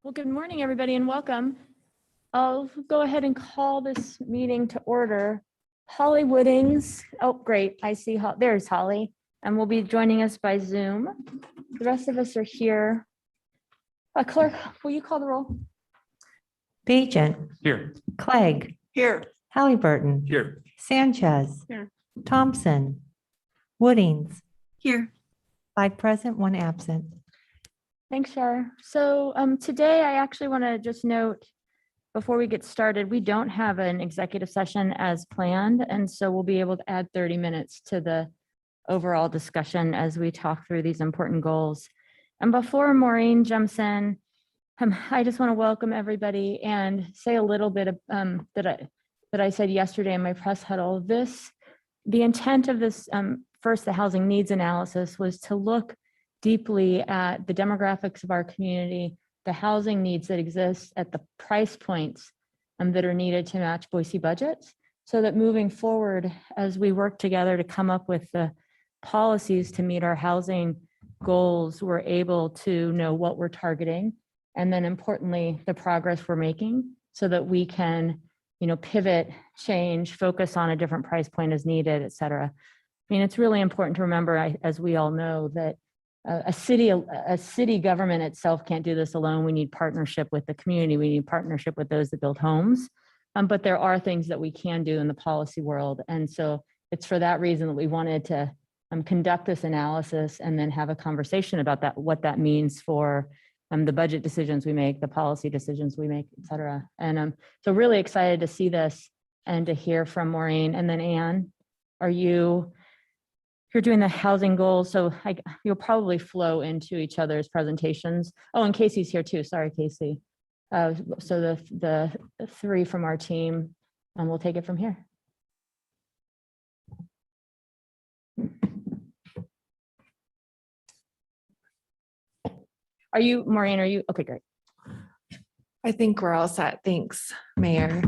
Well, good morning, everybody, and welcome. I'll go ahead and call this meeting to order. Holly Woodings, oh, great, I see, there's Holly, and will be joining us by Zoom. The rest of us are here. Clerk, will you call the roll? Bagent. Here. Clegg. Here. Halliburton. Here. Sanchez. Here. Thompson. Woodings. Here. 5 present, 1 absent. Thanks, Shar. So today I actually want to just note before we get started, we don't have an executive session as planned, and so we'll be able to add 30 minutes to the overall discussion as we talk through these important goals. And before Maureen jumps in, I just want to welcome everybody and say a little bit of, that I said yesterday in my press huddle. The intent of this, first, the housing needs analysis was to look deeply at the demographics of our community, the housing needs that exist at the price points that are needed to match Boise budgets, so that moving forward, as we work together to come up with the policies to meet our housing goals, we're able to know what we're targeting, and then importantly, the progress we're making, so that we can, pivot, change, focus on a different price point as needed, et cetera. I mean, it's really important to remember, as we all know, that a city government itself can't do this alone. We need partnership with the community. We need partnership with those that build homes. But there are things that we can do in the policy world. And so it's for that reason that we wanted to conduct this analysis and then have a conversation about that, what that means for the budget decisions we make, the policy decisions we make, et cetera. And so really excited to see this and to hear from Maureen. And then Anne, you're doing the housing goals, so you'll probably flow into each other's presentations. Oh, and Casey's here too. Sorry, Casey. So the 3 from our team, and we'll take it from here. Maureen, okay, great. I think we're all set. Thanks, Mayor.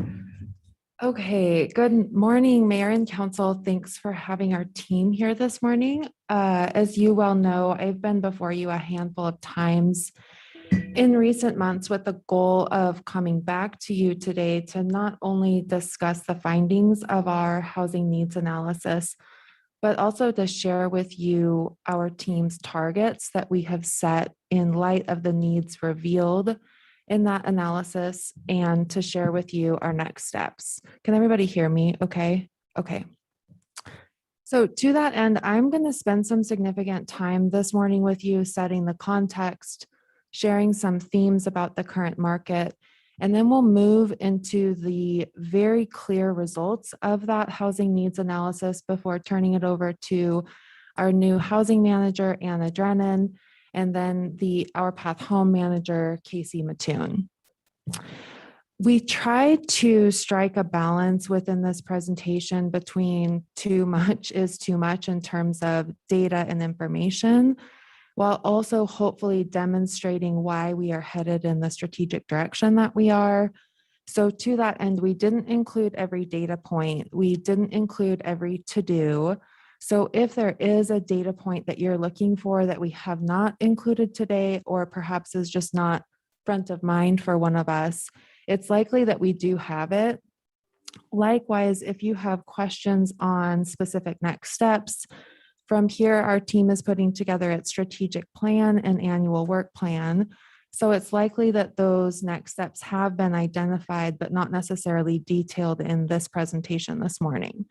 Okay, good morning, Mayor and Council. Thanks for having our team here this morning. As you well know, I've been before you a handful of times in recent months with the goal of coming back to you today to not only discuss the findings of our housing needs analysis, but also to share with you our team's targets that we have set in light of the needs revealed in that analysis, and to share with you our next steps. Can everybody hear me okay? Okay. So to that end, I'm going to spend some significant time this morning with you setting the context, sharing some themes about the current market, and then we'll move into the very clear results of that housing needs analysis before turning it over to our new housing manager, Anna Drennan, and then Our Path Home manager, Casey Mattoon. We tried to strike a balance within this presentation between too much is too much in terms of data and information, while also hopefully demonstrating why we are headed in the strategic direction that we are. So to that end, we didn't include every data point. We didn't include every to-do. So if there is a data point that you're looking for that we have not included today, or perhaps is just not front of mind for one of us, it's likely that we do have it. Likewise, if you have questions on specific next steps, from here, our team is putting together its strategic plan and annual work plan. So it's likely that those next steps have been identified, but not necessarily detailed in this presentation this morning.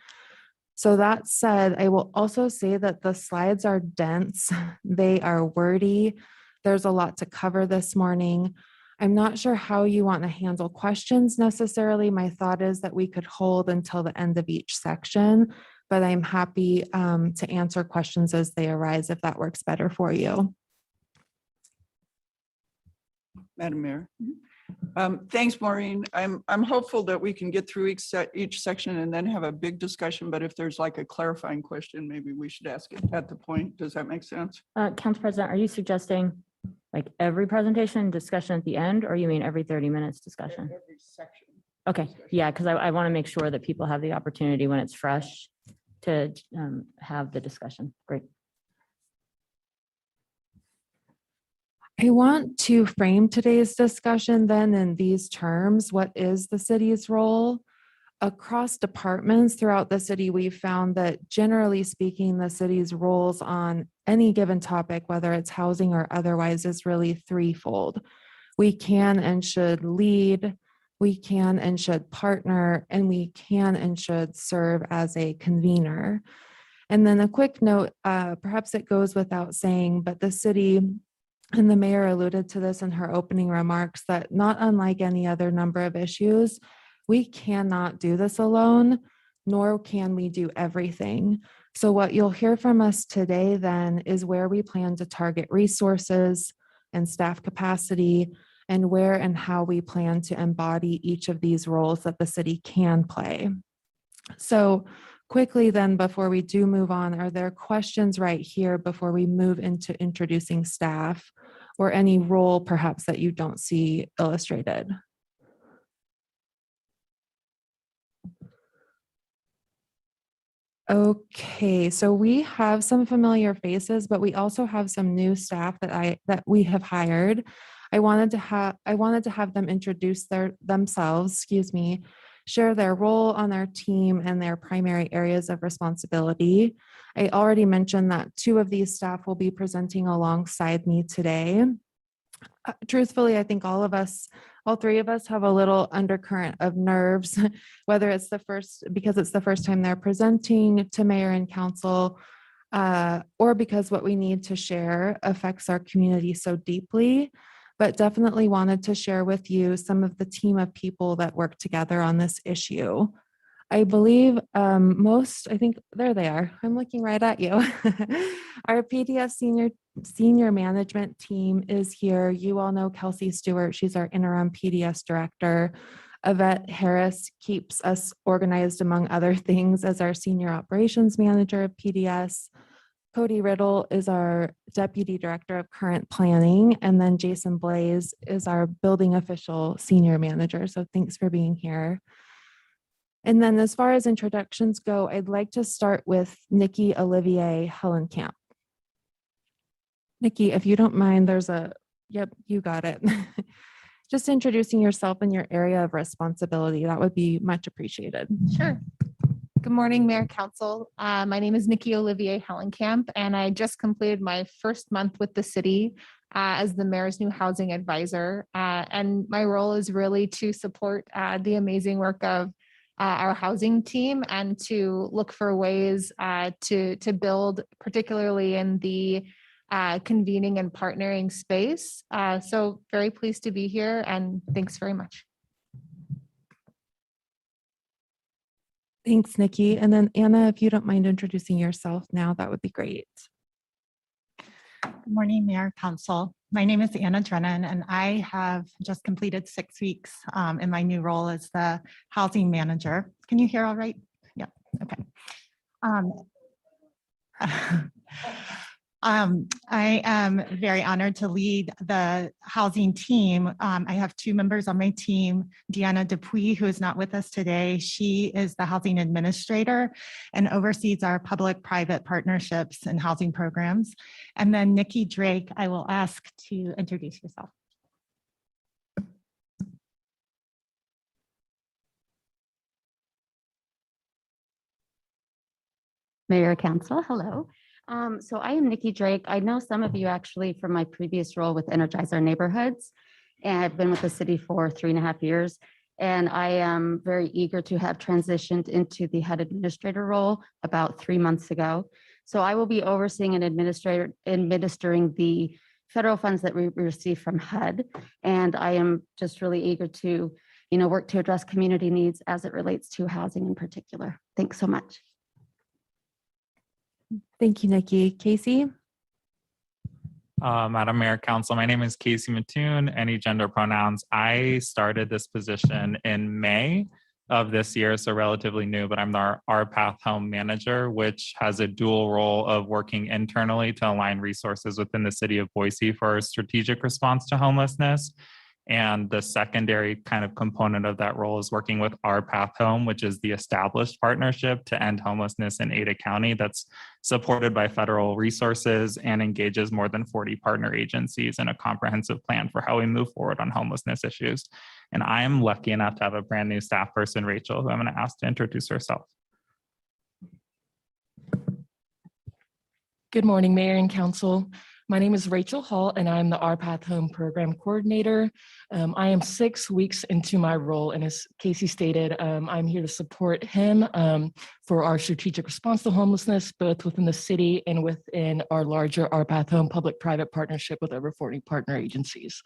So that said, I will also say that the slides are dense. They are wordy. There's a lot to cover this morning. I'm not sure how you want to handle questions necessarily. My thought is that we could hold until the end of each section, but I'm happy to answer questions as they arise if that works better for you. Madam Mayor. Thanks, Maureen. I'm hopeful that we can get through each section and then have a big discussion, but if there's like a clarifying question, maybe we should ask it at the point. Does that make sense? Council President, are you suggesting like every presentation discussion at the end, or you mean every 30 minutes discussion? Every section. Okay, yeah, because I want to make sure that people have the opportunity when it's fresh to have the discussion. Great. I want to frame today's discussion then in these terms. What is the city's role? Across departments throughout the city, we've found that generally speaking, the city's roles on any given topic, whether it's housing or otherwise, is really threefold. We can and should lead, we can and should partner, and we can and should serve as a convener. And then a quick note, perhaps it goes without saying, but the city and the mayor alluded to this in her opening remarks, that not unlike any other number of issues, we cannot do this alone, nor can we do everything. So what you'll hear from us today then is where we plan to target resources and staff capacity, and where and how we plan to embody each of these roles that the city can play. So quickly then, before we do move on, are there questions right here before we move into introducing staff, or any role perhaps that you don't see illustrated? Okay, so we have some familiar faces, but we also have some new staff that we have hired. I wanted to have them introduce themselves, share their role on our team and their primary areas of responsibility. I already mentioned that 2 of these staff will be presenting alongside me today. Truthfully, I think all 3 of us have a little undercurrent of nerves, whether it's because it's the first time they're presenting to mayor and council, or because what we need to share affects our community so deeply, but definitely wanted to share with you some of the team of people that work together on this issue. I believe I think there they are. I'm looking right at you. Our PDS senior management team is here. You all know Kelsey Stewart. She's our interim PDS director. Yvette Harris keeps us organized, among other things, as our senior operations manager of PDS. Cody Riddle is our deputy director of current planning. And then Jason Blaze is our building official senior manager. So thanks for being here. And then as far as introductions go, I'd like to start with Nikki Olivier Hellenkamp. Nikki, if you don't mind, yep, you got it. Just introducing yourself and your area of responsibility, that would be much appreciated. Sure. Good morning, Mayor Council. My name is Nikki Olivier Hellenkamp, and I just completed my first month with the city as the mayor's new housing advisor. And my role is really to support the amazing work of our housing team and to look for ways to build, particularly in the convening and partnering space. So very pleased to be here, and thanks very much. Thanks, Nikki. And then Anna, if you don't mind introducing yourself now, that would be great. Good morning, Mayor, Council. My name is Anna Drennan, and I have just completed 6 weeks in my new role as the housing manager. Can you hear all right? Yeah, okay. I am very honored to lead the housing team. I have 2 members on my team, Deanna Dupuis, who is not with us today. She is the housing administrator and oversees our public-private partnerships and housing programs. And then Nikki Drake, I will ask to introduce yourself. Mayor, Council, hello. So I am Nikki Drake. I know some of you actually from my previous role with Energize Our Neighborhoods, and I've been with the city for 3.5 years. And I am very eager to have transitioned into the head administrator role about 3 months ago. So I will be overseeing and administering the federal funds that we receive from HUD. And I am just really eager to, work to address community needs as it relates to housing in particular. Thanks so much. Thank you, Nikki. Casey? Madam Mayor, Council, my name is Casey Mattoon, any gender pronouns. I started this position in May of this year, so relatively new, but I'm the Our Path Home Manager, which has a dual role of working internally to align resources within the city of Boise for our strategic response to homelessness, And the secondary kind of component of that role is working with Our Path Home, which is the established partnership to end homelessness in Ada County that's supported by federal resources and engages more than 40 partner agencies in a comprehensive plan for how we move forward on homelessness issues. And I am lucky enough to have a brand new staff person, Rachel, who I'm going to ask to introduce herself. Good morning, Mayor and Council. My name is Rachel Hall, and I'm the Our Path Home Program Coordinator. I am 6 weeks into my role, and as Casey stated, I'm here to support him for our strategic response to homelessness, both within the city and within our larger Our Path Home public-private partnership with over 40 partner agencies.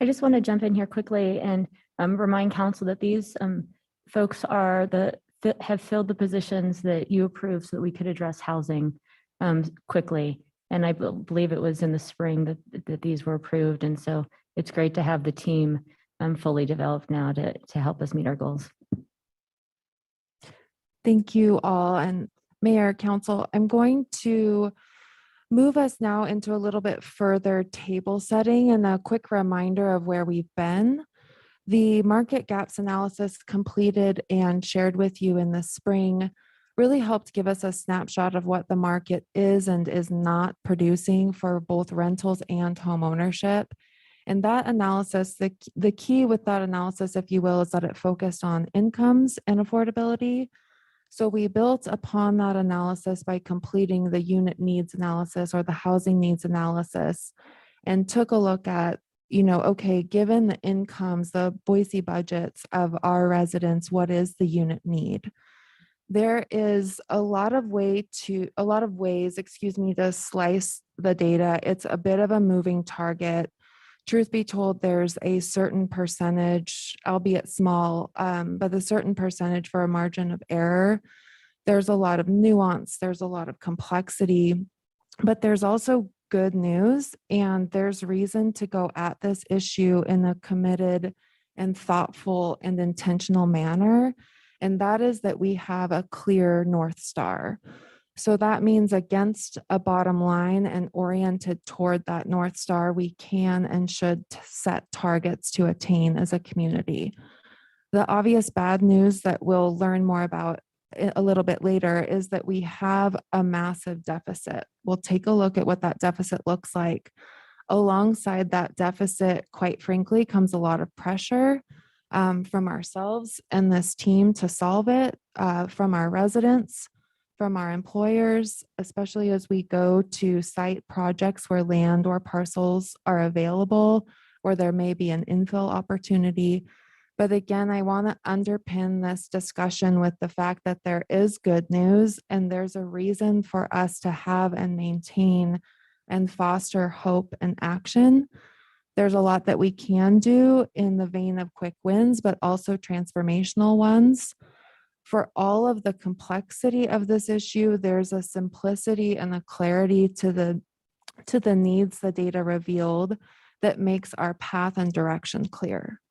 I just want to jump in here quickly and remind council that these folks have filled the positions that you approved so that we could address housing quickly. And I believe it was in the spring that these were approved. And so it's great to have the team fully developed now to help us meet our goals. Thank you all. And Mayor, Council, I'm going to move us now into a little bit further table setting and a quick reminder of where we've been. The market gaps analysis completed and shared with you in the spring really helped give us a snapshot of what the market is and is not producing for both rentals and home ownership. And that analysis, the key with that analysis, if you will, is that it focused on incomes and affordability. So we built upon that analysis by completing the unit needs analysis or the housing needs analysis and took a look at, okay, given the incomes, the Boise budgets of our residents, what is the unit need? There is a lot of ways, to slice the data. It's a bit of a moving target. Truth be told, there's a certain percentage, albeit small, but a certain percentage for a margin of error. There's a lot of nuance, there's a lot of complexity, but there's also good news, and there's reason to go at this issue in a committed and thoughtful and intentional manner. And that is that we have a clear North Star. So that means against a bottom line and oriented toward that North Star, we can and should set targets to attain as a community. The obvious bad news that we'll learn more about a little bit later is that we have a massive deficit. We'll take a look at what that deficit looks like. Alongside that deficit, quite frankly, comes a lot of pressure from ourselves and this team to solve it, from our residents, from our employers, especially as we go to site projects where land or parcels are available, or there may be an infill opportunity. But again, I want to underpin this discussion with the fact that there is good news and there's a reason for us to have and maintain and foster hope and action. There's a lot that we can do in the vein of quick wins, but also transformational ones. For all of the complexity of this issue, there's a simplicity and a clarity to the needs the data revealed that makes our path and direction clear.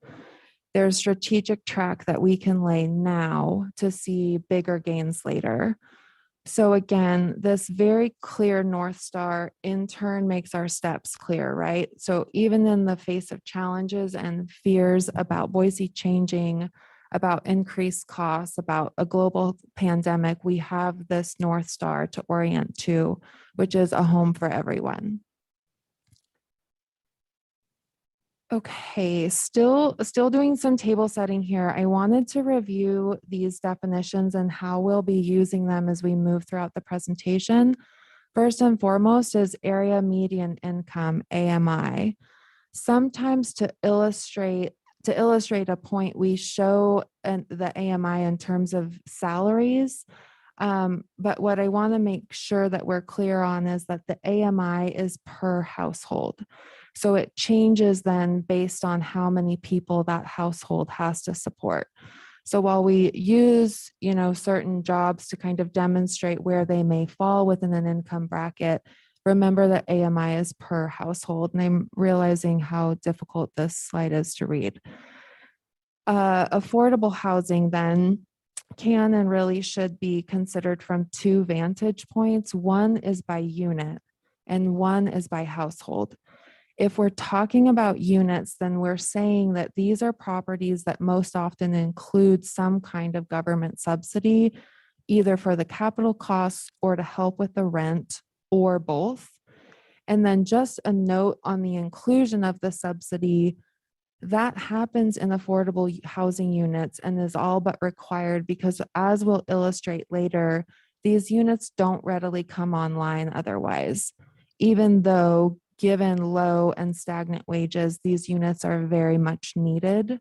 There's strategic track that we can lay now to see bigger gains later. So again, this very clear North Star in turn makes our steps clear, right? So even in the face of challenges and fears about Boise changing, about increased costs, about a global pandemic, we have this North Star to orient to, which is a home for everyone. Okay, still doing some table setting here. I wanted to review these definitions and how we'll be using them as we move throughout the presentation. First and foremost is area median income, AMI. Sometimes to illustrate a point, we show the AMI in terms of salaries. But what I want to make sure that we're clear on is that the AMI is per household. So it changes then based on how many people that household has to support. So while we use, certain jobs to kind of demonstrate where they may fall within an income bracket, remember that AMI is per household. And I'm realizing how difficult this slide is to read. Affordable housing then can and really should be considered from two vantage points. One is by unit and one is by household. If we're talking about units, then we're saying that these are properties that most often include some kind of government subsidy, either for the capital costs or to help with the rent or both. And then just a note on the inclusion of the subsidy, that happens in affordable housing units and is all but required because, as we'll illustrate later, these units don't readily come online otherwise. Even though, given low and stagnant wages, these units are very much needed.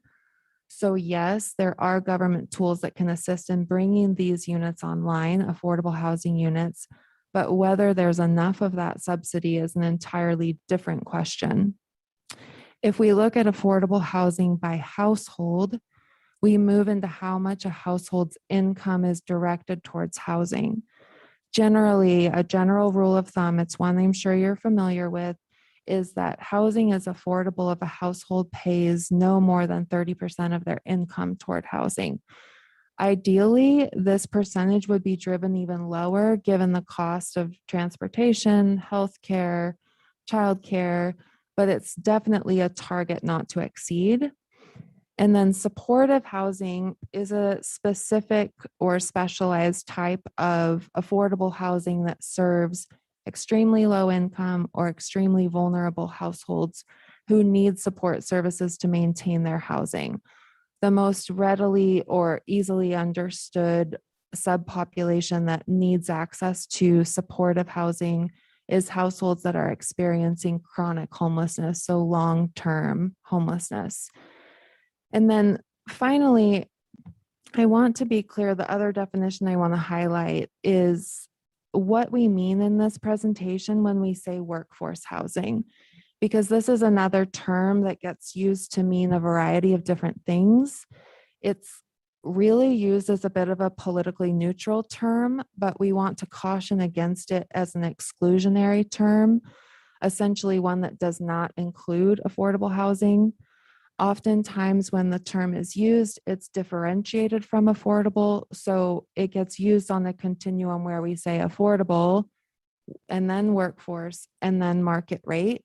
So yes, there are government tools that can assist in bringing these units online, affordable housing units, but whether there's enough of that subsidy is an entirely different question. If we look at affordable housing by household, we move into how much a household's income is directed towards housing. Generally, a general rule of thumb, it's one I'm sure you're familiar with, is that housing is affordable if a household pays no more than 30% of their income toward housing. Ideally, this percentage would be driven even lower given the cost of transportation, healthcare, childcare, but it's definitely a target not to exceed. And then supportive housing is a specific or specialized type of affordable housing that serves extremely low income or extremely vulnerable households who need support services to maintain their housing. The most readily or easily understood subpopulation that needs access to supportive housing is households that are experiencing chronic homelessness, so long-term homelessness. And then finally, I want to be clear, the other definition I want to highlight is what we mean in this presentation when we say workforce housing, because this is another term that gets used to mean a variety of different things. It's really used as a bit of a politically neutral term, but we want to caution against it as an exclusionary term, essentially one that does not include affordable housing. Oftentimes when the term is used, it's differentiated from affordable. So it gets used on the continuum where we say affordable and then workforce and then market rate.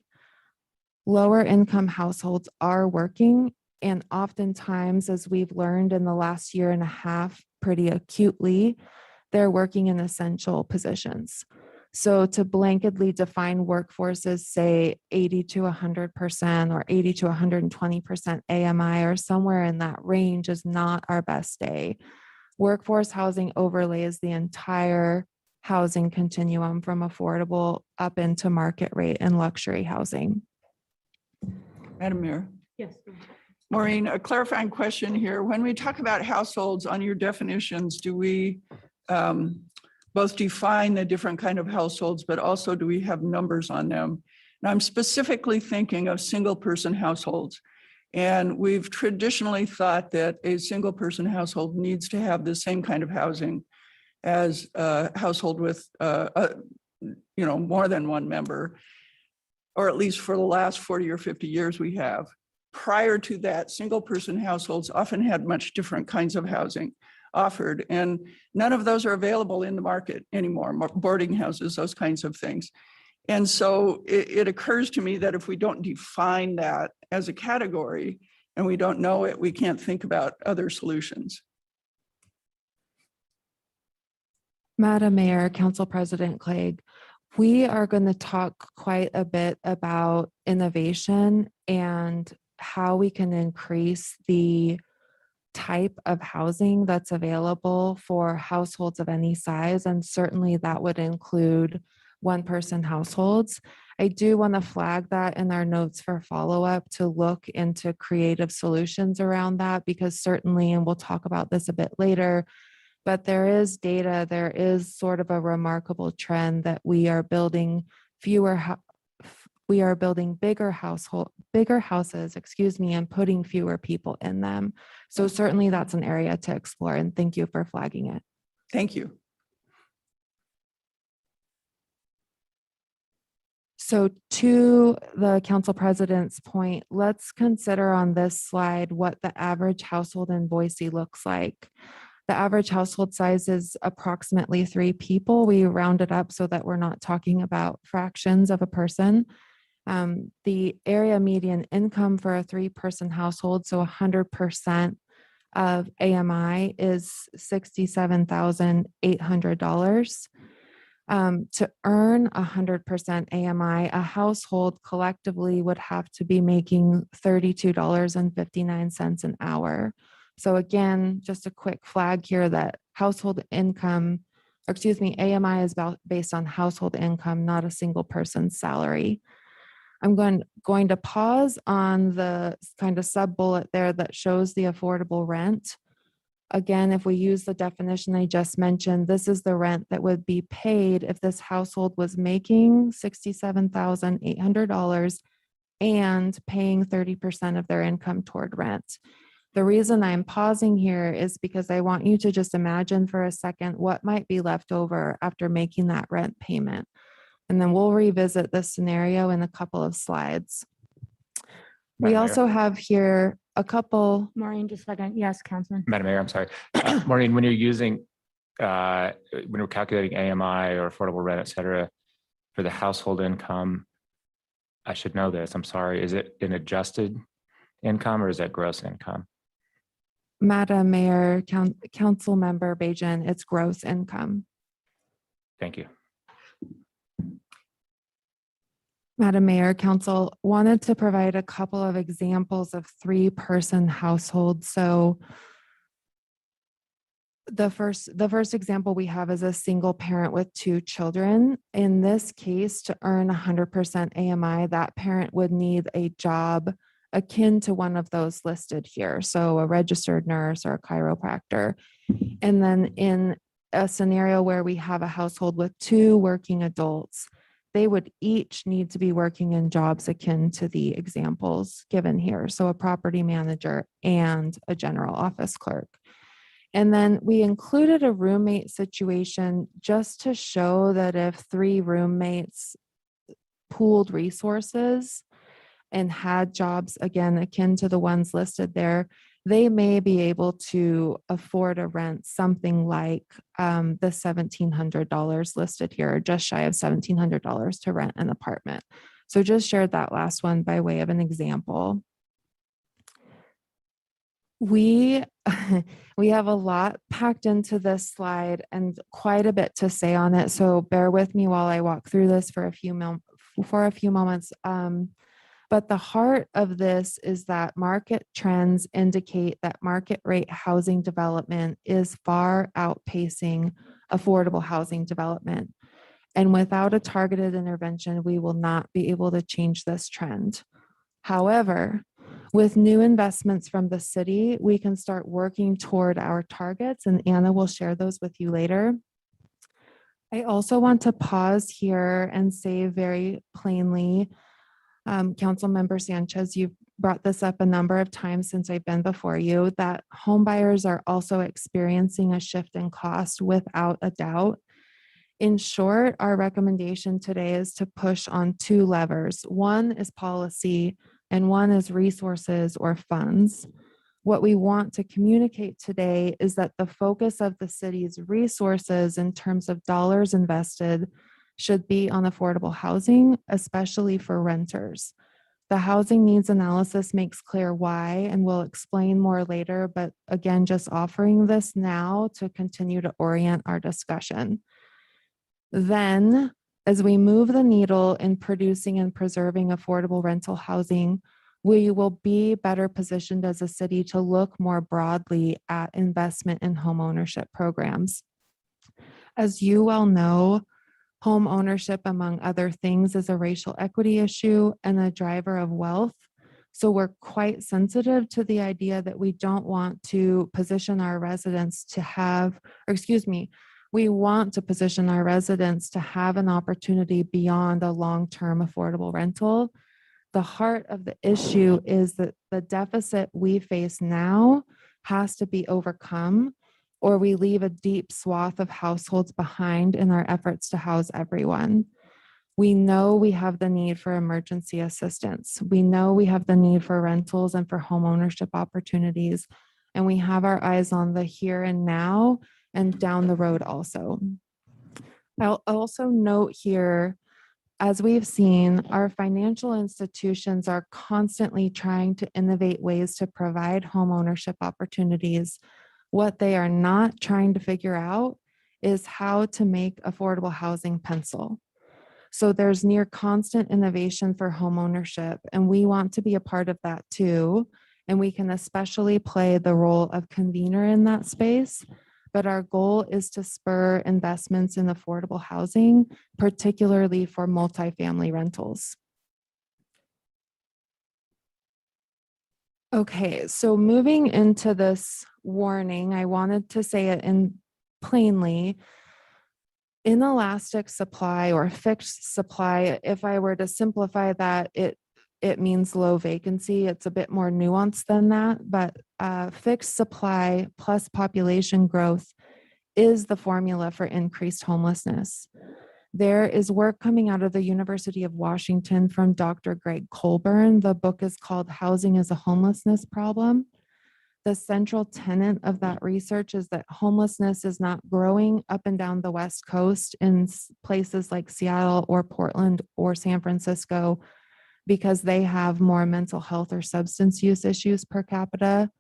Lower income households are working, and oftentimes, as we've learned in the last year and a half pretty acutely, they're working in essential positions. So to blanketly define workforce as, say, 80 to 100% or 80 to 120% AMI or somewhere in that range is not our best day. Workforce housing overlays the entire housing continuum from affordable up into market rate and luxury housing. Madam Mayor. Yes. Maureen, a clarifying question here. When we talk about households on your definitions, do we both define the different kind of households, but also do we have numbers on them? And I'm specifically thinking of single person households. And we've traditionally thought that a single person household needs to have the same kind of housing as a household with more than one member, or at least for the last 40 or 50 years we have. Prior to that, single person households often had much different kinds of housing offered, and none of those are available in the market anymore, boarding houses, those kinds of things. And so it occurs to me that if we don't define that as a category and we don't know it, we can't think about other solutions. Madam Mayor, Council President Clegg, we are going to talk quite a bit about innovation and how we can increase the type of housing that's available for households of any size, and certainly that would include one-person households. I do want to flag that in our notes for follow-up to look into creative solutions around that, because certainly, and we'll talk about this a bit later, but there is data, there is sort of a remarkable trend that we are building bigger houses, and putting fewer people in them. So certainly that's an area to explore, and thank you for flagging it. Thank you. So to the council president's point, let's consider on this slide what the average household in Boise looks like. The average household size is approximately 3 people. We round it up so that we're not talking about fractions of a person. The area median income for a 3-person household, so 100% of AMI is $67,800. To earn 100% AMI, a household collectively would have to be making $32.59 an hour. So again, just a quick flag here that household income, or excuse me, AMI is based on household income, not a single person's salary. I'm going to pause on the kind of sub bullet there that shows the affordable rent. Again, if we use the definition I just mentioned, this is the rent that would be paid if this household was making $67,800 and paying 30% of their income toward rent. The reason I'm pausing here is because I want you to just imagine for a second what might be left over after making that rent payment. And then we'll revisit this scenario in a couple of slides. We Madam Mayor. also have here a couple. Maureen, just a second. Yes, Councilman. Madam Mayor, I'm sorry. Maureen, when you're using, when we're calculating AMI or affordable rent, et cetera, for the household income, I should know this, I'm sorry, is it an adjusted income or is that gross income? Madam Mayor, Council Member Bajan, it's gross income. Thank you. Madam Mayor, Council wanted to provide a couple of examples of 3-person households. So the first example we have is a single parent with 2 children. In this case, to earn 100% AMI, that parent would need a job akin to one of those listed here. So a registered nurse or a chiropractor. And then in a scenario where we have a household with 2 working adults, they would each need to be working in jobs akin to the examples given here. So a property manager and a general office clerk. And then we included a roommate situation just to show that if 3 roommates pooled resources and had jobs, again, akin to the ones listed there, they may be able to afford a rent something like the $1,700 listed here, just shy of $1,700 to rent an apartment. So just shared that last one by way of an example. We have a lot packed into this slide and quite a bit to say on it. So bear with me while I walk through this for a few moments. But the heart of this is that market trends indicate that market rate housing development is far outpacing affordable housing development. And without a targeted intervention, we will not be able to change this trend. However, with new investments from the city, we can start working toward our targets, and Anna will share those with you later. I also want to pause here and say very plainly, Councilmember Sanchez, you've brought this up a number of times since I've been before you, that home buyers are also experiencing a shift in cost without a doubt. In short, our recommendation today is to push on 2 levers. One is policy and one is resources or funds. What we want to communicate today is that the focus of the city's resources in terms of dollars invested should be on affordable housing, especially for renters. The housing needs analysis makes clear why, and we'll explain more later, but again, just offering this now to continue to orient our discussion. Then, as we move the needle in producing and preserving affordable rental housing, we will be better positioned as a city to look more broadly at investment in home ownership programs. As you well know, home ownership, among other things, is a racial equity issue and a driver of wealth. So we're quite sensitive to the idea that we don't want to position our residents to have, we want to position our residents to have an opportunity beyond a long-term affordable rental. The heart of the issue is that the deficit we face now has to be overcome, or we leave a deep swath of households behind in our efforts to house everyone. We know we have the need for emergency assistance. We know we have the need for rentals and for home ownership opportunities, and we have our eyes on the here and now and down the road also. I'll also note here, as we've seen, our financial institutions are constantly trying to innovate ways to provide home ownership opportunities. What they are not trying to figure out is how to make affordable housing pencil. So there's near constant innovation for home ownership, and we want to be a part of that too. And we can especially play the role of convener in that space. But our goal is to spur investments in affordable housing, particularly for multifamily rentals. Okay, so moving into this warning, I wanted to say it in plainly. Inelastic supply or fixed supply, if I were to simplify that, it means low vacancy. It's a bit more nuanced than that, but fixed supply plus population growth is the formula for increased homelessness. There is work coming out of the University of Washington from Dr. Greg Colburn. The book is called Housing is a Homelessness Problem. The central tenet of that research is that homelessness is not growing up and down the West Coast in places like Seattle or Portland or San Francisco because they have more mental health or substance use issues per capita.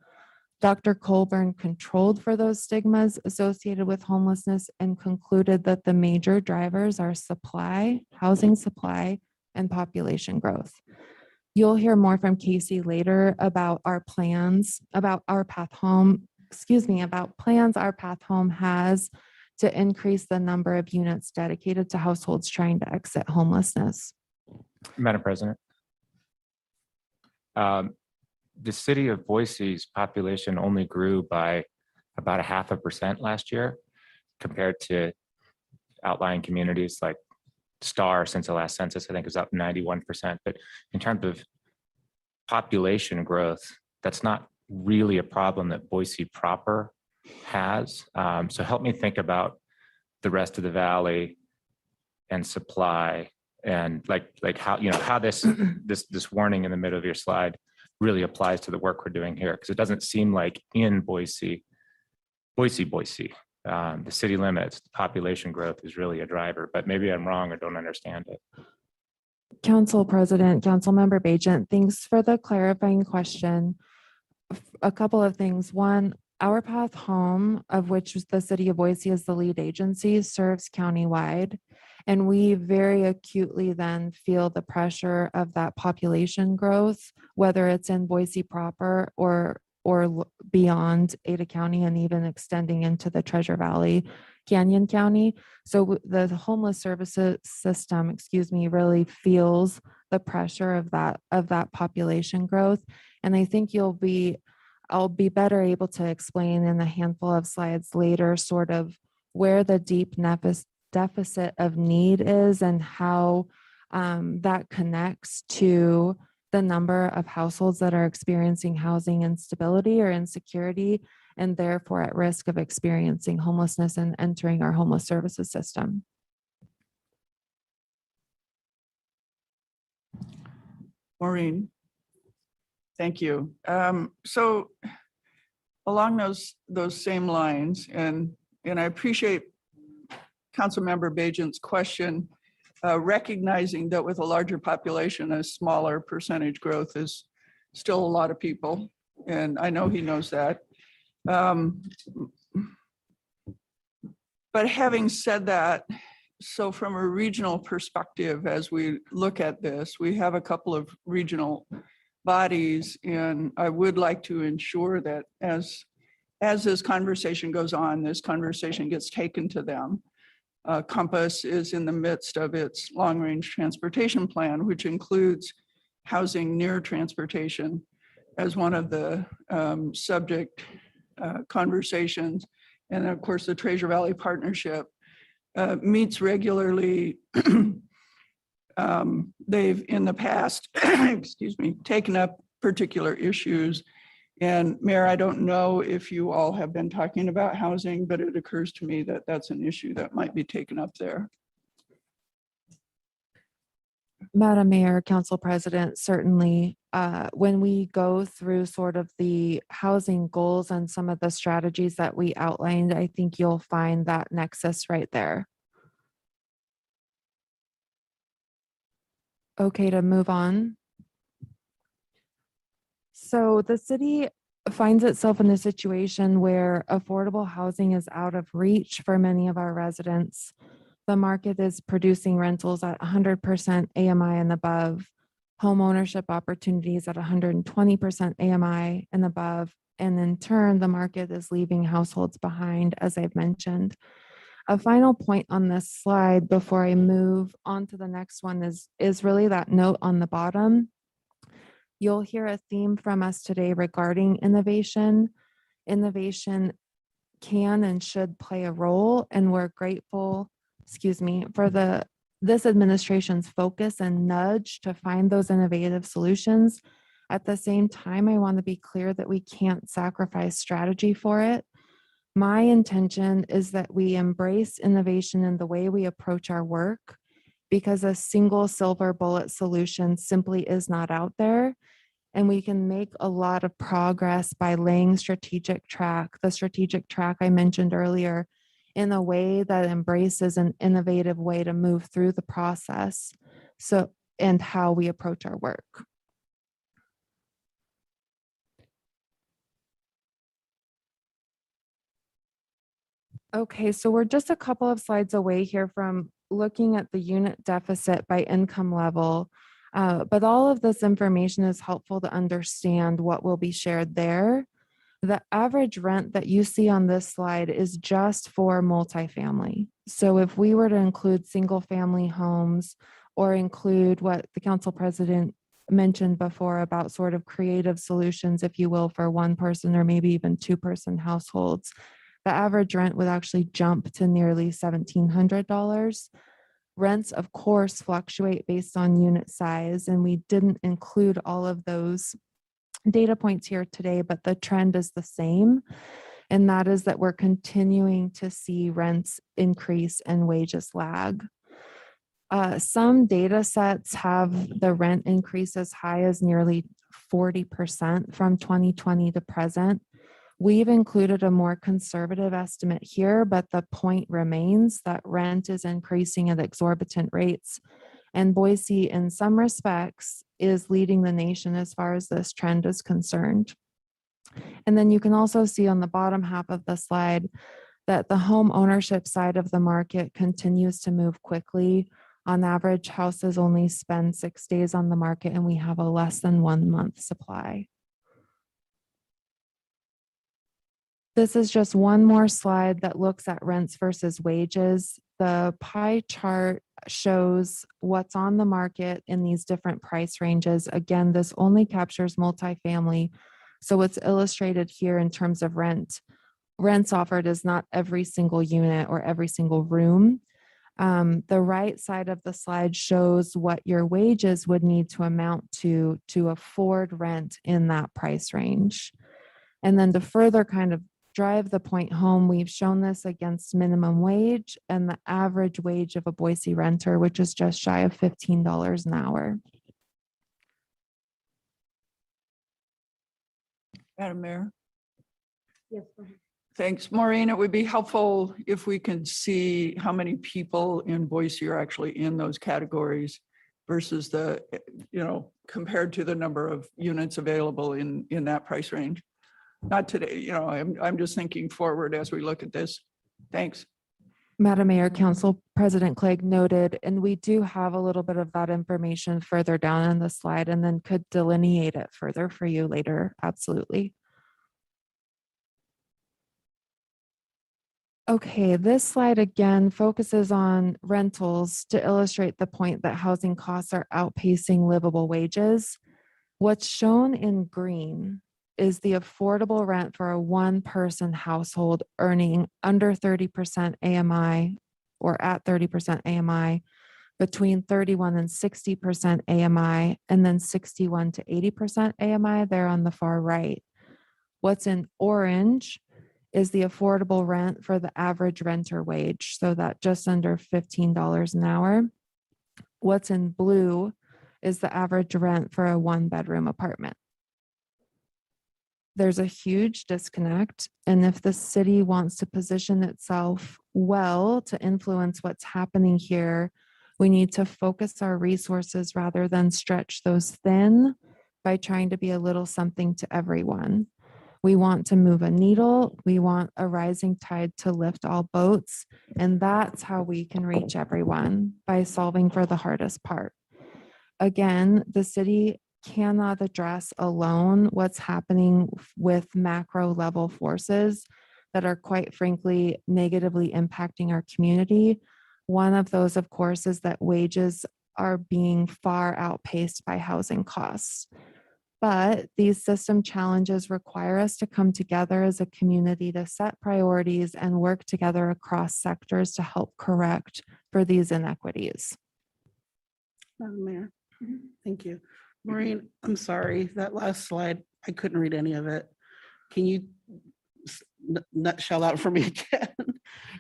Dr. Colburn controlled for those stigmas associated with homelessness and concluded that the major drivers are supply, housing supply, and population growth. You'll hear more from Casey later about our plans, about our path home, about plans our path home has to increase the number of units dedicated to households trying to exit homelessness. Madam President. The city of Boise's population only grew by about 0.5% last year compared to outlying communities like Star. Since the last census, I think it was up 91%. But in terms of population growth, that's not really a problem that Boise proper has. So help me think about the rest of the valley and supply and like how this warning in the middle of your slide really applies to the work we're doing here, because it doesn't seem like in Boise, the city limits, population growth is really a driver, but maybe I'm wrong or don't understand it. Council President, Councilmember Bajent, thanks for the clarifying question. A couple of things. One, Our Path Home, of which the city of Boise is the lead agency, serves countywide. And we very acutely then feel the pressure of that population growth, whether it's in Boise proper or beyond Ada County and even extending into the Treasure Valley, Canyon County. So the homeless services system, really feels the pressure of that population growth. And I think I'll be better able to explain in a handful of slides later sort of where the deep deficit of need is and how that connects to the number of households that are experiencing housing instability or insecurity and therefore at risk of experiencing homelessness and entering our homeless services system. Maureen, thank you. So along those same lines, and I appreciate Councilmember Bajent's question, recognizing that with a larger population, a smaller percentage growth is still a lot of people. And I know he knows that. But having said that, so from a regional perspective, as we look at this, we have a couple of regional bodies, and I would like to ensure that as this conversation goes on, this conversation gets taken to them. Compass is in the midst of its long-range transportation plan, which includes housing near transportation as one of the subject conversations. And of course, the Treasure Valley Partnership meets regularly. They've in the past, taken up particular issues. And Mayor, I don't know if you all have been talking about housing, but it occurs to me that that's an issue that might be taken up there. Madam Mayor, Council President, certainly when we go through sort of the housing goals and some of the strategies that we outlined, I think you'll find that nexus right there. okay to move on? So the city finds itself in a situation where affordable housing is out of reach for many of our residents. The market is producing rentals at 100% AMI and above, home ownership opportunities at 120% AMI and above. And in turn, the market is leaving households behind, as I've mentioned. A final point on this slide before I move on to the next one is really that note on the bottom. You'll hear a theme from us today regarding innovation. Innovation can and should play a role, and we're grateful, for this administration's focus and nudge to find those innovative solutions. At the same time, I want to be clear that we can't sacrifice strategy for it. My intention is that we embrace innovation in the way we approach our work, because a single silver bullet solution simply is not out there. And we can make a lot of progress by laying the strategic track I mentioned earlier, in a way that embraces an innovative way to move through the process. And how we approach our work. Okay, so we're just a couple of slides away here from looking at the unit deficit by income level. But all of this information is helpful to understand what will be shared there. The average rent that you see on this slide is just for multifamily. So if we were to include single family homes, or include what the council president mentioned before about sort of creative solutions, if you will, for one person or maybe even two-person households, the average rent would actually jump to nearly $1,700. Rents, of course, fluctuate based on unit size, and we didn't include all of those data points here today, but the trend is the same, and that is that we're continuing to see rents increase and wages lag. Some data sets have the rent increase as high as nearly 40% from 2020 to present. We've included a more conservative estimate here, but the point remains that rent is increasing at exorbitant rates. And Boise, in some respects, is leading the nation as far as this trend is concerned. And then you can also see on the bottom half of the slide that the home ownership side of the market continues to move quickly. On average, houses only spend 6 days on the market, and we have a less than 1 month supply. This is just one more slide that looks at rents versus wages. The pie chart shows what's on the market in these different price ranges. Again, this only captures multifamily, so it's illustrated here in terms of rent. Rents offered is not every single unit or every single room. The right side of the slide shows what your wages would need to amount to afford rent in that price range. And then to further kind of drive the point home, we've shown this against minimum wage and the average wage of a Boise renter, which is just shy of $15 an hour. Madam Mayor. Yes. Thanks, Maureen. It would be helpful if we can see how many people in Boise are actually in those categories versus the, compared to the number of units available in that price range. Not today, I'm just thinking forward as we look at this. Thanks. Madam Mayor, Council President Clegg noted, and we do have a little bit of that information further down in the slide and then could delineate it further for you later. Absolutely. Okay, this slide again focuses on rentals to illustrate the point that housing costs are outpacing livable wages. What's shown in green is the affordable rent for a one-person household earning under 30% AMI or at 30% AMI, between 31 and 60% AMI, and then 61 to 80% AMI there on the far right. What's in orange is the affordable rent for the average renter wage, so that just under $15 an hour. What's in blue is the average rent for a one-bedroom apartment. There's a huge disconnect, and if the city wants to position itself well to influence what's happening here, We need to focus our resources rather than stretch those thin by trying to be a little something to everyone. We want to move a needle. We want a rising tide to lift all boats. And that's how we can reach everyone, by solving for the hardest part. Again, the city cannot address alone what's happening with macro level forces that are quite frankly negatively impacting our community. One of those, of course, is that wages are being far outpaced by housing costs. But these system challenges require us to come together as a community to set priorities and work together across sectors to help correct for these inequities. Madam Mayor, thank you. Maureen, I'm sorry, that last slide, I couldn't read any of it. Can you nutshell out for me again?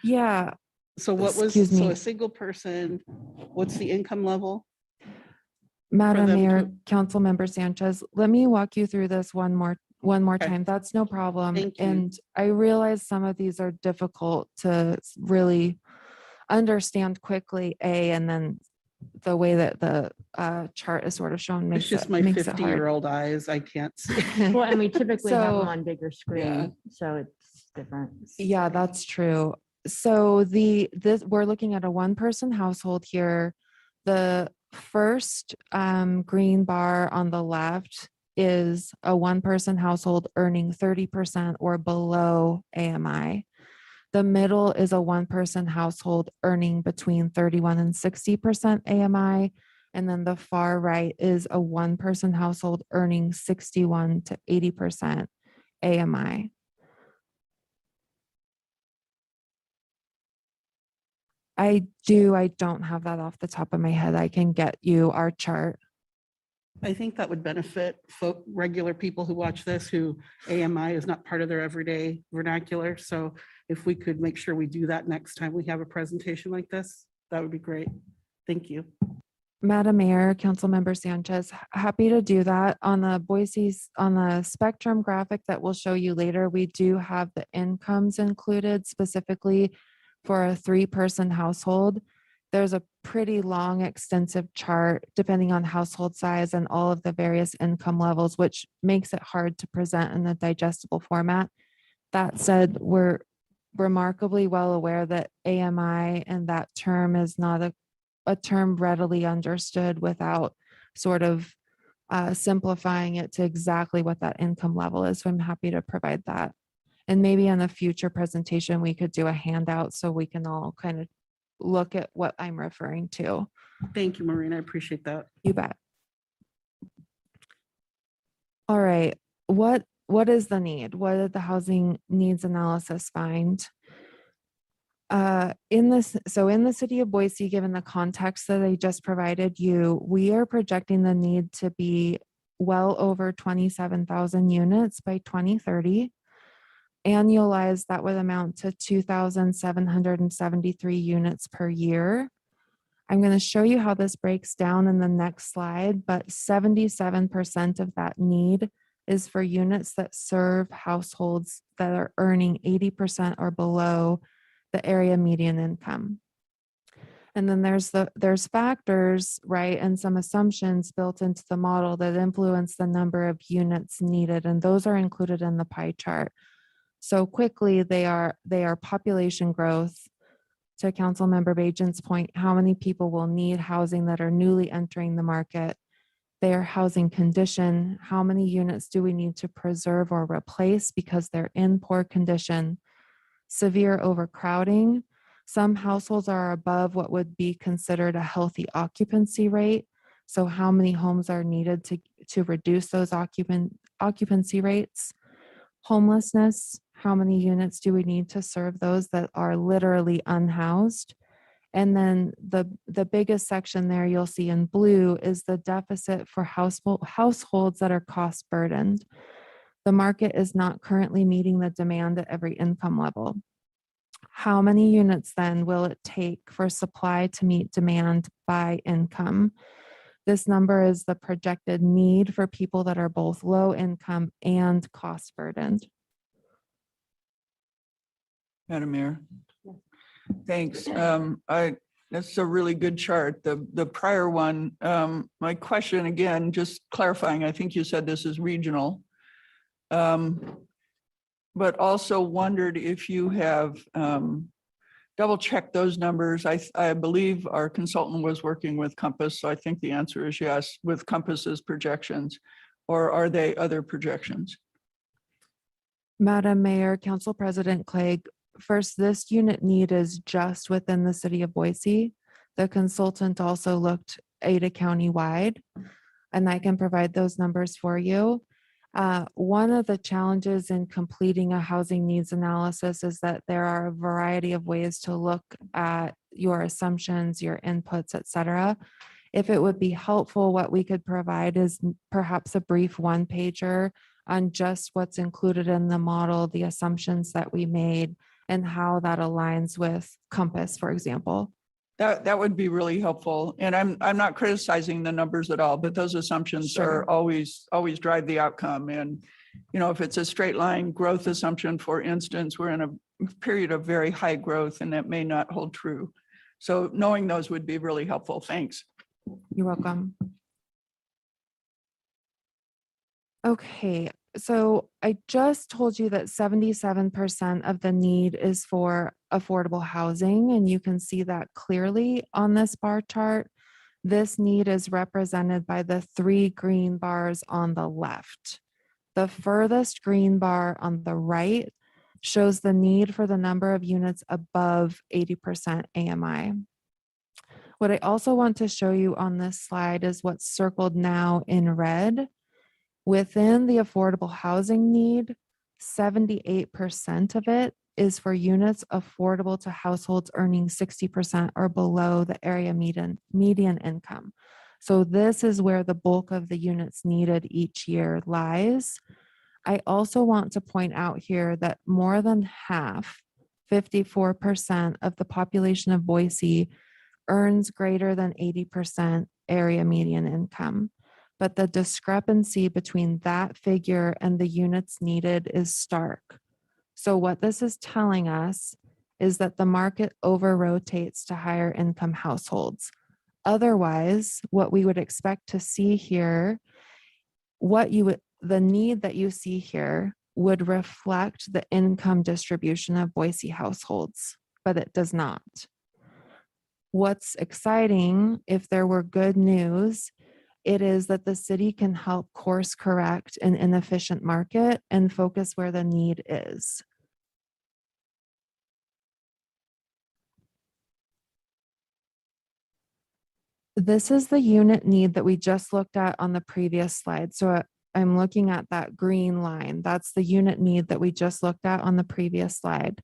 Yeah. So what was, Excuse so me. a single person, what's the income level? Madam them Mayor, to- Councilmember Sanchez, let me walk you through this one more Okay. time. That's no problem. Thank you. And I realize some of these are difficult to really understand quickly, and then the way that the chart is sort of shown It's makes just it my makes it hard. 50-year-old eyes, I can't see. Well, and we typically have them So- on bigger screen, so it's different. Yeah, that's true. So we're looking at a one-person household here. The first green bar on the left is a one-person household earning 30% or below AMI. The middle is a one-person household earning between 31 and 60% AMI. And then the far right is a one-person household earning 61 to 80% AMI. I don't have that off the top of my head. I can get you our chart. I think that would benefit regular people who watch this, who AMI is not part of their everyday vernacular. So if we could make sure we do that next time we have a presentation like this, that would be great. Thank you. Madam Mayor, Councilmember Sanchez, happy to do that. On the spectrum graphic that we'll show you later, we do have the incomes included specifically for a 3-person household. There's a pretty long, extensive chart depending on household size and all of the various income levels, which makes it hard to present in a digestible format. That said, we're remarkably well aware that AMI and that term is not a term readily understood without sort of simplifying it to exactly what that income level is. So I'm happy to provide that. And maybe in a future presentation, we could do a handout so we can all kind of look at what I'm referring to. Thank you, Maureen. I appreciate that. You bet. All right. What is the need? What did the housing needs analysis find? In the city of Boise, given the context that I just provided you, we are projecting the need to be well over 27,000 units by 2030. Annualized, that would amount to 2,773 units per year. I'm going to show you how this breaks down in the next slide, but 77% of that need is for units that serve households that are earning 80% or below the area median income. And then there's factors, right, and some assumptions built into the model that influence the number of units needed, and those are included in the pie chart. So quickly, they are population growth. To Councilmember Bajan's point, how many people will need housing that are newly entering the market? Their housing condition, how many units do we need to preserve or replace because they're in poor condition? Severe overcrowding. Some households are above what would be considered a healthy occupancy rate. So how many homes are needed to reduce those occupancy rates? Homelessness, how many units do we need to serve those that are literally unhoused? And then the biggest section there you'll see in blue is the deficit for households that are cost burdened. The market is not currently meeting the demand at every income level. How many units then will it take for supply to meet demand by income? This number is the projected need for people that are both low income and cost burdened. Madam Mayor. Thanks. That's a really good chart. The prior one, my question again, just clarifying, I think you said this is regional. But also wondered if you have double checked those numbers. I believe our consultant was working with Compass, so I think the answer is yes, with Compass's projections, or are they other projections? Madam Mayor, Council President Clegg, first, this unit need is just within the city of Boise. The consultant also looked Ada County wide, and I can provide those numbers for you. One of the challenges in completing a housing needs analysis is that there are a variety of ways to look at your assumptions, your inputs, et cetera. If it would be helpful, what we could provide is perhaps a brief one pager on just what's included in the model, the assumptions that we made, and how that aligns with Compass, for example. That would be really helpful. And I'm not criticizing the numbers at all, but those assumptions Sure. are always drive the outcome. And, you know, if it's a straight line growth assumption, for instance, we're in a period of very high growth and that may not hold true. So knowing those would be really helpful. Thanks. You're welcome. Okay, so I just told you that 77% of the need is for affordable housing, and you can see that clearly on this bar chart. This need is represented by the 3 green bars on the left. The furthest green bar on the right shows the need for the number of units above 80% AMI. What I also want to show you on this slide is what's circled now in red. Within the affordable housing need, 78% of it is for units affordable to households earning 60% or below the area median income. So this is where the bulk of the units needed each year lies. I also want to point out here that more than half, 54% of the population of Boise earns greater than 80% area median income. But the discrepancy between that figure and the units needed is stark. So what this is telling us is that the market over-rotates to higher income households. Otherwise, what we would expect to see here, the need that you see here would reflect the income distribution of Boise households, but it does not. What's exciting, if there were good news, it is that the city can help course correct an inefficient market and focus where the need is. This is the unit need that we just looked at on the previous slide. So I'm looking at that green line. That's the unit need that we just looked at on the previous slide.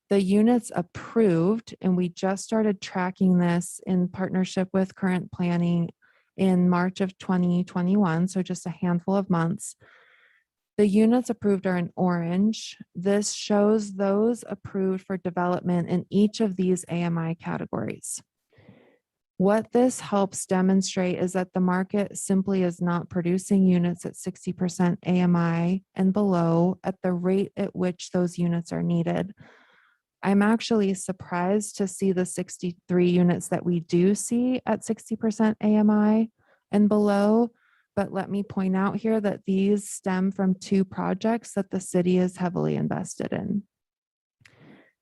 The units approved, and we just started tracking this in partnership with current planning in March of 2021, so just a handful of months. The units approved are in orange. This shows those approved for development in each of these AMI categories. What this helps demonstrate is that the market simply is not producing units at 60% AMI and below at the rate at which those units are needed. I'm actually surprised to see the 63 units that we do see at 60% AMI and below, but let me point out here that these stem from 2 projects that the city is heavily invested in.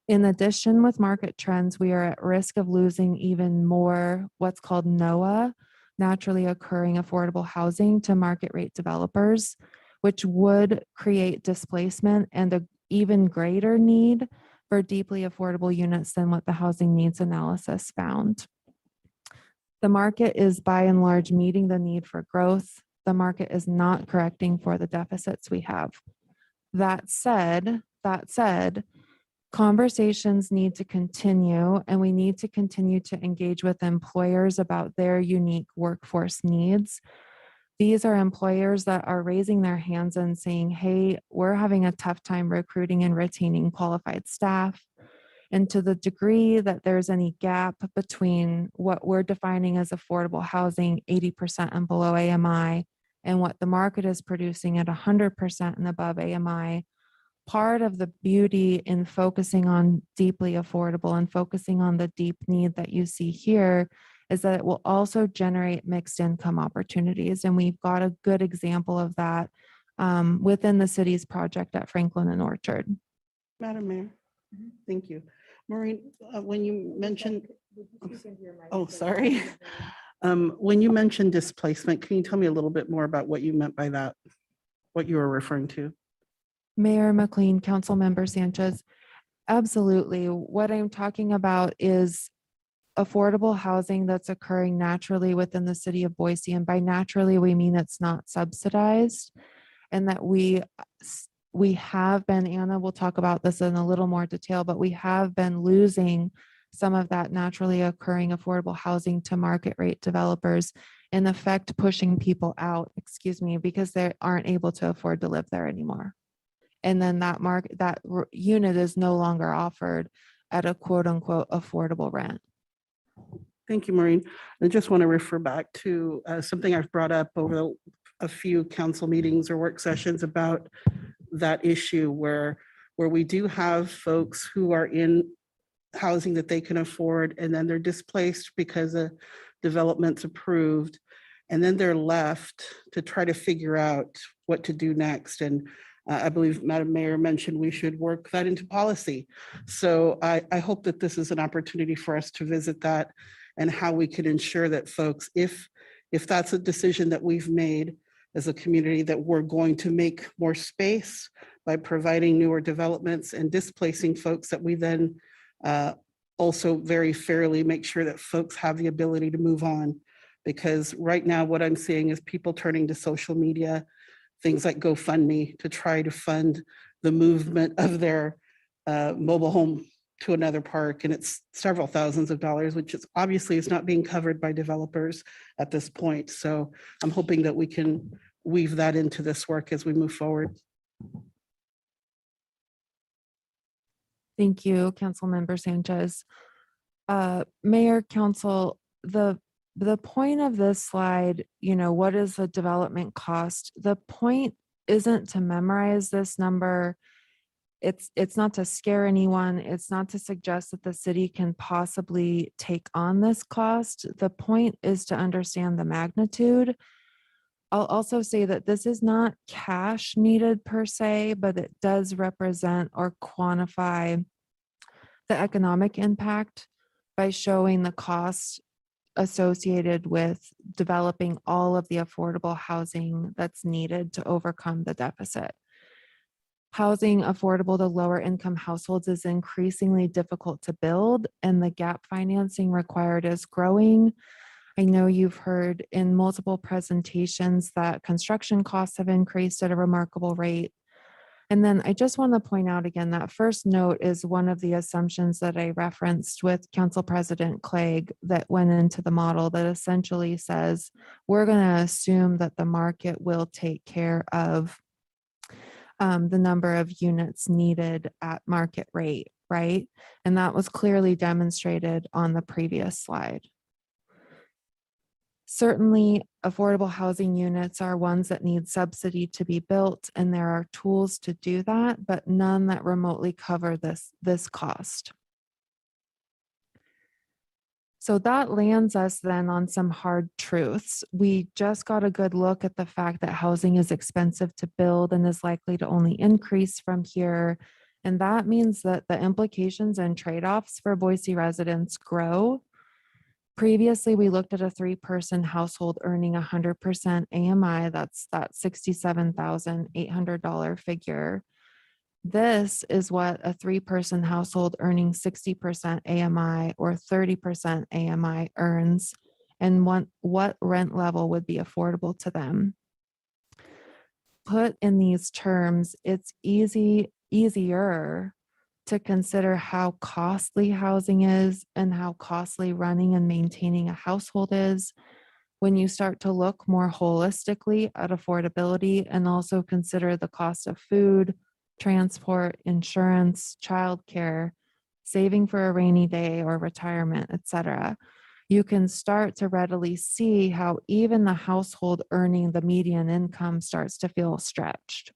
In addition, with market trends, we are at risk of losing even more what's called NOAA, naturally occurring affordable housing, to market rate developers, which would create displacement and an even greater need for deeply affordable units than what the housing needs analysis found. The market is by and large meeting the need for growth. The market is not correcting for the deficits we have. That said, conversations need to continue, and we need to continue to engage with employers about their unique workforce needs. These are employers that are raising their hands and saying, hey, we're having a tough time recruiting and retaining qualified staff. And to the degree that there's any gap between what we're defining as affordable housing, 80% and below AMI, and what the market is producing at 100% and above AMI, part of the beauty in focusing on deeply affordable and focusing on the deep need that you see here is that it will also generate mixed income opportunities. And we've got a good example of that within the city's project at Franklin and Orchard. Madam Mayor, thank you. Maureen, when you mentioned, oh, sorry. When you mentioned displacement, can you tell me a little bit more about what you meant by that? What you were referring to? Mayor McLean, Councilmember Sanchez, absolutely. What I'm talking about is affordable housing that's occurring naturally within the city of Boise. And by naturally, we mean it's not subsidized, and that we have been, Anna will talk about this in a little more detail, but we have been losing some of that naturally occurring affordable housing to market rate developers, in effect pushing people out, because they aren't able to afford to live there anymore. And then that unit is no longer offered at a quote unquote affordable rent. Thank you, Maureen. I just want to refer back to something I've brought up over a few council meetings or work sessions about that issue where we do have folks who are in housing that they can afford, and then they're displaced because a development's approved, and then they're left to try to figure out what to do next. And I believe Madam Mayor mentioned we should work that into policy. So I hope that this is an opportunity for us to visit that and how we can ensure that folks, if that's a decision that we've made as a community, that we're going to make more space by providing newer developments and displacing folks, that we then also very fairly make sure that folks have the ability to move on. Because right now what I'm seeing is people turning to social media, things like GoFundMe, to try to fund the movement of their mobile home to another park. And it's several thousands of dollars, which is obviously is not being covered by developers at this point. So I'm hoping that we can weave that into this work as we move forward. Thank you, Councilmember Sanchez. Mayor, Council, the point of this slide, what is the development cost? The point isn't to memorize this number. It's not to scare anyone. It's not to suggest that the city can possibly take on this cost. The point is to understand the magnitude. I'll also say that this is not cash needed per se, but it does represent or quantify the economic impact by showing the cost associated with developing all of the affordable housing that's needed to overcome the deficit. Housing affordable to lower income households is increasingly difficult to build, and the gap financing required is growing. I know you've heard in multiple presentations that construction costs have increased at a remarkable rate. And then I just want to point out again, that first note is one of the assumptions that I referenced with Council President Clegg that went into the model that essentially says, we're going to assume that the market will take care of the number of units needed at market rate, right? And that was clearly demonstrated on the previous slide. Certainly, affordable housing units are ones that need subsidy to be built, and there are tools to do that, but none that remotely cover this cost. So that lands us then on some hard truths. We just got a good look at the fact that housing is expensive to build and is likely to only increase from here. And that means that the implications and trade-offs for Boise residents grow. Previously, we looked at a 3-person household earning 100% AMI. That's that $67,800 figure. This is what a 3-person household earning 60% AMI or 30% AMI earns, and what rent level would be affordable to them. Put in these terms, it's easier to consider how costly housing is and how costly running and maintaining a household is when you start to look more holistically at affordability and also consider the cost of food, transport, insurance, childcare, saving for a rainy day or retirement, etc. You can start to readily see how even the household earning the median income starts to feel stretched.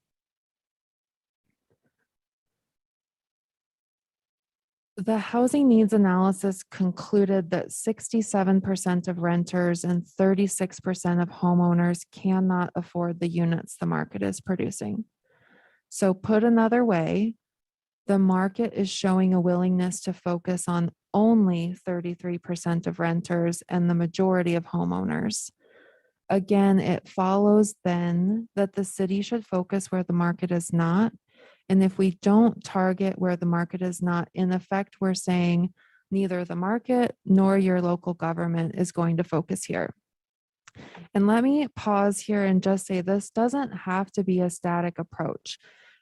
The housing needs analysis concluded that 67% of renters and 36% of homeowners cannot afford the units the market is producing. So put another way, the market is showing a willingness to focus on only 33% of renters and the majority of homeowners. Again, it follows then that the city should focus where the market is not. And if we don't target where the market is not, in effect, we're saying neither the market nor your local government is going to focus here. And let me pause here and just say this doesn't have to be a static approach.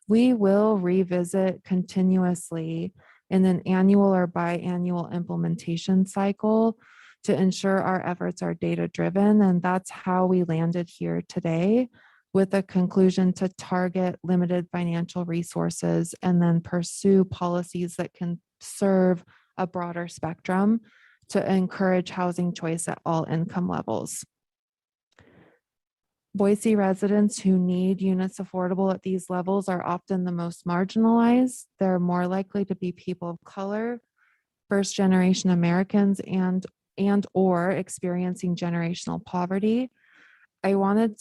We will revisit continuously in an annual or biannual implementation cycle to ensure our efforts are data-driven. And that's how we landed here today, with a conclusion to target limited financial resources and then pursue policies that can serve a broader spectrum to encourage housing choice at all income levels. Boise residents who need units affordable at these levels are often the most marginalized. They're more likely to be people of color, first-generation Americans, and or experiencing generational poverty. I wanted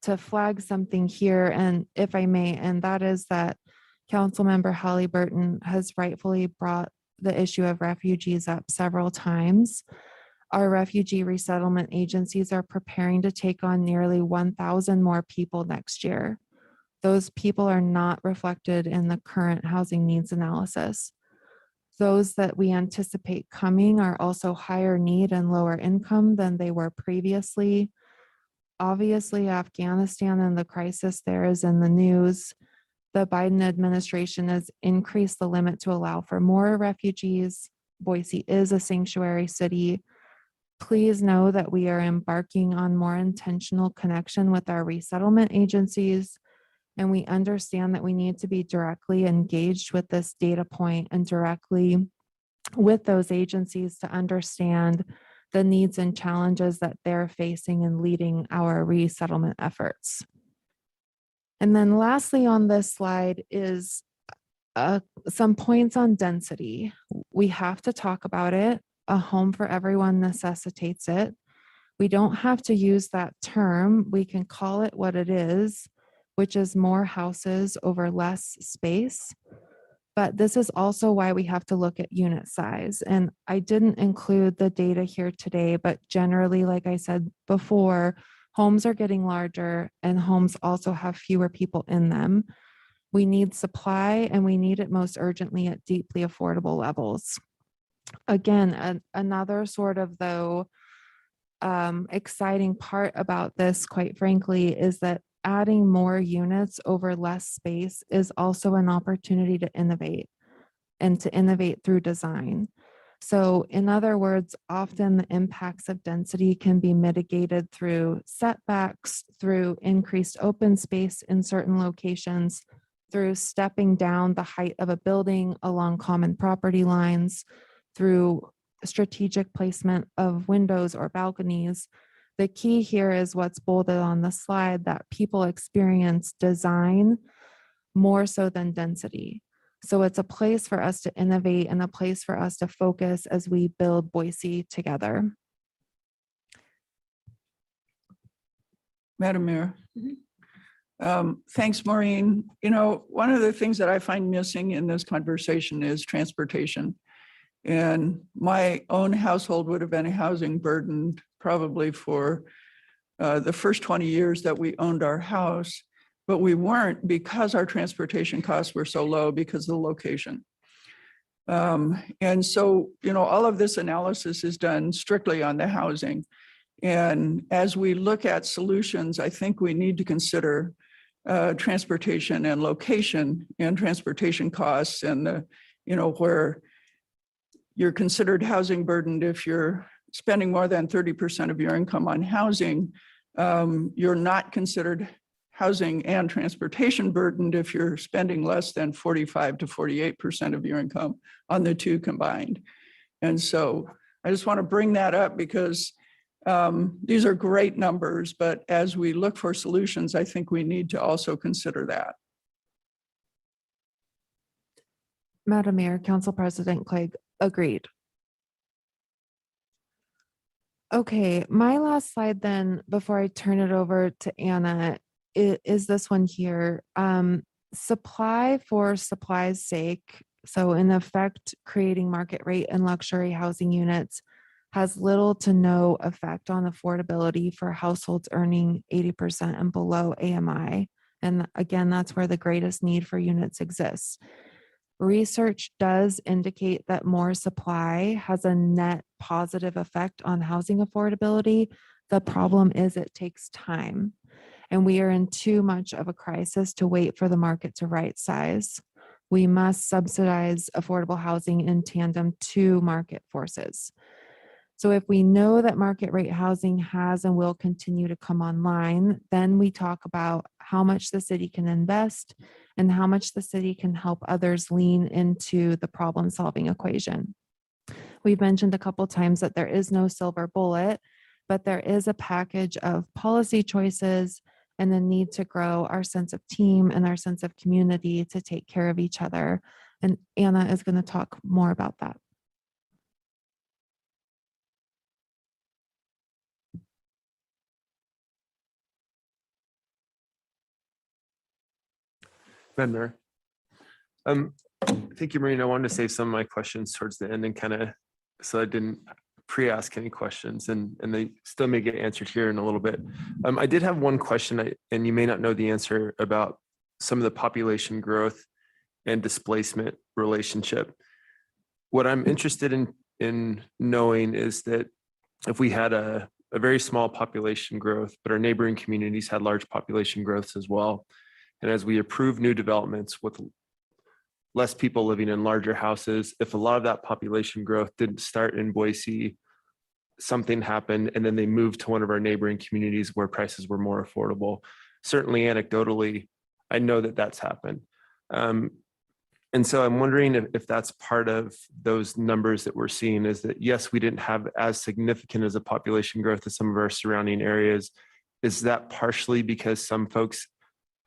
to flag something here, and if I may, and that is that Councilmember Halliburton has rightfully brought the issue of refugees up several times. Our refugee resettlement agencies are preparing to take on nearly 1,000 more people next year. Those people are not reflected in the current housing needs analysis. Those that we anticipate coming are also higher need and lower income than they were previously. Obviously, Afghanistan and the crisis there is in the news. The Biden administration has increased the limit to allow for more refugees. Boise is a sanctuary city. Please know that we are embarking on more intentional connection with our resettlement agencies, and we understand that we need to be directly engaged with this data point and directly with those agencies to understand the needs and challenges that they're facing in leading our resettlement efforts. And then lastly on this slide is some points on density. We have to talk about it. A home for everyone necessitates it. We don't have to use that term. We can call it what it is, which is more houses over less space. But this is also why we have to look at unit size. And I didn't include the data here today, but generally, like I said before, homes are getting larger and homes also have fewer people in them. We need supply and we need it most urgently at deeply affordable levels. Again, another sort of exciting part about this, quite frankly, is that adding more units over less space is also an opportunity to innovate and to innovate through design. So in other words, often the impacts of density can be mitigated through setbacks, through increased open space in certain locations, through stepping down the height of a building along common property lines, through strategic placement of windows or balconies. The key here is what's bolded on the slide, that people experience design more so than density. So it's a place for us to innovate and a place for us to focus as we build Boise together. Madam Mayor. Thanks, Maureen. You know, one of the things that I find missing in this conversation is transportation. And my own household would have been housing burdened probably for the first 20 years that we owned our house, but we weren't because our transportation costs were so low because of the location. And so, you know, all of this analysis is done strictly on the housing. And as we look at solutions, I think we need to consider transportation and location and transportation costs and the, you know, where you're considered housing burdened if you're spending more than 30% of your income on housing. You're not considered housing and transportation burdened if you're spending less than 45 to 48% of your income on the two combined. And so I just want to bring that up because these are great numbers, but as we look for solutions, I think we need to also consider that. Madam Mayor, Council President Clegg, agreed. Okay, my last slide then, before I turn it over to Anna, is this one here. Supply for supply's sake. So in effect, creating market rate and luxury housing units has little to no effect on affordability for households earning 80% and below AMI. And again, that's where the greatest need for units exists. Research does indicate that more supply has a net positive effect on housing affordability. The problem is it takes time, and we are in too much of a crisis to wait for the market to right size. We must subsidize affordable housing in tandem to market forces. So if we know that market rate housing has and will continue to come online, then we talk about how much the city can invest and how much the city can help others lean into the problem solving equation. We've mentioned a couple times that there is no silver bullet, but there is a package of policy choices and the need to grow our sense of team and our sense of community to take care of each other. And Anna is going to talk more about that. Madam Mayor. Thank you, Maureen. I wanted to save some of my questions towards the end and kind of, so I didn't pre-ask any questions and they still may get answered here in a little bit. I did have one question and you may not know the answer about some of the population growth and displacement relationship. What I'm interested in knowing is that if we had a very small population growth, but our neighboring communities had large population growths as well. And as we approve new developments with less people living in larger houses, if a lot of that population growth didn't start in Boise, something happened and then they moved to one of our neighboring communities where prices were more affordable. Certainly anecdotally, I know that that's happened. And so I'm wondering if that's part of those numbers that we're seeing, is that yes, we didn't have as significant as a population growth as some of our surrounding areas. Is that partially because some folks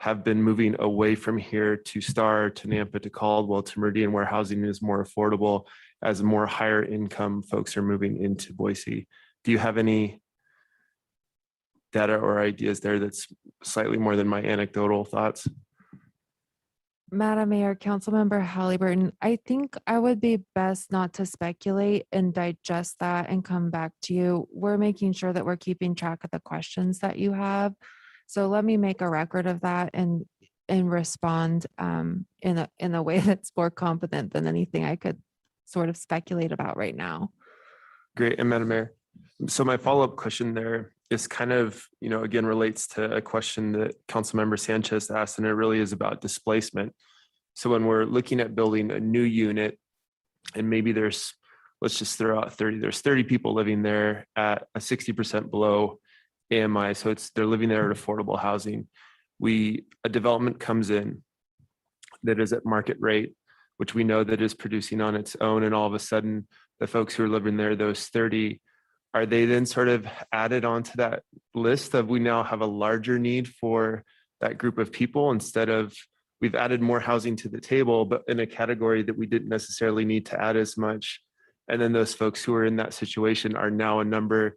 have been moving away from here to Star, to Nampa, to Caldwell, to Meridian, where housing is more affordable, as more higher income folks are moving into Boise? Do you have any data or ideas there that's slightly more than my anecdotal thoughts? Madam Mayor, Councilmember Halliburton, I think I would be best not to speculate and digest that and come back to you. We're making sure that we're keeping track of the questions that you have. So let me make a record of that and respond in a way that's more competent than anything I could sort of speculate about right now. Great. And Madam Mayor, so my follow-up question there is kind of, again, relates to a question that Councilmember Sanchez asked, and it really is about displacement. So when we're looking at building a new unit, and maybe there's, let's just throw out 30, there's 30 people living there at a 60% below AMI. So they're living there at affordable housing. A development comes in that is at market rate, which we know that is producing on its own. And all of a sudden, the folks who are living there, those 30, are they then sort of added onto that list of, we now have a larger need for that group of people, instead of we've added more housing to the table, but in a category that we didn't necessarily need to add as much. And then those folks who are in that situation are now a number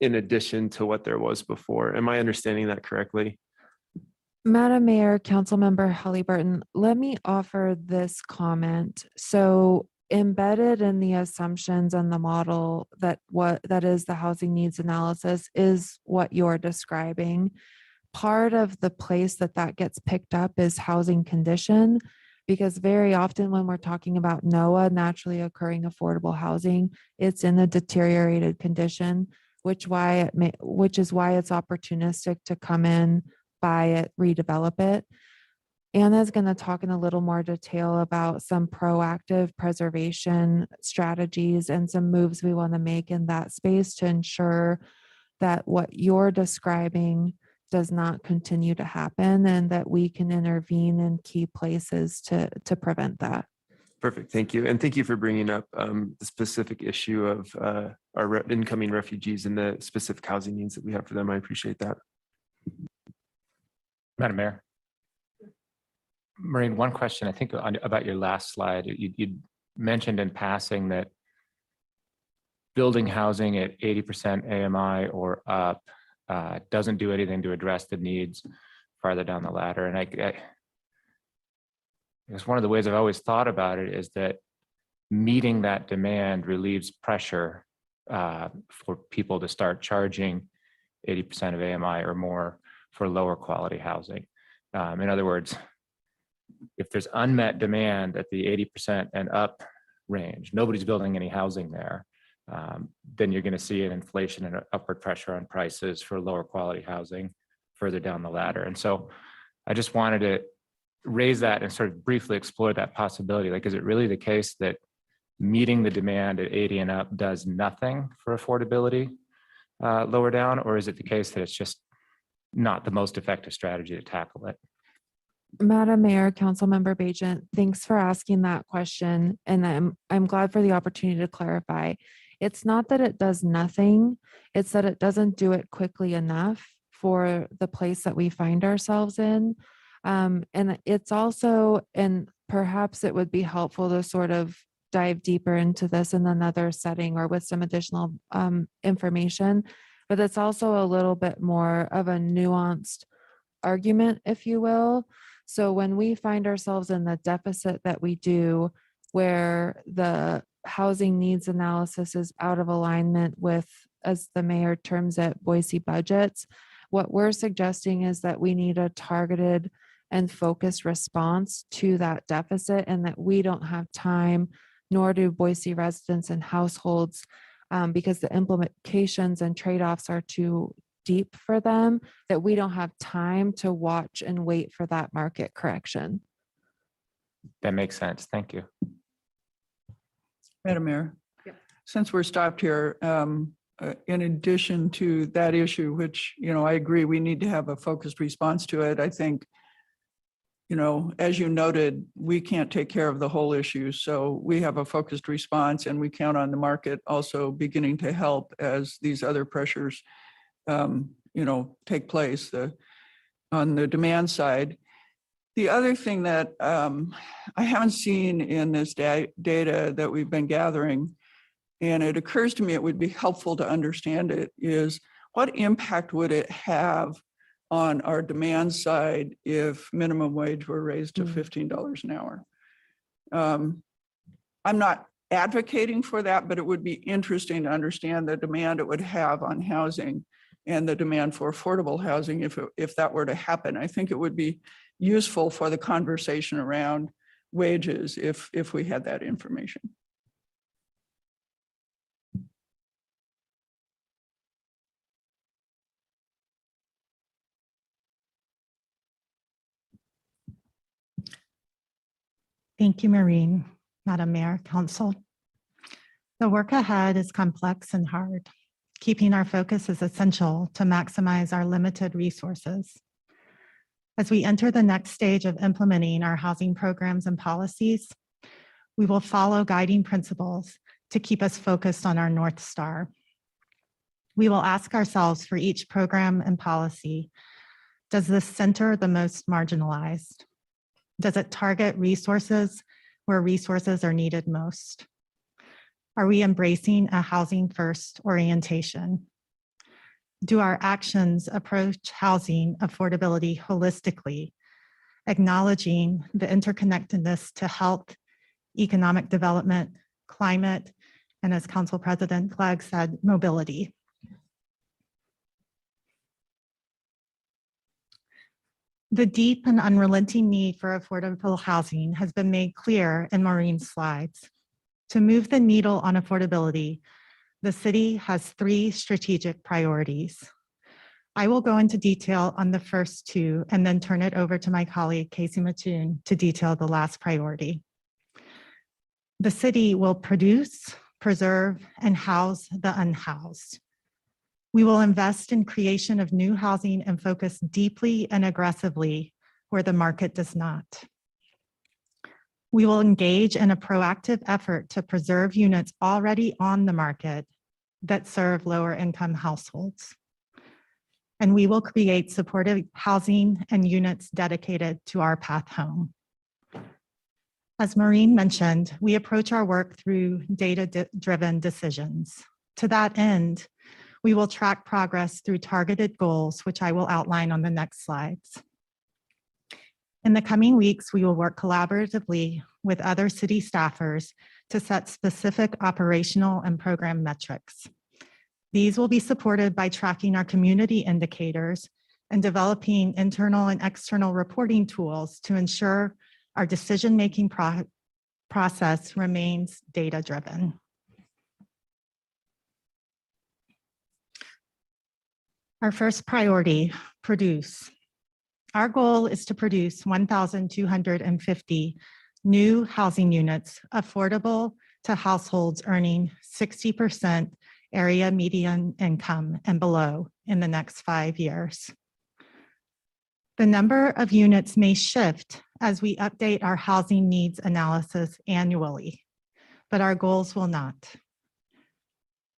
in addition to what there was before. Am I understanding that correctly? Madam Mayor, Councilmember Halliburton, let me offer this comment. So embedded in the assumptions and the model that is the housing needs analysis is what you're describing. Part of the place that gets picked up is housing condition, because very often when we're talking about NOAA, naturally occurring affordable housing, it's in a deteriorated condition, which is why it's opportunistic to come in, buy it, redevelop it. Anna's going to talk in a little more detail about some proactive preservation strategies and some moves we want to make in that space to ensure that what you're describing does not continue to happen, and that we can intervene in key places to prevent that. Perfect. Thank you. And thank you for bringing up the specific issue of our incoming refugees and the specific housing needs that we have for them. I appreciate that. Madam Mayor. Maureen, one question, I think about your last slide. You mentioned in passing that building housing at 80% AMI or up doesn't do anything to address the needs farther down the ladder. And I guess one of the ways I've always thought about it is that meeting that demand relieves pressure for people to start charging 80% of AMI or more for lower quality housing. In other words, if there's unmet demand at the 80% and up range, nobody's building any housing there, then you're going to see an inflation and upward pressure on prices for lower quality housing further down the ladder. And so I just wanted to raise that and sort of briefly explore that possibility. Like, is it really the case that meeting the demand at 80 and up does nothing for affordability lower down, or is it the case that it's just not the most effective strategy to tackle it? Madam Mayor, Councilmember Bajent, thanks for asking that question. And I'm glad for the opportunity to clarify. It's not that it does nothing, it's that it doesn't do it quickly enough for the place that we find ourselves in. And it's also, and perhaps it would be helpful to sort of dive deeper into this in another setting or with some additional information, but it's also a little bit more of a nuanced argument, if you will. So when we find ourselves in the deficit that we do, where the housing needs analysis is out of alignment with, as the mayor terms it, Boise budgets, what we're suggesting is that we need a targeted and focused response to that deficit, and that we don't have time, nor do Boise residents and households, because the implications and trade-offs are too deep for them, that we don't have time to watch and wait for that market correction. That makes sense. Thank you. Madam Mayor, since we're stopped here, in addition to that issue, which, I agree, we need to have a focused response to it. I think, as you noted, we can't take care of the whole issue. So we have a focused response, and we count on the market also beginning to help as these other pressures take place on the demand side. The other thing that I haven't seen in this data that we've been gathering, and it occurs to me it would be helpful to understand it, is what impact would it have on our demand side if minimum wage were raised to $15 an hour? I'm not advocating for that, but it would be interesting to understand the demand it would have on housing and the demand for affordable housing if that were to happen. I think it would be useful for the conversation around wages if we had that information. Thank you, Maureen, Madam Mayor, Council. The work ahead is complex and hard. Keeping our focus is essential to maximize our limited resources. As we enter the next stage of implementing our housing programs and policies, we will follow guiding principles to keep us focused on our North Star. We will ask ourselves for each program and policy, does this center the most marginalized? Does it target resources where resources are needed most? Are we embracing a housing first orientation? Do our actions approach housing affordability holistically, acknowledging the interconnectedness to health, economic development, climate, and as Council President Clegg said, mobility? The deep and unrelenting need for affordable housing has been made clear in Maureen's slides. To move the needle on affordability, the city has 3 strategic priorities. I will go into detail on the first 2 and then turn it over to my colleague, Casey Mattoon, to detail the last priority. The city will produce, preserve, and house the unhoused. We will invest in creation of new housing and focus deeply and aggressively where the market does not. We will engage in a proactive effort to preserve units already on the market that serve lower income households. And we will create supportive housing and units dedicated to our path home. As Maureen mentioned, we approach our work through data-driven decisions. To that end, we will track progress through targeted goals, which I will outline on the next slides. In the coming weeks, we will work collaboratively with other city staffers to set specific operational and program metrics. These will be supported by tracking our community indicators and developing internal and external reporting tools to ensure our decision-making process remains data-driven. Our first priority, produce. Our goal is to produce 1,250 new housing units affordable to households earning 60% area median income and below in the next 5 years. The number of units may shift as we update our housing needs analysis annually, but our goals will not.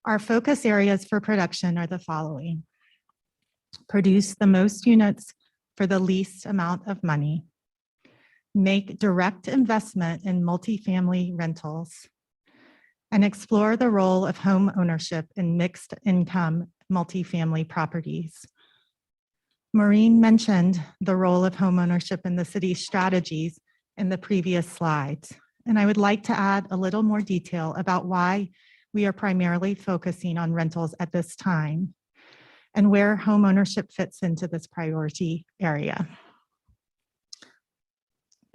Our focus areas for production are the following. Produce the most units for the least amount of money. Make direct investment in multifamily rentals, and explore the role of home ownership in mixed income multifamily properties. Maureen mentioned the role of home ownership in the city's strategies in the previous slides, and I would like to add a little more detail about why we are primarily focusing on rentals at this time and where home ownership fits into this priority area.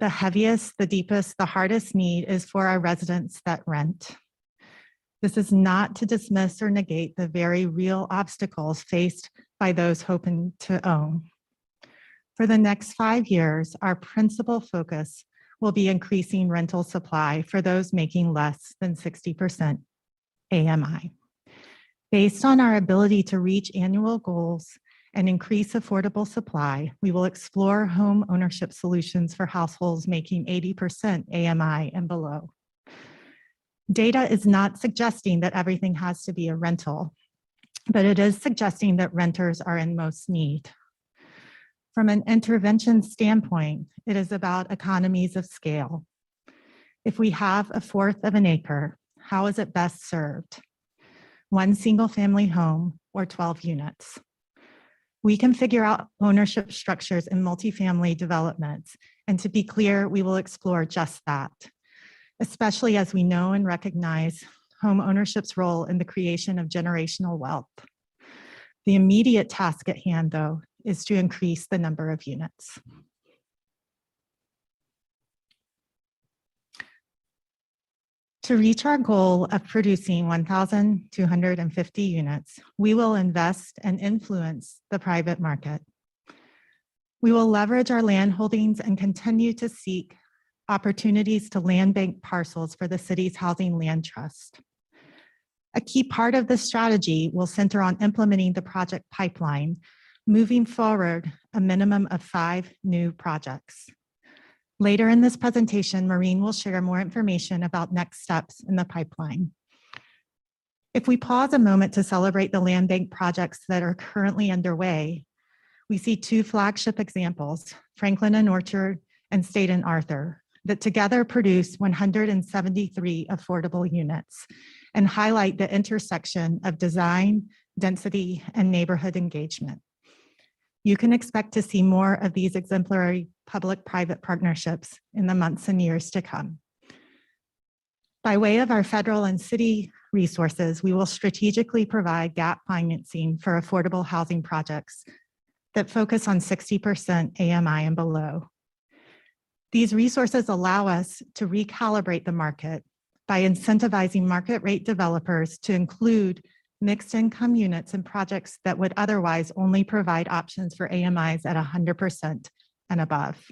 The heaviest, the deepest, the hardest need is for our residents that rent. This is not to dismiss or negate the very real obstacles faced by those hoping to own. For the next 5 years, our principal focus will be increasing rental supply for those making less than 60% AMI. Based on our ability to reach annual goals and increase affordable supply, we will explore home ownership solutions for households making 80% AMI and below. Data is not suggesting that everything has to be a rental, but it is suggesting that renters are in most need. From an intervention standpoint, it is about economies of scale. If we have 1/4 of an acre, how is it best served? 1 single family home or 12 units? We can figure out ownership structures in multifamily developments, and to be clear, we will explore just that, especially as we know and recognize home ownership's role in the creation of generational wealth. The immediate task at hand, though, is to increase the number of units. To reach our goal of producing 1,250 units, we will invest and influence the private market. We will leverage our land holdings and continue to seek opportunities to land bank parcels for the city's housing land trust. A key part of this strategy will center on implementing the project pipeline, moving forward a minimum of 5 new projects. Later in this presentation, Maureen will share more information about next steps in the pipeline. If we pause a moment to celebrate the land bank projects that are currently underway, we see 2 flagship examples, Franklin and Orchard and State and Arthur, that together produce 173 affordable units and highlight the intersection of design, density, and neighborhood engagement. You can expect to see more of these exemplary public-private partnerships in the months and years to come. By way of our federal and city resources, we will strategically provide gap financing for affordable housing projects that focus on 60% AMI and below. These resources allow us to recalibrate the market by incentivizing market rate developers to include mixed income units and projects that would otherwise only provide options for AMIs at 100% and above.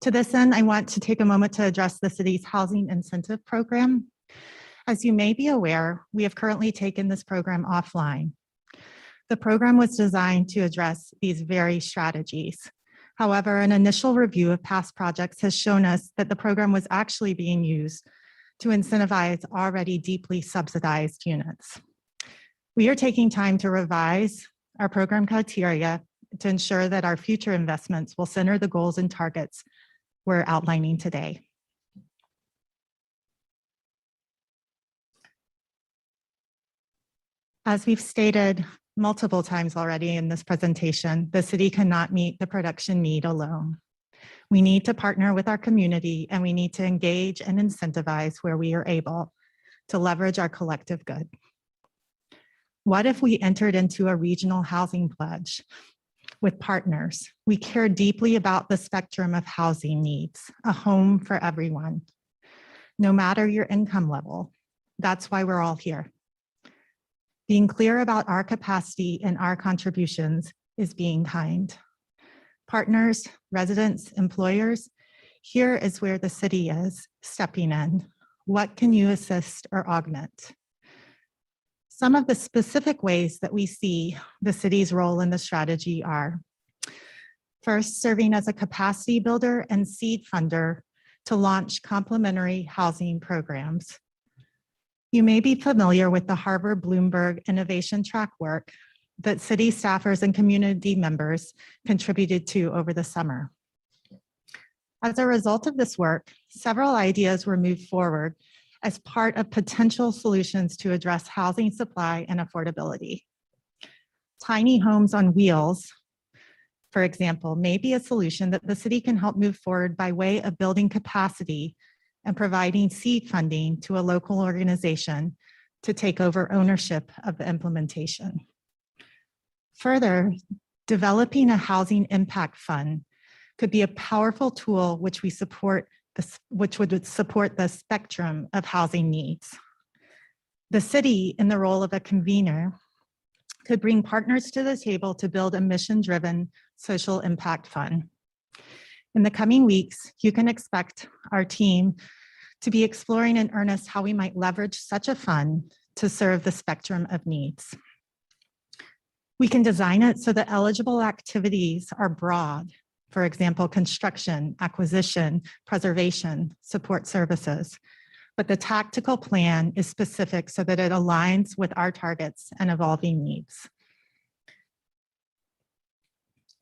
To this end, I want to take a moment to address the city's housing incentive program. As you may be aware, we have currently taken this program offline. The program was designed to address these very strategies. However, an initial review of past projects has shown us that the program was actually being used to incentivize already deeply subsidized units. We are taking time to revise our program criteria to ensure that our future investments will center the goals and targets we're outlining today. As we've stated multiple times already in this presentation, the city cannot meet the production need alone. We need to partner with our community, and we need to engage and incentivize where we are able to leverage our collective good. What if we entered into a regional housing pledge with partners? We care deeply about the spectrum of housing needs, a home for everyone, no matter your income level. That's why we're all here. Being clear about our capacity and our contributions is being kind. Partners, residents, employers, here is where the city is stepping in. What can you assist or augment? Some of the specific ways that we see the city's role in the strategy are: first, serving as a capacity builder and seed funder to launch complementary housing programs. You may be familiar with the Harvard-Bloomberg Innovation Track work that city staffers and community members contributed to over the summer. As a result of this work, several ideas were moved forward as part of potential solutions to address housing supply and affordability. Tiny homes on wheels, for example, may be a solution that the city can help move forward by way of building capacity and providing seed funding to a local organization to take over ownership of the implementation. Further, developing a housing impact fund could be a powerful tool which would support the spectrum of housing needs. The city, in the role of a convener, could bring partners to the table to build a mission-driven social impact fund. In the coming weeks, you can expect our team to be exploring in earnest how we might leverage such a fund to serve the spectrum of needs. We can design it so that eligible activities are broad. For example, construction, acquisition, preservation, support services. But the tactical plan is specific so that it aligns with our targets and evolving needs.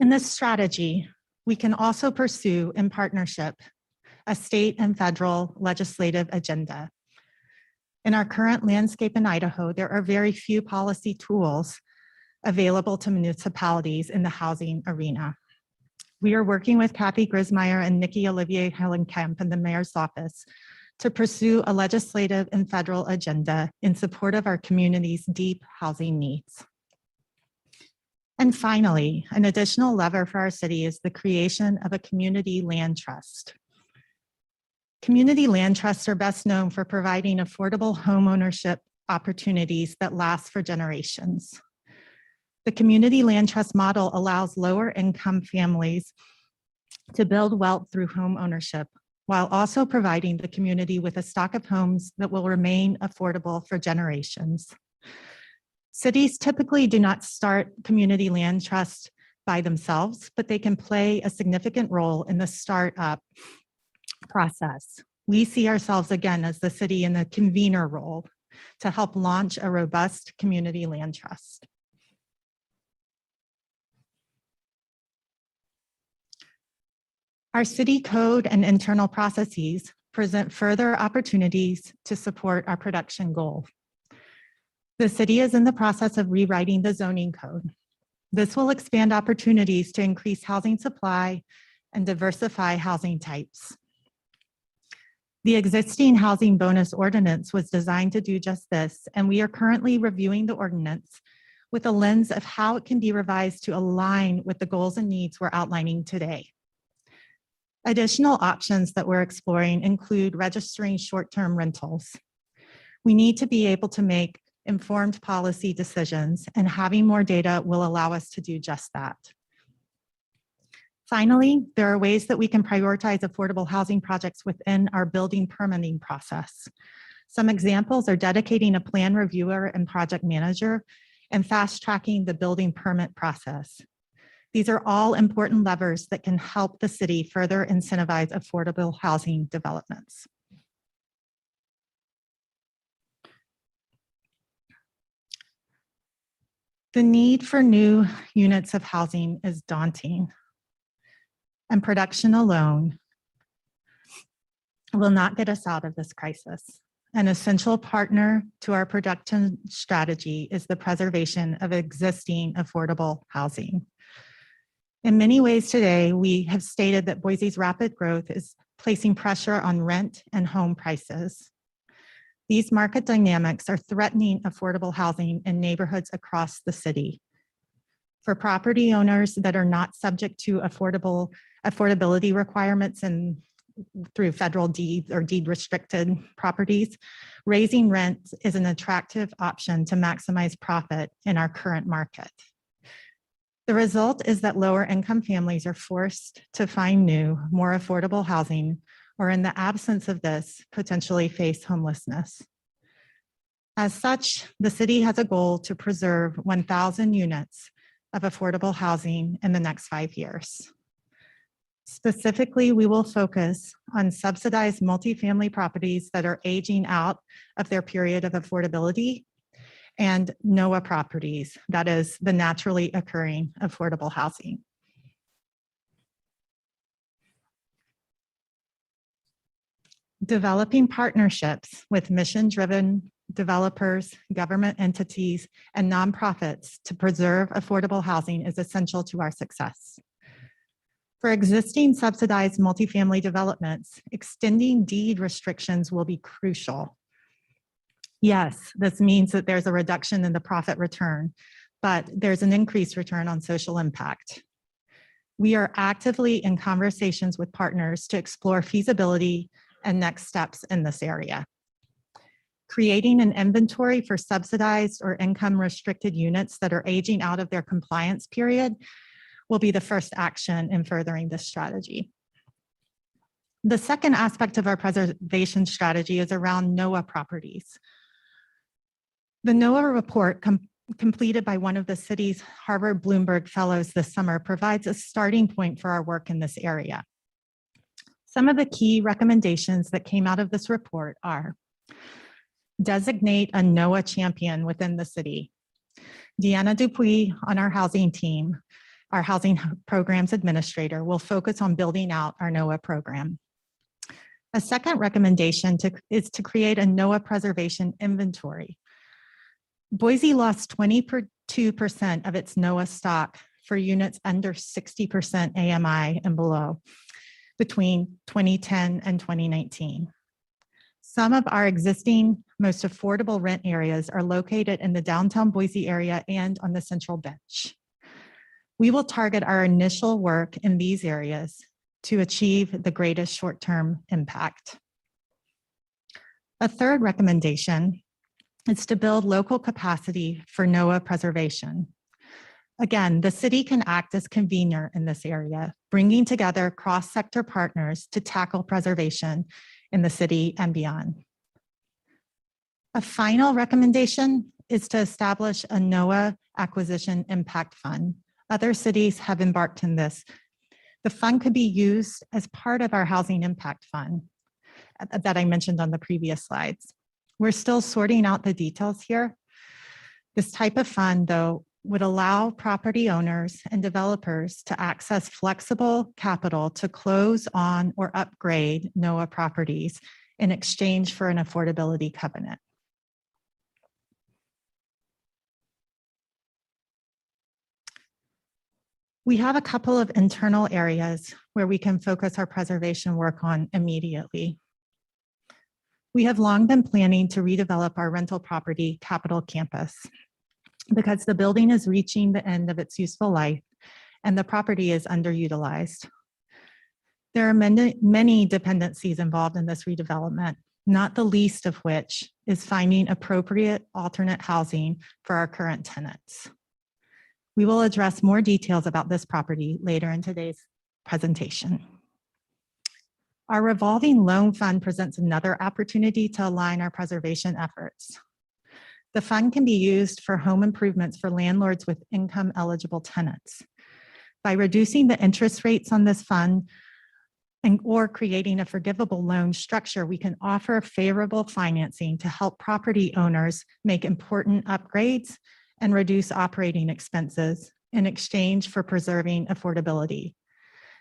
In this strategy, we can also pursue in partnership a state and federal legislative agenda. In our current landscape in Idaho, there are very few policy tools available to municipalities in the housing arena. We are working with Kathy Grismeyer and Nikki Olivier Hellenkamp in the mayor's office to pursue a legislative and federal agenda in support of our community's deep housing needs. And finally, an additional lever for our city is the creation of a community land trust. Community land trusts are best known for providing affordable home ownership opportunities that last for generations. The community land trust model allows lower income families to build wealth through home ownership, while also providing the community with a stock of homes that will remain affordable for generations. Cities typically do not start community land trusts by themselves, but they can play a significant role in the startup process. We see ourselves again as the city in the convener role to help launch a robust community land trust. Our city code and internal processes present further opportunities to support our production goal. The city is in the process of rewriting the zoning code. This will expand opportunities to increase housing supply and diversify housing types. The existing housing bonus ordinance was designed to do just this, and we are currently reviewing the ordinance with a lens of how it can be revised to align with the goals and needs we're outlining today. Additional options that we're exploring include registering short-term rentals. We need to be able to make informed policy decisions, and having more data will allow us to do just that. Finally, there are ways that we can prioritize affordable housing projects within our building permitting process. Some examples are dedicating a plan reviewer and project manager and fast-tracking the building permit process. These are all important levers that can help the city further incentivize affordable housing developments. The need for new units of housing is daunting, and production alone will not get us out of this crisis. an essential partner to our production strategy is the preservation of existing affordable housing. In many ways today, we have stated that Boise's rapid growth is placing pressure on rent and home prices. These market dynamics are threatening affordable housing in neighborhoods across the city. For property owners that are not subject to affordability requirements and through federal deed or deed restricted properties, raising rent is an attractive option to maximize profit in our current market. The result is that lower income families are forced to find new, more affordable housing, or in the absence of this, potentially face homelessness. As such, the city has a goal to preserve 1,000 units of affordable housing in the next 5 years. Specifically, we will focus on subsidized multifamily properties that are aging out of their period of affordability and NOAA properties, that is the naturally occurring affordable housing. Developing partnerships with mission-driven developers, government entities, and nonprofits to preserve affordable housing is essential to our success. For existing subsidized multifamily developments, extending deed restrictions will be crucial. Yes, this means that there's a reduction in the profit return, but there's an increased return on social impact. We are actively in conversations with partners to explore feasibility and next steps in this area. Creating an inventory for subsidized or income restricted units that are aging out of their compliance period will be the first action in furthering this strategy. The second aspect of our preservation strategy is around NOAA properties. The NOAA report completed by one of the city's Harvard Bloomberg Fellows this summer provides a starting point for our work in this area. Some of the key recommendations that came out of this report are: designate a NOAA champion within the city. Deanna Dupuis on our housing team, our housing programs administrator, will focus on building out our NOAA program. A second recommendation is to create a NOAA preservation inventory. Boise lost 22% of its NOAA stock for units under 60% AMI and below between 2010 and 2019. Some of our existing most affordable rent areas are located in the downtown Boise area and on the Central Bench. We will target our initial work in these areas to achieve the greatest short-term impact. A third recommendation is to build local capacity for NOAA preservation. Again, the city can act as convener in this area, bringing together cross-sector partners to tackle preservation in the city and beyond. A final recommendation is to establish a NOAA Acquisition Impact Fund. Other cities have embarked on this. The fund could be used as part of our Housing Impact Fund that I mentioned on the previous slides. We're still sorting out the details here. This type of fund, though, would allow property owners and developers to access flexible capital to close on or upgrade NOAA properties in exchange for an affordability covenant. We have a couple of internal areas where we can focus our preservation work on immediately. We have long been planning to redevelop our rental property, Capitol Campus, because the building is reaching the end of its useful life and the property is underutilized. There are many dependencies involved in this redevelopment, not the least of which is finding appropriate alternate housing for our current tenants. We will address more details about this property later in today's presentation. Our revolving loan fund presents another opportunity to align our preservation efforts. The fund can be used for home improvements for landlords with income eligible tenants. By reducing the interest rates on this fund or creating a forgivable loan structure, we can offer favorable financing to help property owners make important upgrades and reduce operating expenses in exchange for preserving affordability.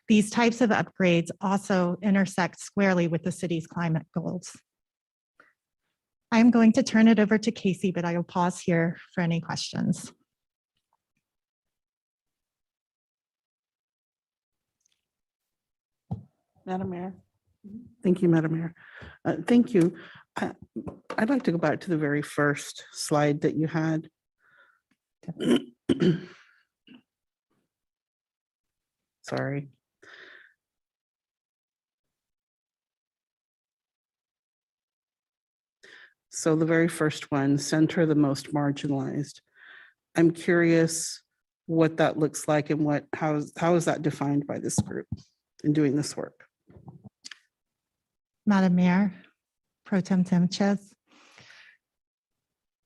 These types of upgrades also intersect squarely with the city's climate goals. I'm going to turn it over to Casey, but I will pause here for any questions. Madam Mayor. Thank you, Madam Mayor. Thank you. I'd like to go back to the very first slide that you had. Sorry. So the very first one, center the most marginalized. I'm curious what that looks like and how is that defined by this group in doing this work? Madam Mayor, Pro Tem Sanchez.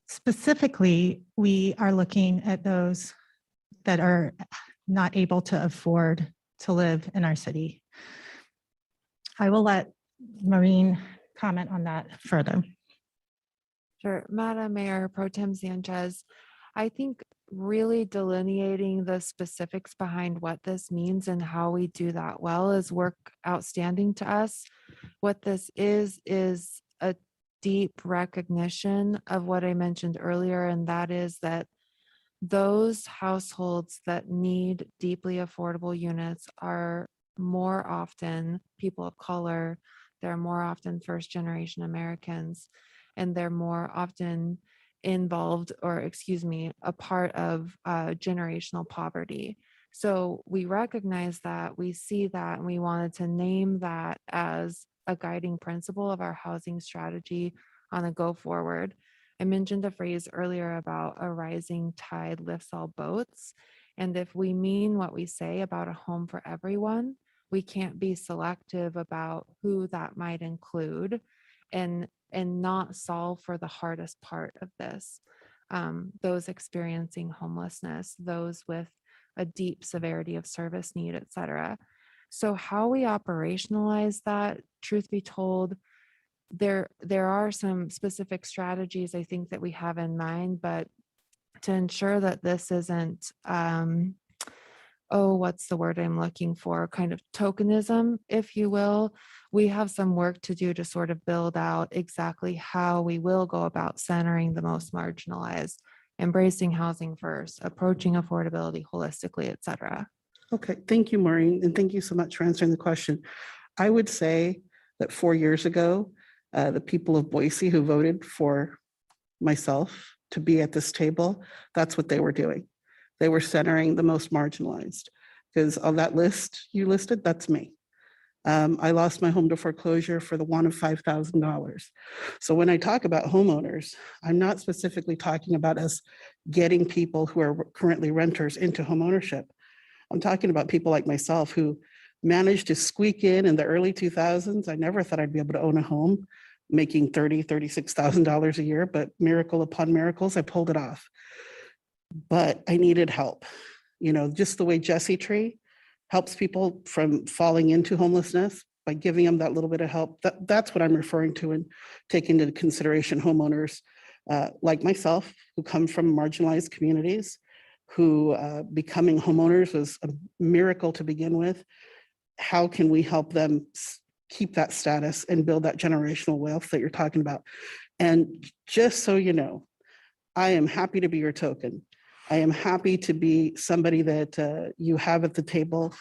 Specifically, we are looking at those that are not able to afford to live in our city. I will let Maureen comment on that further. Sure, Madam Mayor Pro Tem Sanchez, I think really delineating the specifics behind what this means and how we do that well is work outstanding to us. What this is a deep recognition of what I mentioned earlier, and that is that those households that need deeply affordable units are more often people of color, they're more often first-generation Americans, and they're more often involved, or excuse me, a part of generational poverty. So we recognize that, we see that, and we wanted to name that as a guiding principle of our housing strategy on a go forward. I mentioned a phrase earlier about a rising tide lifts all boats. And if we mean what we say about a home for everyone, we can't be selective about who that might include and not solve for the hardest part of this. Those experiencing homelessness, those with a deep severity of service need, et cetera. So how we operationalize that, truth be told, there are some specific strategies I think that we have in mind, but to ensure that this isn't, what's the word I'm looking for? Kind of tokenism, if you will. We have some work to do to sort of build out exactly how we will go about centering the most marginalized, embracing housing first, approaching affordability holistically, et cetera. Okay, thank you, Maureen, and thank you so much for answering the question. I would say that 4 years ago, the people of Boise who voted for myself to be at this table, that's what they were doing. They were centering the most marginalized, because on that list you listed, that's me. I lost my home to foreclosure for the want of $5,000. So when I talk about homeowners, I'm not specifically talking about us getting people who are currently renters into home ownership. I'm talking about people like myself who managed to squeak in the early 2000s. I never thought I'd be able to own a home making $30,000, $36,000 a year, but miracle upon miracles, I pulled it off. But I needed help. You know, just the way Jesse Tree helps people from falling into homelessness by giving them that little bit of help. That's what I'm referring to, and taking into consideration homeowners like myself who come from marginalized communities, who becoming homeowners was a miracle to begin with. How can we help them keep that status and build that generational wealth that you're talking about? And just so you know, I am happy to be your token. I am happy to be somebody that you have at the table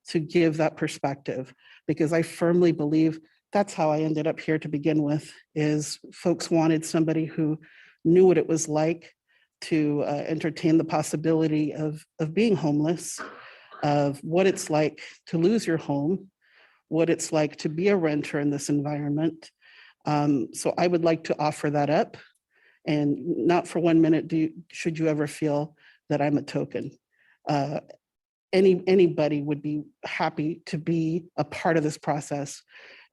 to give that perspective, because I firmly believe that's how I ended up here to begin with, is folks wanted somebody who knew what it was like to entertain the possibility of being homeless, of what it's like to lose your home, what it's like to be a renter in this environment. So I would like to offer that up, and not for 1 minute should you ever feel that I'm a token. Anybody would be happy to be a part of this process.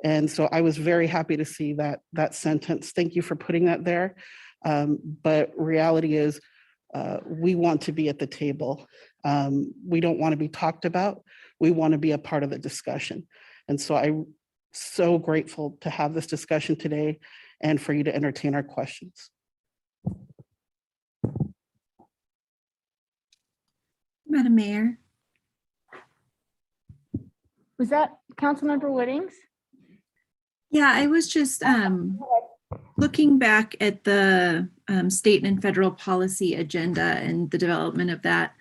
And so I was very happy to see that sentence. Thank you for putting that there. But reality is, we want to be at the table. We don't want to be talked about. We want to be a part of the discussion. And so I'm so grateful to have this discussion today and for you to entertain our questions. Madam Mayor. Was that Councilmember Whittings? Yeah, I was just looking back at the state and federal policy agenda and the development of that,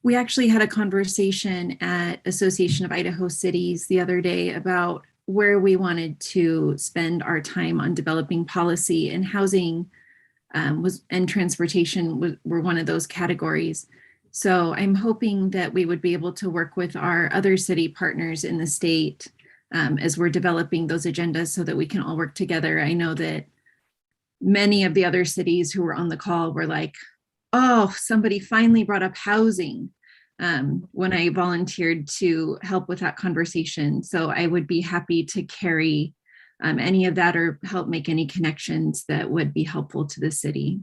we actually had a conversation at Association of Idaho Cities the other day about where we wanted to spend our time on developing policy, and housing and transportation were one of those categories. So I'm hoping that we would be able to work with our other city partners in the state as we're developing those agendas so that we can all work together. I know that many of the other cities who were on the call were like, oh, somebody finally brought up housing when I volunteered to help with that conversation. So I would be happy to carry any of that or help make any connections that would be helpful to the city.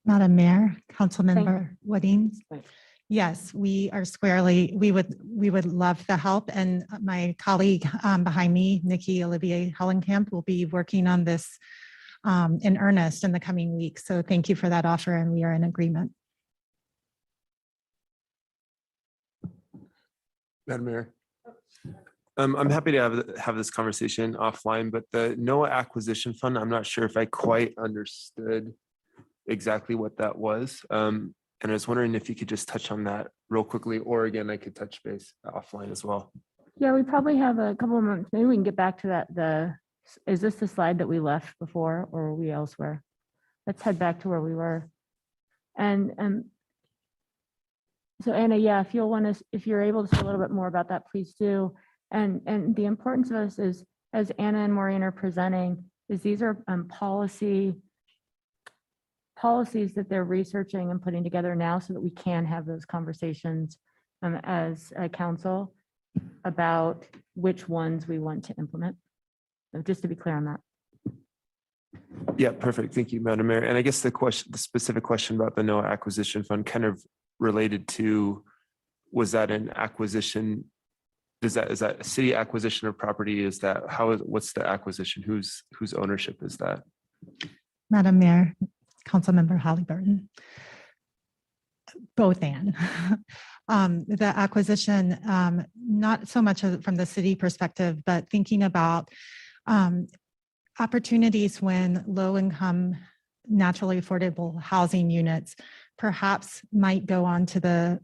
Madam Mayor, Councilmember Woodings. Yes, we are squarely, we would love the help. And my colleague behind me, Nikki Olivier Hellenkamp, will be working on this in earnest in the coming weeks. So thank you for that offer, and we are in agreement. Madam Mayor. I'm happy to have this conversation offline, but the NOAA Acquisition Fund, I'm not sure if I quite understood exactly what that was. And I was wondering if you could just touch on that real quickly, or again, I could touch base offline as well. Yeah, we probably have a couple of months. Maybe we can get back to that. Is this the slide that we left before, or are we elsewhere? Let's head back to where we were. And so Anna, yeah, if you're able to say a little bit more about that, please do. And the importance of this is, as Anna and Maureen are presenting, is these are policies that they're researching and putting together now so that we can have those conversations as a council about which ones we want to implement. So just to be clear on that. Yeah, perfect. Thank you, Madam Mayor. And I guess the specific question about the NOAA Acquisition Fund kind of related to, was that an acquisition? Is that a city acquisition of property? Is that what's the acquisition? Whose ownership is that? Madam Mayor, Councilmember Halliburton. Both and. The acquisition, not so much from the city perspective, but thinking about opportunities when low-income, naturally affordable housing units perhaps might go on to the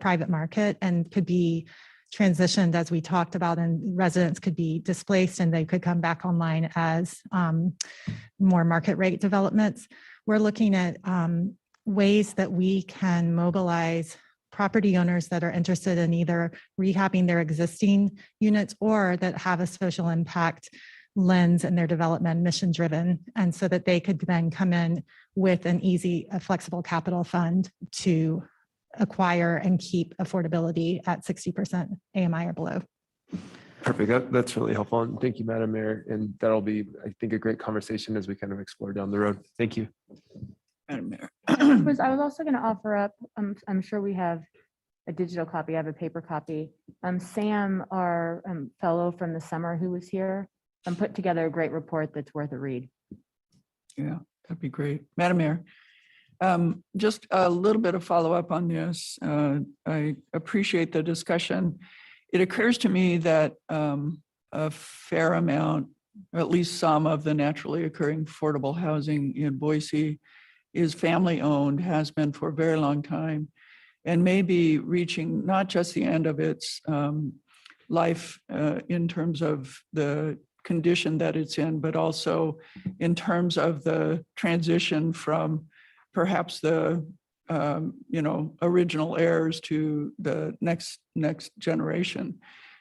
private market and could be transitioned, as we talked about, and residents could be displaced and they could come back online as more market rate developments. We're looking at ways that we can mobilize property owners that are interested in either rehabbing their existing units or that have a social impact lens in their development, mission driven, and so that they could then come in with a flexible capital fund to acquire and keep affordability at 60% AMI or below. Perfect. That's really helpful. And thank you, Madam Mayor. And that'll be, I think, a great conversation as we kind of explore down the road. Thank you. Madam Mayor. I was also going to offer up, I'm sure we have a digital copy, I have a paper copy. Sam, our fellow from the summer who was here, put together a great report that's worth a read. Yeah, that'd be great. Madam Mayor, just a little bit of follow-up on this. I appreciate the discussion. It occurs to me that a fair amount, or at least some of the naturally occurring affordable housing in Boise is family-owned, has been for a very long time, and may be reaching not just the end of its life in terms of the condition that it's in, but also in terms of the transition from perhaps the original heirs to the next generation.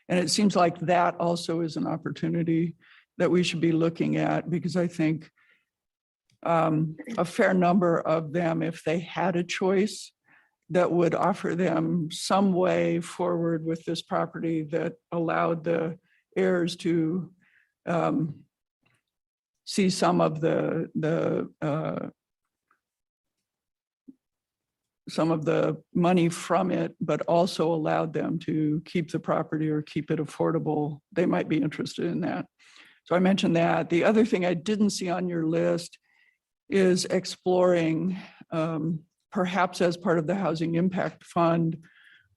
And it seems like that also is an opportunity that we should be looking at, because I think a fair number of them, if they had a choice that would offer them some way forward with this property that allowed the heirs to see some of the money from it, but also allowed them to keep the property or keep it affordable, they might be interested in that. So I mentioned that. The other thing I didn't see on your list is exploring, perhaps as part of the Housing Impact Fund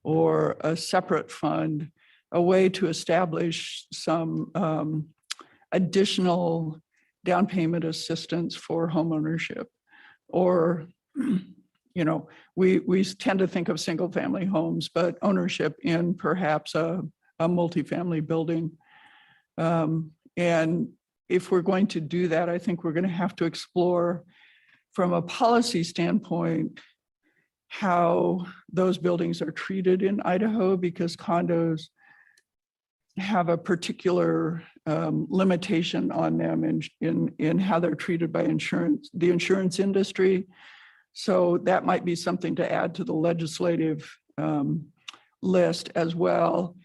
or a separate fund, a way to establish some additional down payment assistance for homeownership. Or, we tend to think of single family homes, but ownership in perhaps a multifamily building. And if we're going to do that, I think we're going to have to explore from a policy standpoint how those buildings are treated in Idaho, because condos have a particular limitation on them in how they're treated by the insurance industry. So that might be something to add to the legislative list as well.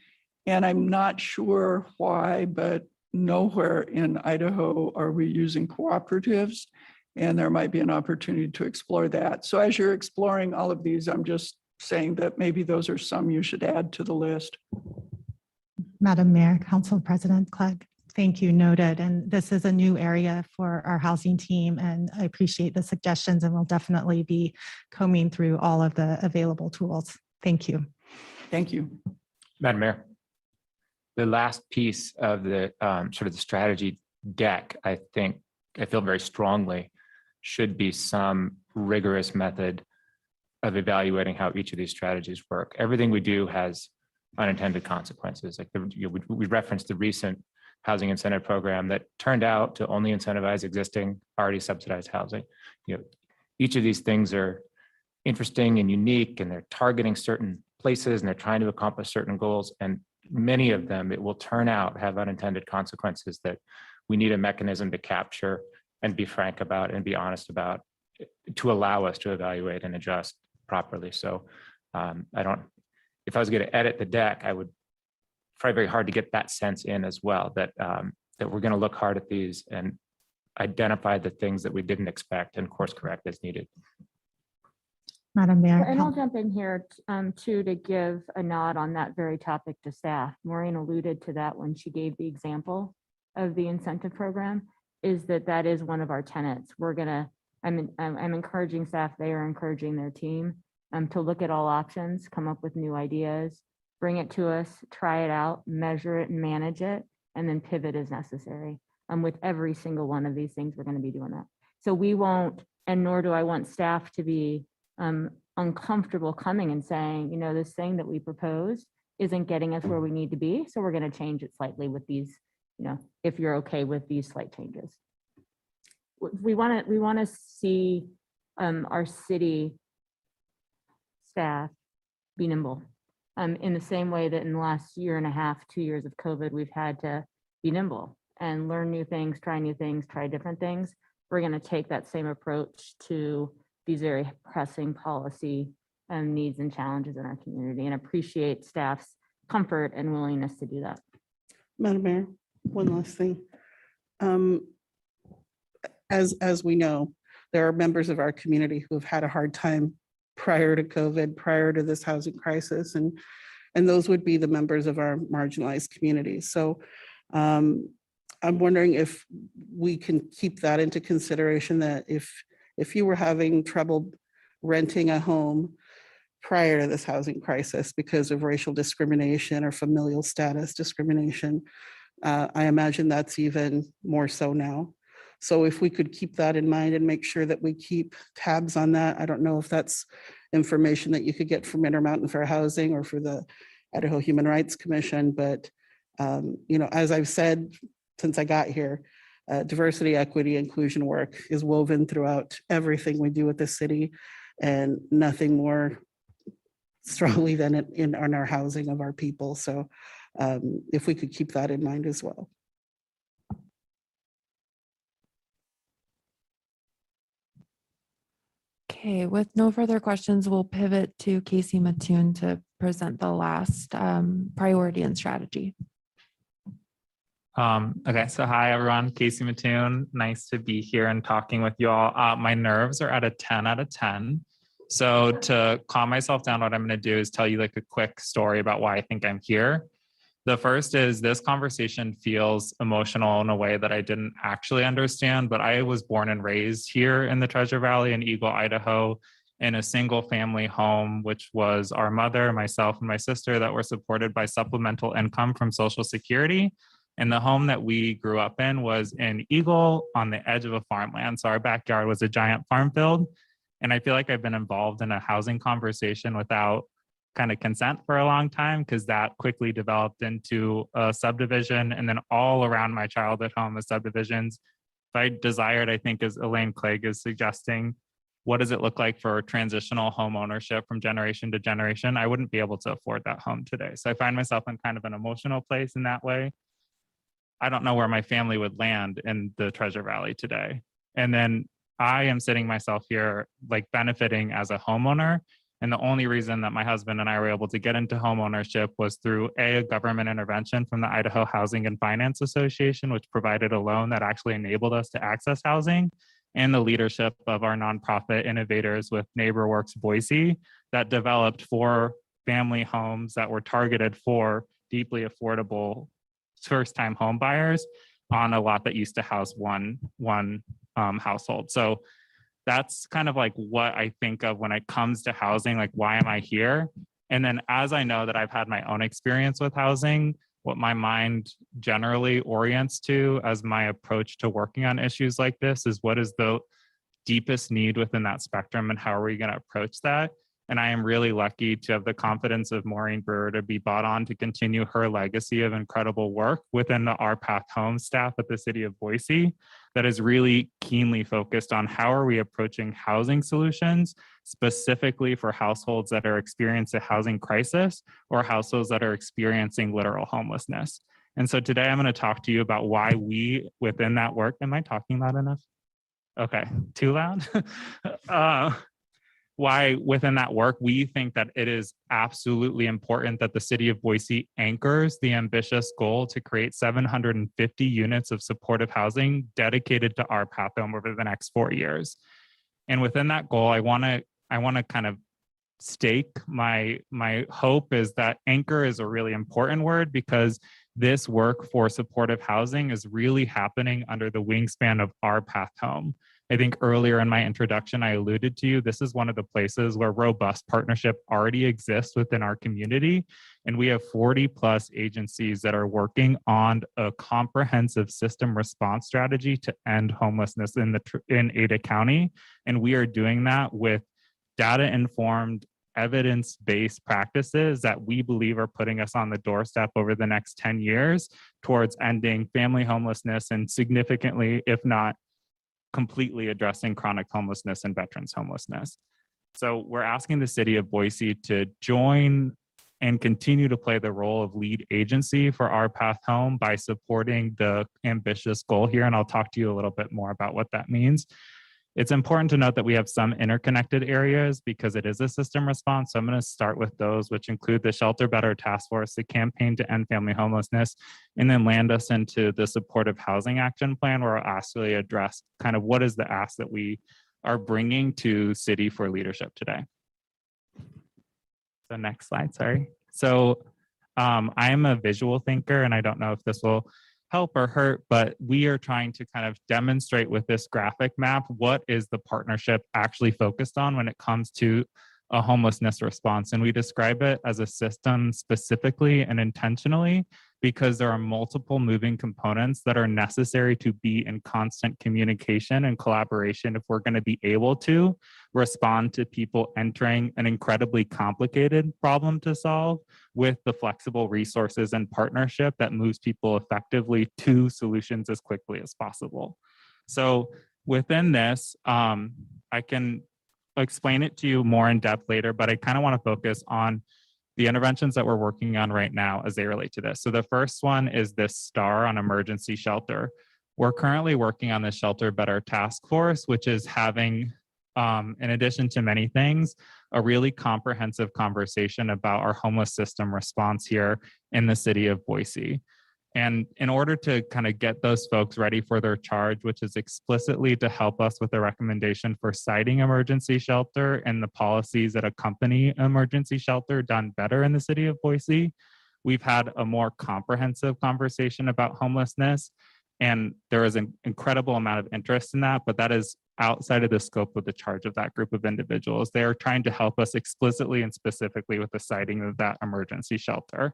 And I'm not sure why, but nowhere in Idaho are we using cooperatives, and there might be an opportunity to explore that. So as you're exploring all of these, I'm just saying that maybe those are some you should add to the list. Madam Mayor, Council President Clegg, thank you, noted. And this is a new area for our housing team, and I appreciate the suggestions, and we'll definitely be combing through all of the available tools. Thank you. Thank you. Madam Mayor, the last piece of the sort of the strategy deck, I feel very strongly should be some rigorous method of evaluating how each of these strategies work. Everything we do has unintended consequences. Like we referenced the recent housing incentive program that turned out to only incentivize existing already subsidized housing. Each of these things are interesting and unique, and they're targeting certain places and they're trying to accomplish certain goals. And many of them, it will turn out, have unintended consequences that we need a mechanism to capture and be frank about and be honest about, to allow us to evaluate and adjust properly. So if I was going to edit the deck, I would try very hard to get that sense in as well, that we're going to look hard at these and identify the things that we didn't expect and course correct as needed. Madam Mayor. And I'll jump in here too, to give a nod on that very topic to staff. Maureen alluded to that when she gave the example of the incentive program, is that is one of our tenets. I'm encouraging staff, they are encouraging their team to look at all options, come up with new ideas, bring it to us, try it out, measure it and manage it, and then pivot as necessary. With every single one of these things, we're going to be doing that. So we won't, and nor do I want staff to be uncomfortable coming and saying, this thing that we proposed isn't getting us where we need to be. So we're going to change it slightly with these, if you're okay with these slight changes. We want to see our city staff be nimble in the same way that in the last year and a half, 2 years of COVID, we've had to be nimble and learn new things, try different things. We're going to take that same approach to these very pressing policy needs and challenges in our community, and appreciate staff's comfort and willingness to do that. Madam Mayor, one last thing. As we know, there are members of our community who have had a hard time prior to COVID, prior to this housing crisis, and those would be the members of our marginalized communities. So I'm wondering if we can keep that into consideration, that if you were having trouble renting a home prior to this housing crisis because of racial discrimination or familial status discrimination, I imagine that's even more so now. So if we could keep that in mind and make sure that we keep tabs on that. I don't know if that's information that you could get from Intermountain Fair Housing or for the Idaho Human Rights Commission, but as I've said since I got here, diversity, equity, inclusion work is woven throughout everything we do with the city, and nothing more strongly than in our housing of our people. So if we could keep that in mind as well. Okay, with no further questions, we'll pivot to Casey Mattoon to present the last priority and strategy. Okay, so hi everyone, Casey Mattoon. Nice to be here and talking with you all. My nerves are at a 10 out of 10. So to calm myself down, what I'm going to do is tell you like a quick story about why I think I'm here. The first is this conversation feels emotional in a way that I didn't actually understand, but I was born and raised here in the Treasure Valley in Eagle, Idaho, in a single family home, which was our mother, myself, and my sister that were supported by supplemental income from Social Security. And the home that we grew up in was in Eagle on the edge of a farmland. So our backyard was a giant farm field. And I feel like I've been involved in a housing conversation without kind of consent for a long time, because that quickly developed into a subdivision. And then all around my childhood home is subdivisions. If I desired, I think, as Elaine Clegg is suggesting, what does it look like for transitional home ownership from generation to generation? I wouldn't be able to afford that home today. So I find myself in kind of an emotional place in that way. I don't know where my family would land in the Treasure Valley today. And then I am sitting myself here like benefiting as a homeowner. And the only reason that my husband and I were able to get into home ownership was through a government intervention from the Idaho Housing and Finance Association, which provided a loan that actually enabled us to access housing, and the leadership of our nonprofit innovators with NeighborWorks Boise that developed 4 family homes that were targeted for deeply affordable first-time home buyers on a lot that used to house one household. So that's kind of like what I think of when it comes to housing, like, why am I here? And then as I know that I've had my own experience with housing, what my mind generally orients to as my approach to working on issues like this is, what is the deepest need within that spectrum and how are we going to approach that? And I am really lucky to have the confidence of Maureen Brewer to be brought on to continue her legacy of incredible work within the Our Path Home staff at the city of Boise that is really keenly focused on how are we approaching housing solutions specifically for households that are experiencing a housing crisis or households that are experiencing literal homelessness. And so today I'm going to talk to you about why we within that work, am I talking loud enough? Okay, too loud? Why within that work, we think that it is absolutely important that the city of Boise anchors the ambitious goal to create 750 units of supportive housing dedicated to Our Path Home over the next 4 years. And within that goal, I want to kind of stake my hope is that anchor is a really important word, because this work for supportive housing is really happening under the wingspan of Our Path Home. I think earlier in my introduction, I alluded to you, this is one of the places where robust partnership already exists within our community. And we have 40 plus agencies that are working on a comprehensive system response strategy to end homelessness in Ada County. And we are doing that with data-informed, evidence-based practices that we believe are putting us on the doorstep over the next 10 years towards ending family homelessness and significantly, if not completely, addressing chronic homelessness and veterans homelessness. So we're asking the city of Boise to join and continue to play the role of lead agency for Our Path Home by supporting the ambitious goal here. And I'll talk to you a little bit more about what that means. It's important to note that we have some interconnected areas because it is a system response. So I'm going to start with those, which include the Shelter Better Task Force, the Campaign to End Family Homelessness, and then land us into the Supportive Housing Action Plan, where I'll actually address kind of what is the ask that we are bringing to city for leadership today. So next slide, sorry. So I am a visual thinker, and I don't know if this will help or hurt, but we are trying to kind of demonstrate with this graphic map what is the partnership actually focused on when it comes to a homelessness response. And we describe it as a system specifically and intentionally because there are multiple moving components that are necessary to be in constant communication and collaboration if we're going to be able to respond to people entering an incredibly complicated problem to solve with the flexible resources and partnership that moves people effectively to solutions as quickly as possible. So within this, I can explain it to you more in depth later, but I kind of want to focus on the interventions that we're working on right now as they relate to this. So the first one is this star on emergency shelter. We're currently working on the Shelter Better Task Force, which is having, in addition to many things, a really comprehensive conversation about our homeless system response here in the city of Boise. And in order to kind of get those folks ready for their charge, which is explicitly to help us with a recommendation for citing emergency shelter and the policies that accompany emergency shelter done better in the city of Boise, we've had a more comprehensive conversation about homelessness. And there is an incredible amount of interest in that, but that is outside of the scope of the charge of that group of individuals. They are trying to help us explicitly and specifically with the citing of that emergency shelter.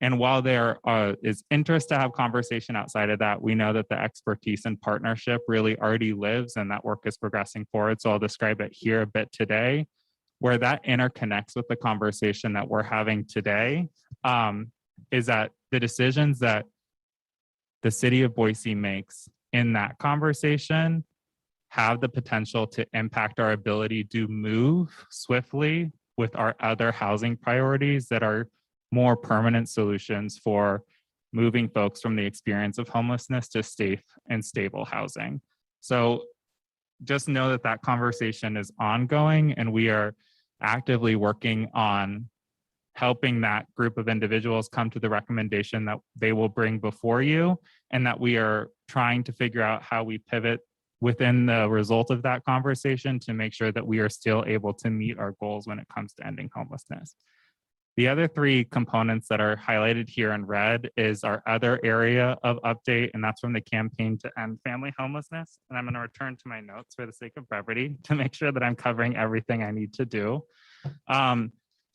And while there is interest to have conversation outside of that, we know that the expertise and partnership really already lives and that work is progressing forward. So I'll describe it here a bit today, where that interconnects with the conversation that we're having today, is that the decisions that the city of Boise makes in that conversation have the potential to impact our ability to move swiftly with our other housing priorities that are more permanent solutions for moving folks from the experience of homelessness to safe and stable housing. So just know that that conversation is ongoing and we are actively working on helping that group of individuals come to the recommendation that they will bring before you, and that we are trying to figure out how we pivot within the result of that conversation to make sure that we are still able to meet our goals when it comes to ending homelessness. The other three components that are highlighted here in red is our other area of update, and that's from the campaign to end family homelessness. And I'm going to return to my notes for the sake of brevity to make sure that I'm covering everything I need to do.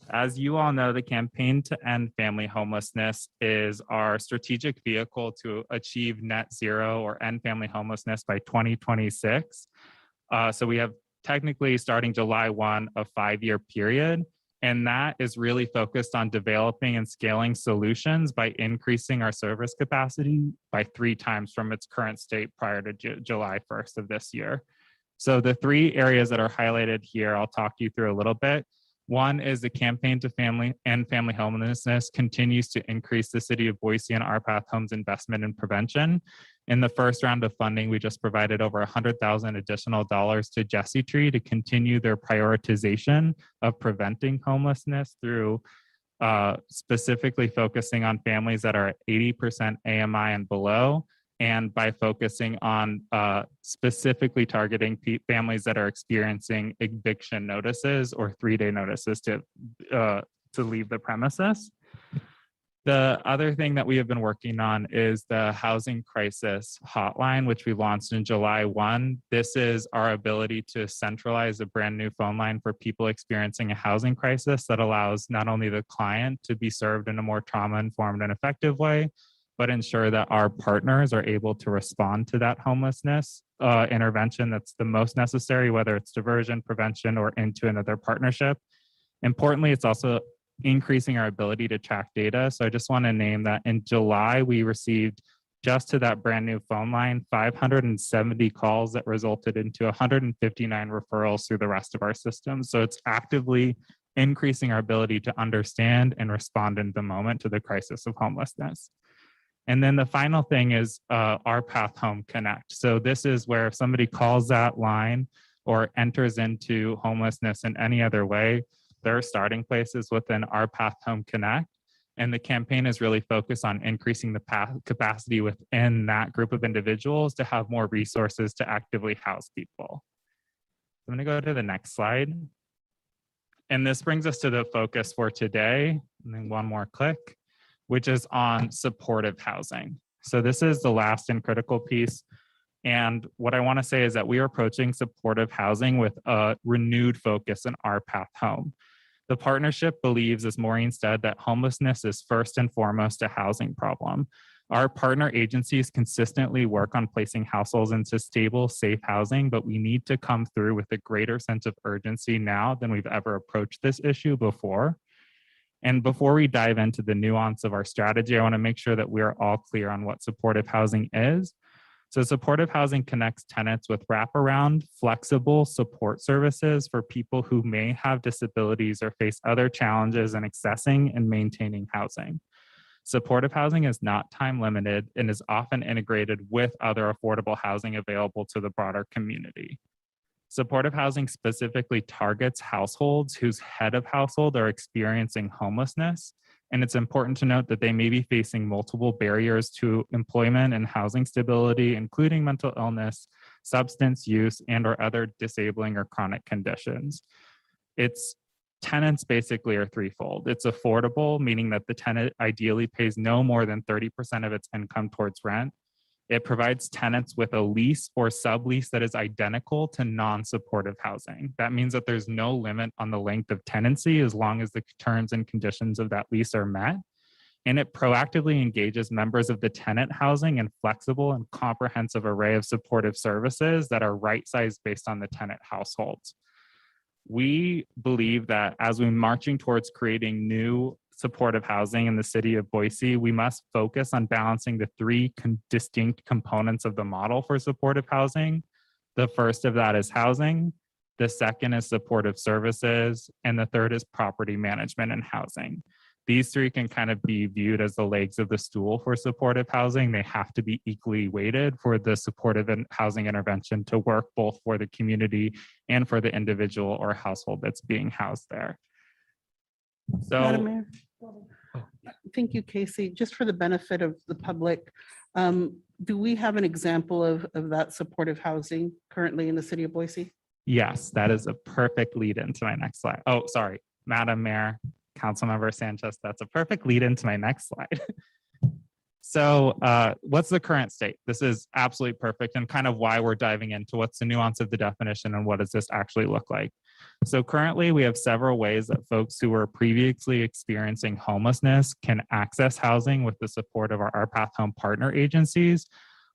As you all know, the campaign to end family homelessness is our strategic vehicle to achieve net zero or end family homelessness by 2026. So we have technically starting July 1, a 5-year period. And that is really focused on developing and scaling solutions by increasing our service capacity by 3 times from its current state prior to July 1st of this year. So the 3 areas that are highlighted here, I'll talk you through a little bit. One is the campaign to end family homelessness continues to increase the city of Boise and Our Path Homes investment in prevention. In the first round of funding, we just provided over $100,000 additional dollars to Jesse Tree to continue their prioritization of preventing homelessness through specifically focusing on families that are at 80% AMI and below, and by focusing on specifically targeting families that are experiencing eviction notices or 3-day notices to leave the premises. The other thing that we have been working on is the housing crisis hotline, which we launched in July 1. This is our ability to centralize a brand new phone line for people experiencing a housing crisis that allows not only the client to be served in a more trauma-informed and effective way, but ensure that our partners are able to respond to that homelessness intervention that's the most necessary, whether it's diversion, prevention, or into another partnership. Importantly, it's also increasing our ability to track data. So I just want to name that in July, we received just to that brand new phone line, 570 calls that resulted into 159 referrals through the rest of our system. So it's actively increasing our ability to understand and respond in the moment to the crisis of homelessness. And then the final thing is Our Path Home Connect. So this is where if somebody calls that line or enters into homelessness in any other way, there are starting places within Our Path Home Connect. And the campaign is really focused on increasing the capacity within that group of individuals to have more resources to actively house people. I'm going to go to the next slide. And this brings us to the focus for today. And then one more click, which is on supportive housing. So this is the last and critical piece. And what I want to say is that we are approaching supportive housing with a renewed focus in Our Path Home. The partnership believes, as Maureen said, that homelessness is first and foremost a housing problem. Our partner agencies consistently work on placing households into stable, safe housing, but we need to come through with a greater sense of urgency now than we've ever approached this issue before. And before we dive into the nuance of our strategy, I want to make sure that we're all clear on what supportive housing is. So supportive housing connects tenants with wraparound, flexible support services for people who may have disabilities or face other challenges in accessing and maintaining housing. Supportive housing is not time limited and is often integrated with other affordable housing available to the broader community. Supportive housing specifically targets households whose head of household are experiencing homelessness. And it's important to note that they may be facing multiple barriers to employment and housing stability, including mental illness, substance use, and/or other disabling or chronic conditions. Its tenants basically are threefold. It's affordable, meaning that the tenant ideally pays no more than 30% of its income towards rent. It provides tenants with a lease or sublease that is identical to non-supportive housing. That means that there's no limit on the length of tenancy as long as the terms and conditions of that lease are met. and it proactively engages members of the tenant housing in flexible and comprehensive array of supportive services that are right-sized based on the tenant households. We believe that as we're marching towards creating new supportive housing in the city of Boise, we must focus on balancing the three distinct components of the model for supportive housing. The first of that is housing, the second is supportive services, and the third is property management and housing. These three can kind of be viewed as the legs of the stool for supportive housing. They have to be equally weighted for the supportive housing intervention to work both for the community and for the individual or household that's being housed there. Madam So, Mayor. Thank you, Casey. Just for the benefit of the public, do we have an example of that supportive housing currently in the city of Boise? yes, that is a perfect lead into my next slide. Oh, sorry, Madam Mayor, Councilmember Sanchez, that's a perfect lead into my next slide. So what's the current state? This is absolutely perfect and kind of why we're diving into what's the nuance of the definition and what does this actually look like. So currently we have several ways that folks who were previously experiencing homelessness can access housing with the support of our Path Home partner agencies.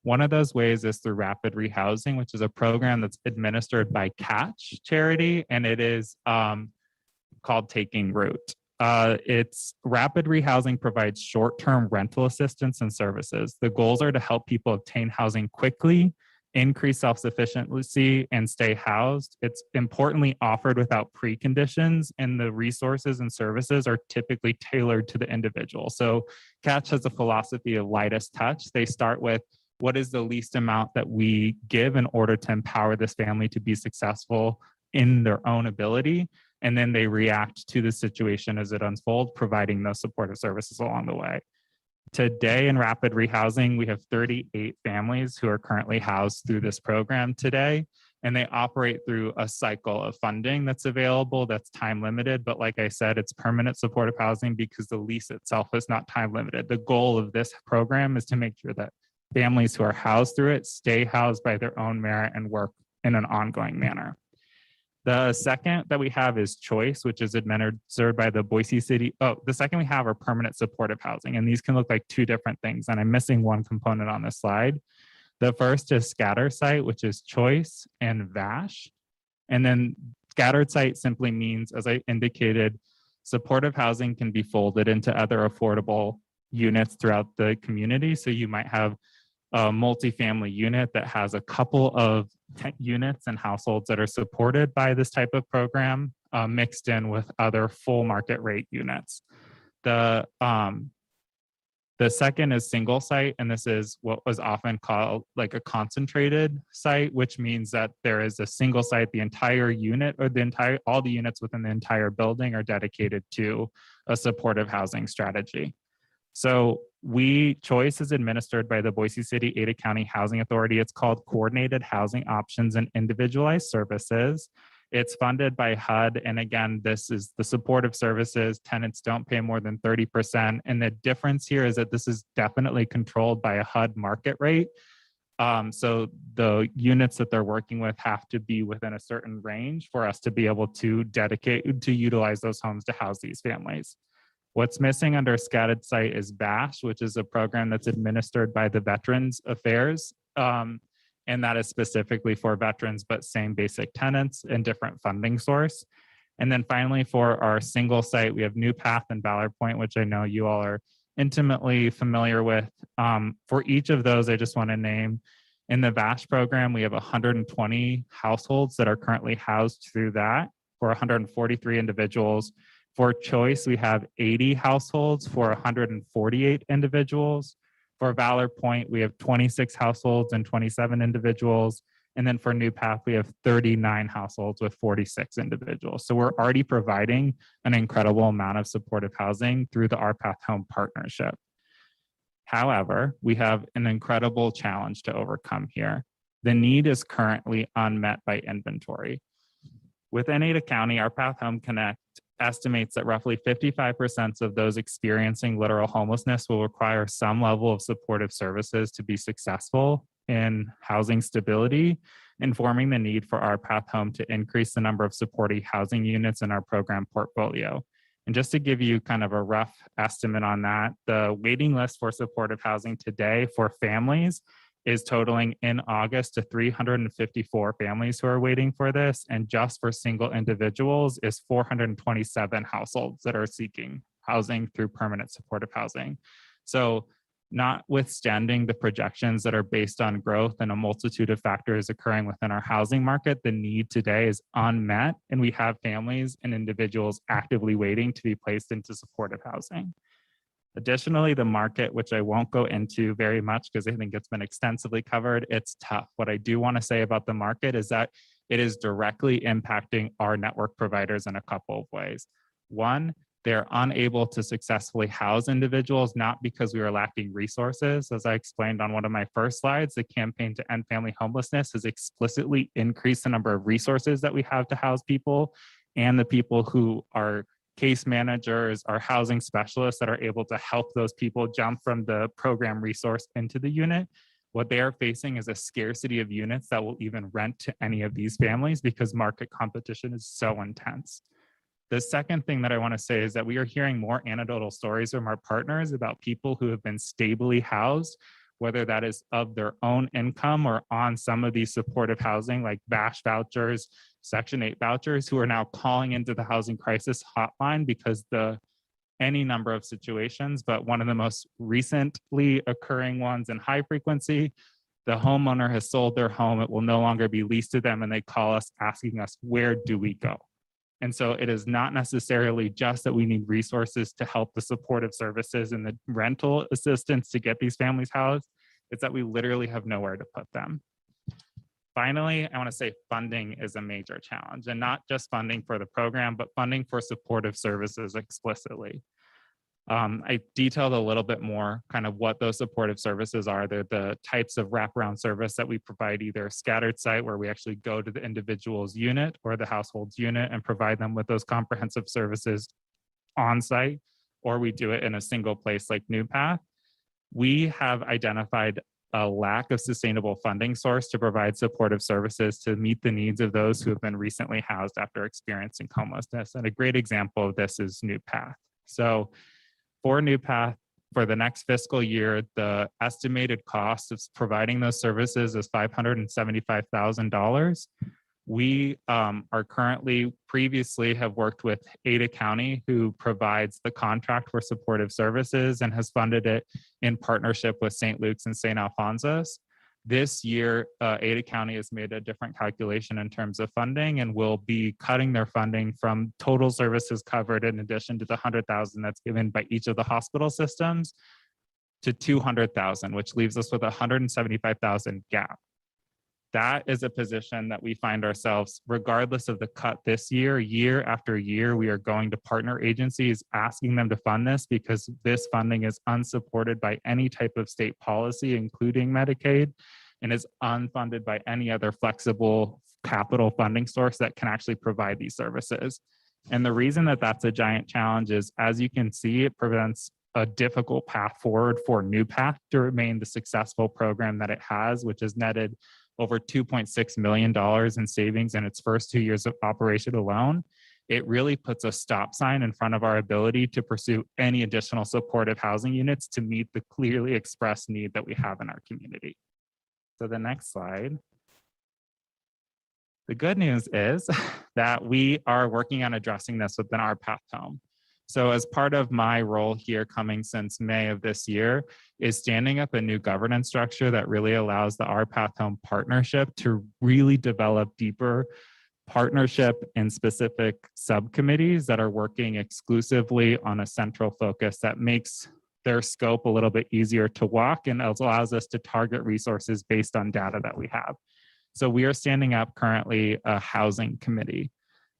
One of those ways is through rapid rehousing, which is a program that's administered by Catch Charity, and it is called Taking Root. It's rapid rehousing provides short-term rental assistance and services. The goals are to help people obtain housing quickly, increase self-sufficiency, and stay housed. It's importantly offered without preconditions, and the resources and services are typically tailored to the individual. So Catch has a philosophy of lightest touch. They start with what is the least amount that we give in order to empower this family to be successful in their own ability. And then they react to the situation as it unfolds, providing those supportive services along the way. Today in rapid rehousing, we have 38 families who are currently housed through this program today, and they operate through a cycle of funding that's available that's time limited. But like I said, it's permanent supportive housing because the lease itself is not time limited. The goal of this program is to make sure that families who are housed through it stay housed by their own merit and work in an ongoing manner. The second that we have is Choice, which is administered by the Boise City. Oh, the second we have are permanent supportive housing, and these can look like two different things, and I'm missing one component on this slide. The first is Scatter Site, which is Choice and VASH. And then Scattered Site simply means, as I indicated, supportive housing can be folded into other affordable units throughout the community. So you might have a multifamily unit that has a couple of units and households that are supported by this type of program mixed in with other full market rate units. The second is single site, and this is what was often called like a concentrated site, which means that there is a single site, the entire unit or all the units within the entire building are dedicated to a supportive housing strategy. So Choice is administered by the Boise City Ada County Housing Authority. It's called Coordinated Housing Options and Individualized Services. It's funded by HUD. And again, this is the supportive services. Tenants don't pay more than 30%. And the difference here is that this is definitely controlled by a HUD market rate. So the units that they're working with have to be within a certain range for us to be able to utilize those homes to house these families. What's missing under Scattered Site is BASH, which is a program that's administered by the Veterans Affairs. And that is specifically for veterans, but same basic tenants and different funding source. And then finally, for our single site, we have New Path and Ballard Point, which I know you all are intimately familiar with. For each of those, I just want to name, in the VASH program, we have 120 households that are currently housed through that for 143 individuals. For Choice, we have 80 households for 148 individuals. For Valor Point, we have 26 households and 27 individuals. And then for New Path, we have 39 households with 46 individuals. So we're already providing an incredible amount of supportive housing through the Our Path Home partnership. However, we have an incredible challenge to overcome here. The need is currently unmet by inventory. Within Ada County, Our Path Home Connect estimates that roughly 55% of those experiencing literal homelessness will require some level of supportive services to be successful in housing stability, informing the need for Our Path Home to increase the number of supportive housing units in our program portfolio. And just to give you kind of a rough estimate on that, the waiting list for supportive housing today for families is totaling in August to 354 families who are waiting for this. And just for single individuals is 427 households that are seeking housing through permanent supportive housing. So notwithstanding the projections that are based on growth and a multitude of factors occurring within our housing market, the need today is unmet, and we have families and individuals actively waiting to be placed into supportive housing. Additionally, the market, which I won't go into very much because I think it's been extensively covered, it's tough. What I do want to say about the market is that it is directly impacting our network providers in a couple of ways. One, they're unable to successfully house individuals, not because we are lacking resources. As I explained on one of my first slides, the campaign to end family homelessness has explicitly increased the number of resources that we have to house people, and the people who are case managers, our housing specialists that are able to help those people jump from the program resource into the unit. What they are facing is a scarcity of units that will even rent to any of these families because market competition is so intense. The second thing that I want to say is that we are hearing more anecdotal stories from our partners about people who have been stably housed, whether that is of their own income or on some of these supportive housing like BASH vouchers, Section 8 vouchers, who are now calling into the housing crisis hotline because any number of situations, but one of the most recently occurring ones in high frequency, the homeowner has sold their home, it will no longer be leased to them, and they call us asking us, where do we go? And so it is not necessarily just that we need resources to help the supportive services and the rental assistance to get these families housed. It's that we literally have nowhere to put them. Finally, I want to say funding is a major challenge, and not just funding for the program, but funding for supportive services explicitly. I detailed a little bit more kind of what those supportive services are. They're the types of wraparound service that we provide, either scattered site where we actually go to the individual's unit or the household's unit and provide them with those comprehensive services on site, or we do it in a single place like New Path. We have identified a lack of sustainable funding source to provide supportive services to meet the needs of those who have been recently housed after experiencing homelessness. And a great example of this is New Path. So for New Path, for the next fiscal year, the estimated cost of providing those services is $575,000. We are previously have worked with Ada County, who provides the contract for supportive services and has funded it in partnership with St. Luke's and St. Alphonsus. This year, Ada County has made a different calculation in terms of funding and will be cutting their funding from total services covered, in addition to the $100,000 that's given by each of the hospital systems, to $200,000, which leaves us with a $175,000 gap. That is a position that we find ourselves, regardless of the cut this year, year after year, we are going to partner agencies asking them to fund this because this funding is unsupported by any type of state policy, including Medicaid, and is unfunded by any other flexible capital funding source that can actually provide these services. And the reason that that's a giant challenge is, as you can see, it prevents a difficult path forward for New Path to remain the successful program that it has, which has netted over $2.6 million in savings in its first 2 years of operation alone. It really puts a stop sign in front of our ability to pursue any additional supportive housing units to meet the clearly expressed need that we have in our community. So the next slide. The good news is that we are working on addressing this within our Path Home. So as part of my role here, coming since May of this year, is standing up a new governance structure that really allows the Our Path Home partnership to really develop deeper partnership in specific subcommittees that are working exclusively on a central focus that makes their scope a little bit easier to walk and allows us to target resources based on data that we have. So we are standing up currently a housing committee.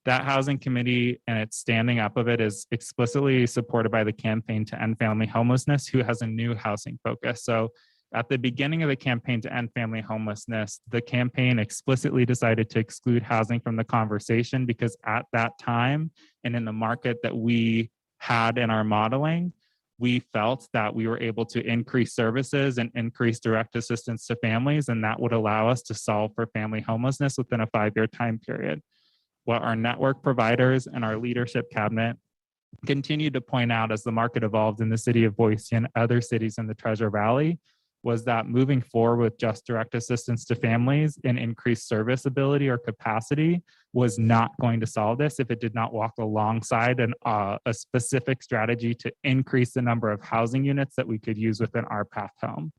That housing committee and its standing up of it is explicitly supported by the Campaign to End Family Homelessness, who has a new housing focus. So at the beginning of the Campaign to End Family Homelessness, the campaign explicitly decided to exclude housing from the conversation because at that time and in the market that we had in our modeling, we felt that we were able to increase services and increase direct assistance to families, and that would allow us to solve for family homelessness within a 5-year time period. What our network providers and our leadership cabinet continued to point out as the market evolved in the city of Boise and other cities in the Treasure Valley was that moving forward with just direct assistance to families and increased service ability or capacity was not going to solve this if it did not walk alongside a specific strategy to increase the number of housing units that we could use within our path home.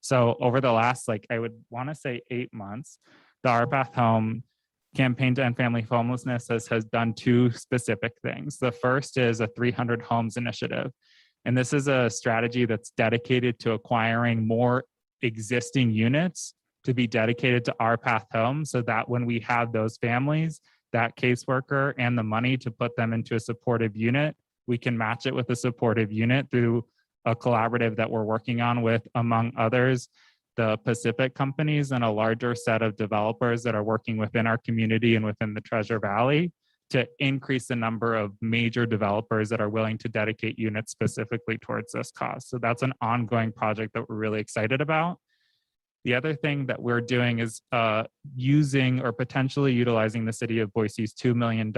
So over the last, I would want to say 8 months, the Our Path Home campaign to end family homelessness has done two specific things. The first is a 300 homes initiative. And this is a strategy that's dedicated to acquiring more existing units to be dedicated to Our Path Home, so that when we have those families, that caseworker and the money to put them into a supportive unit, we can match it with a supportive unit through a collaborative that we're working on with, among others, the Pacific companies and a larger set of developers that are working within our community and within the Treasure Valley to increase the number of major developers that are willing to dedicate units specifically towards this cause. So that's an ongoing project that we're really excited about. The other thing that we're doing is using or potentially utilizing the city of Boise's $2 million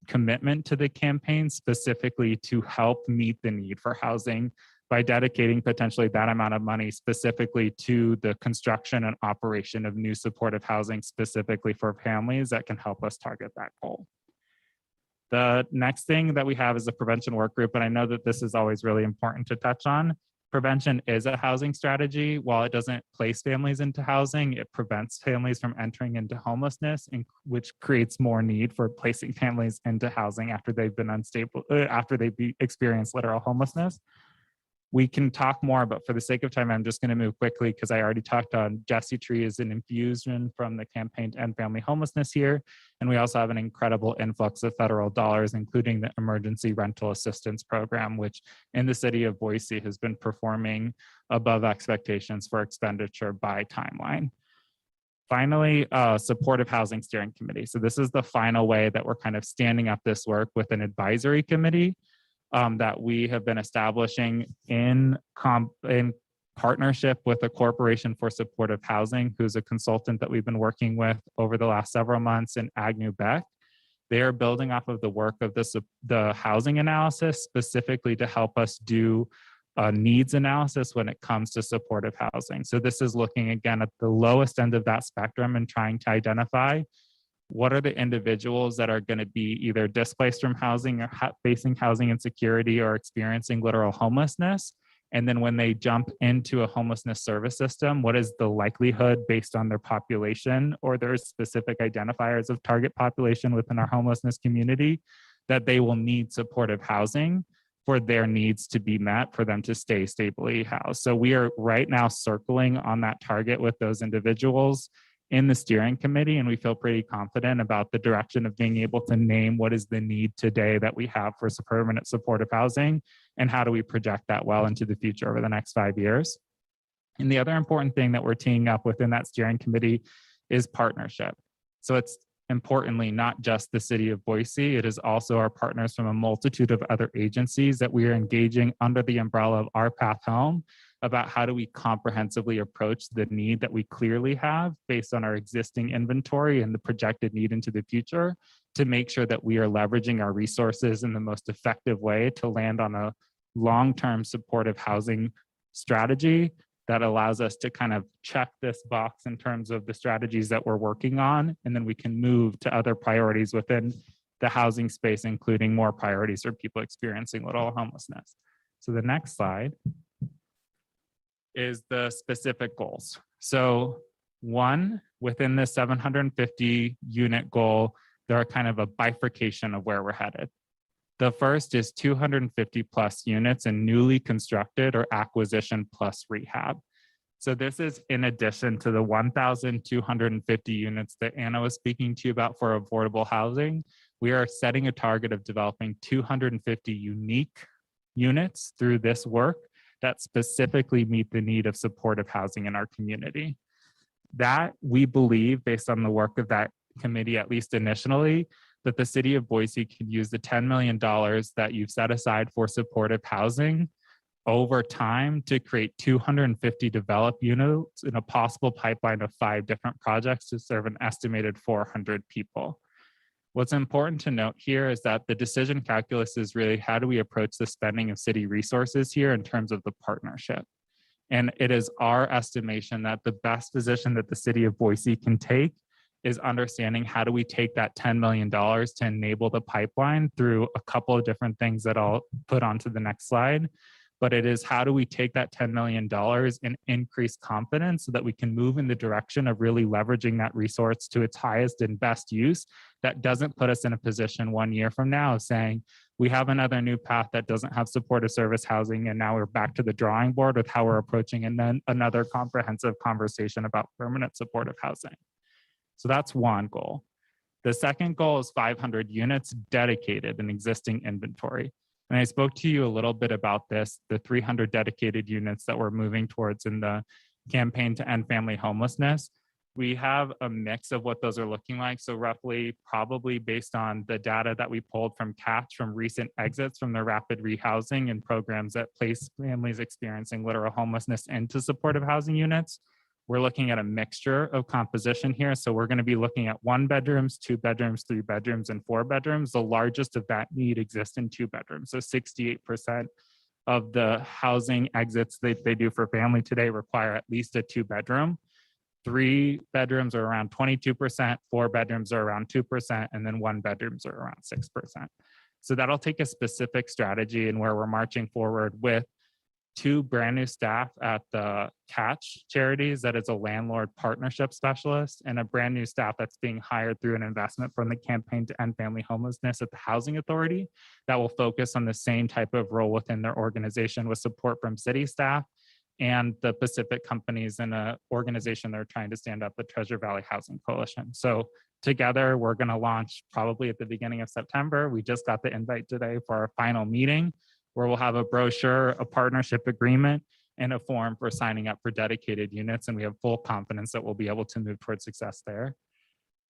commitment to the campaign specifically to help meet the need for housing by dedicating potentially that amount of money specifically to the construction and operation of new supportive housing specifically for families that can help us target that goal. The next thing that we have is a prevention work group, and I know that this is always really important to touch on. Prevention is a housing strategy. While it doesn't place families into housing, it prevents families from entering into homelessness, which creates more need for placing families into housing after they've been unstable, after they've experienced literal homelessness. We can talk more, but for the sake of time, I'm just going to move quickly because I already talked on Jesse Tree is an infusion from the campaign to end family homelessness here. And we also have an incredible influx of federal dollars, including the emergency rental assistance program, which in the city of Boise has been performing above expectations for expenditure by timeline. Finally, supportive housing steering committee. So this is the final way that we're kind of standing up this work with an advisory committee that we have been establishing in partnership with a corporation for supportive housing, who's a consultant that we've been working with over the last several months in Agnew Beck. They are building off of the work of the housing analysis specifically to help us do a needs analysis when it comes to supportive housing. So this is looking again at the lowest end of that spectrum and trying to identify what are the individuals that are going to be either displaced from housing or facing housing insecurity or experiencing literal homelessness. And then when they jump into a homelessness service system, what is the likelihood based on their population or their specific identifiers of target population within our homelessness community that they will need supportive housing for their needs to be met for them to stay stably housed. So we are right now circling on that target with those individuals in the steering committee, and we feel pretty confident about the direction of being able to name what is the need today that we have for permanent supportive housing, and how do we project that well into the future over the next 5 years. And the other important thing that we're teeing up within that steering committee is partnership. So it's importantly not just the city of Boise, it is also our partners from a multitude of other agencies that we are engaging under the umbrella of Our Path Home about how do we comprehensively approach the need that we clearly have based on our existing inventory and the projected need into the future to make sure that we are leveraging our resources in the most effective way to land on a long-term supportive housing strategy that allows us to kind of check this box in terms of the strategies that we're working on, and then we can move to other priorities within the housing space, including more priorities for people experiencing literal homelessness. So the next slide is the specific goals. So one, within the 750 unit goal, there are kind of a bifurcation of where we're headed. The first is 250 plus units in newly constructed or acquisition plus rehab. So this is in addition to the 1,250 units that Anna was speaking to you about for affordable housing. We are setting a target of developing 250 unique units through this work that specifically meet the need of supportive housing in our community. That we believe, based on the work of that committee, at least initially, that the city of Boise could use the $10 million that you've set aside for supportive housing over time to create 250 developed units in a possible pipeline of 5 different projects to serve an estimated 400 people. What's important to note here is that the decision calculus is really how do we approach the spending of city resources here in terms of the partnership. And it is our estimation that the best position that the city of Boise can take is understanding how do we take that $10 million to enable the pipeline through a couple of different things that I'll put onto the next slide. But it is how do we take that $10 million and increase confidence so that we can move in the direction of really leveraging that resource to its highest and best use that doesn't put us in a position 1 year from now of saying, we have another new path that doesn't have supportive service housing, and now we're back to the drawing board with how we're approaching and then another comprehensive conversation about permanent supportive housing. So that's one goal. The second goal is 500 units dedicated in existing inventory. And I spoke to you a little bit about this, the 300 dedicated units that we're moving towards in the campaign to end family homelessness. We have a mix of what those are looking like. So roughly, probably based on the data that we pulled from CATCH from recent exits from the rapid rehousing and programs that place families experiencing literal homelessness into supportive housing units, we're looking at a mixture of composition here. So we're going to be looking at 1 bedrooms, 2 bedrooms, 3 bedrooms, and 4 bedrooms. The largest of that need exists in 2 bedrooms. So 68% of the housing exits that they do for family today require at least a 2 bedroom. 3 bedrooms are around 22%, 4 bedrooms are around 2%, and then 1 bedrooms are around 6%. So that'll take a specific strategy and where we're marching forward with 2 brand new staff at the CATCH charities that is a landlord partnership specialist, and a brand new staff that's being hired through an investment from the campaign to end family homelessness at the Housing Authority that will focus on the same type of role within their organization with support from city staff and the Pacific companies and an organization that are trying to stand up the Treasure Valley Housing Coalition. So together, we're going to launch probably at the beginning of September. We just got the invite today for our final meeting, where we'll have a brochure, a partnership agreement, and a form for signing up for dedicated units. And we have full confidence that we'll be able to move towards success there.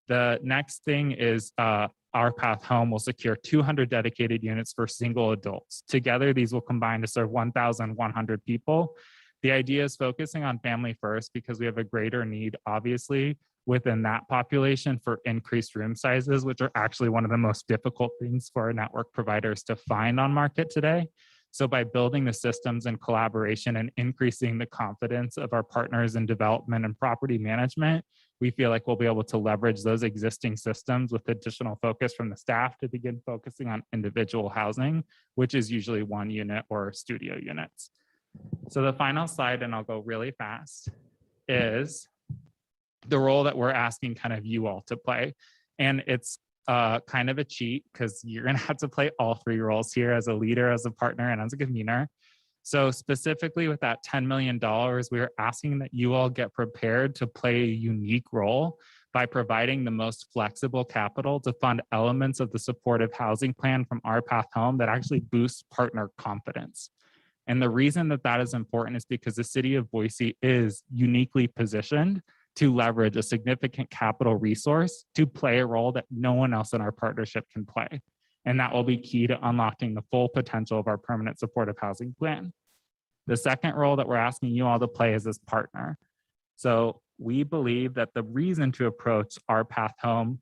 The next thing is Our Path Home will secure 200 dedicated units for single adults. Together, these will combine to serve 1,100 people. The idea is focusing on family first because we have a greater need, obviously, within that population for increased room sizes, which are actually one of the most difficult things for our network providers to find on market today. So by building the systems and collaboration and increasing the confidence of our partners in development and property management, we feel like we'll be able to leverage those existing systems with additional focus from the staff to begin focusing on individual housing, which is usually 1 unit or studio units. So the final slide, and I'll go really fast, is the role that we're asking kind of you all to play. And it's kind of a cheat because you're going to have to play all 3 roles here as a leader, as a partner, and as a convener. So specifically with that $10 million, we're asking that you all get prepared to play a unique role by providing the most flexible capital to fund elements of the supportive housing plan from Our Path Home that actually boosts partner confidence. And the reason that that is important is because the city of Boise is uniquely positioned to leverage a significant capital resource to play a role that no one else in our partnership can play. And that will be key to unlocking the full potential of our permanent supportive housing plan. The second role that we're asking you all to play is as partner. So we believe that the reason to approach Our Path Home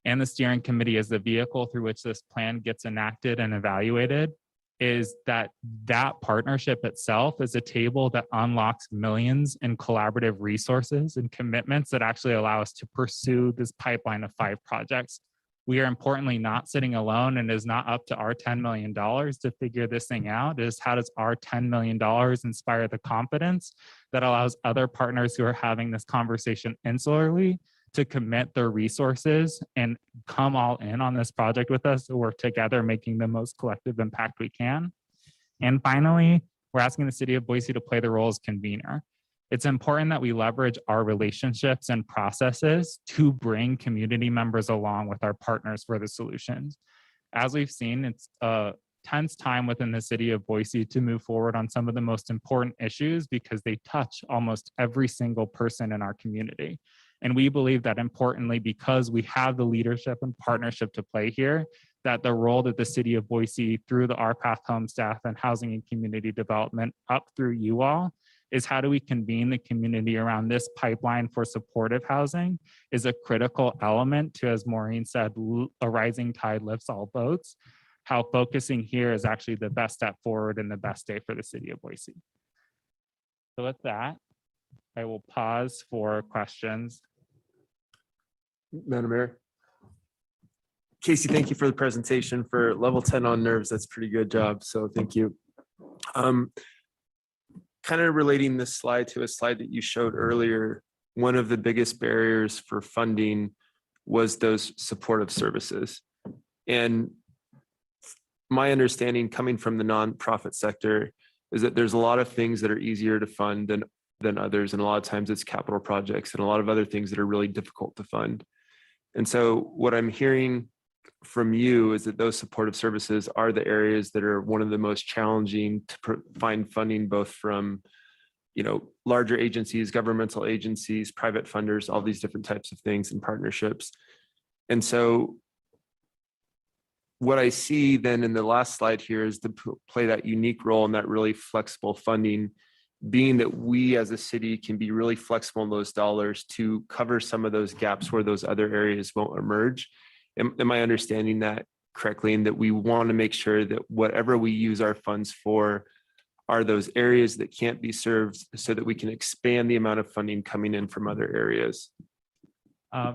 and the steering committee as the vehicle through which this plan gets enacted and evaluated is that that partnership itself is a table that unlocks millions in collaborative resources and commitments that actually allow us to pursue this pipeline of 5 projects. We are importantly not sitting alone, and it is not up to our $10 million to figure this thing out. It is how does our $10 million inspire the confidence that allows other partners who are having this conversation insularly to commit their resources and come all in on this project with us to work together, making the most collective impact we can. And finally, we're asking the city of Boise to play the role as convener. It's important that we leverage our relationships and processes to bring community members along with our partners for the solutions. As we've seen, it's a tense time within the city of Boise to move forward on some of the most important issues because they touch almost every single person in our community. And we believe that importantly, because we have the leadership and partnership to play here, that the role that the city of Boise through the Our Path Home staff and housing and community development up through you all is how do we convene the community around this pipeline for supportive housing is a critical element to, as Maureen said, a rising tide lifts all boats. How focusing here is actually the best step forward and the best day for the city of Boise. So with that, I will pause for questions. Madam Mayor. Casey, thank you for the presentation. For level 10 on nerves, that's a pretty good job. So thank you. Kind of relating this slide to a slide that you showed earlier, one of the biggest barriers for funding was those supportive services. And my understanding coming from the nonprofit sector is that there's a lot of things that are easier to fund than others. And a lot of times it's capital projects and a lot of other things that are really difficult to fund. And so what I'm hearing from you is that those supportive services are the areas that are one of the most challenging to find funding, both from, larger agencies, governmental agencies, private funders, all these different types of things and partnerships. And so what I see then in the last slide here is to play that unique role in that really flexible funding, being that we as a city can be really flexible in those dollars to cover some of those gaps where those other areas won't emerge. Am I understanding that correctly? And that we want to make sure that whatever we use our funds for are those areas that can't be served so that we can expand the amount of funding coming in from other areas?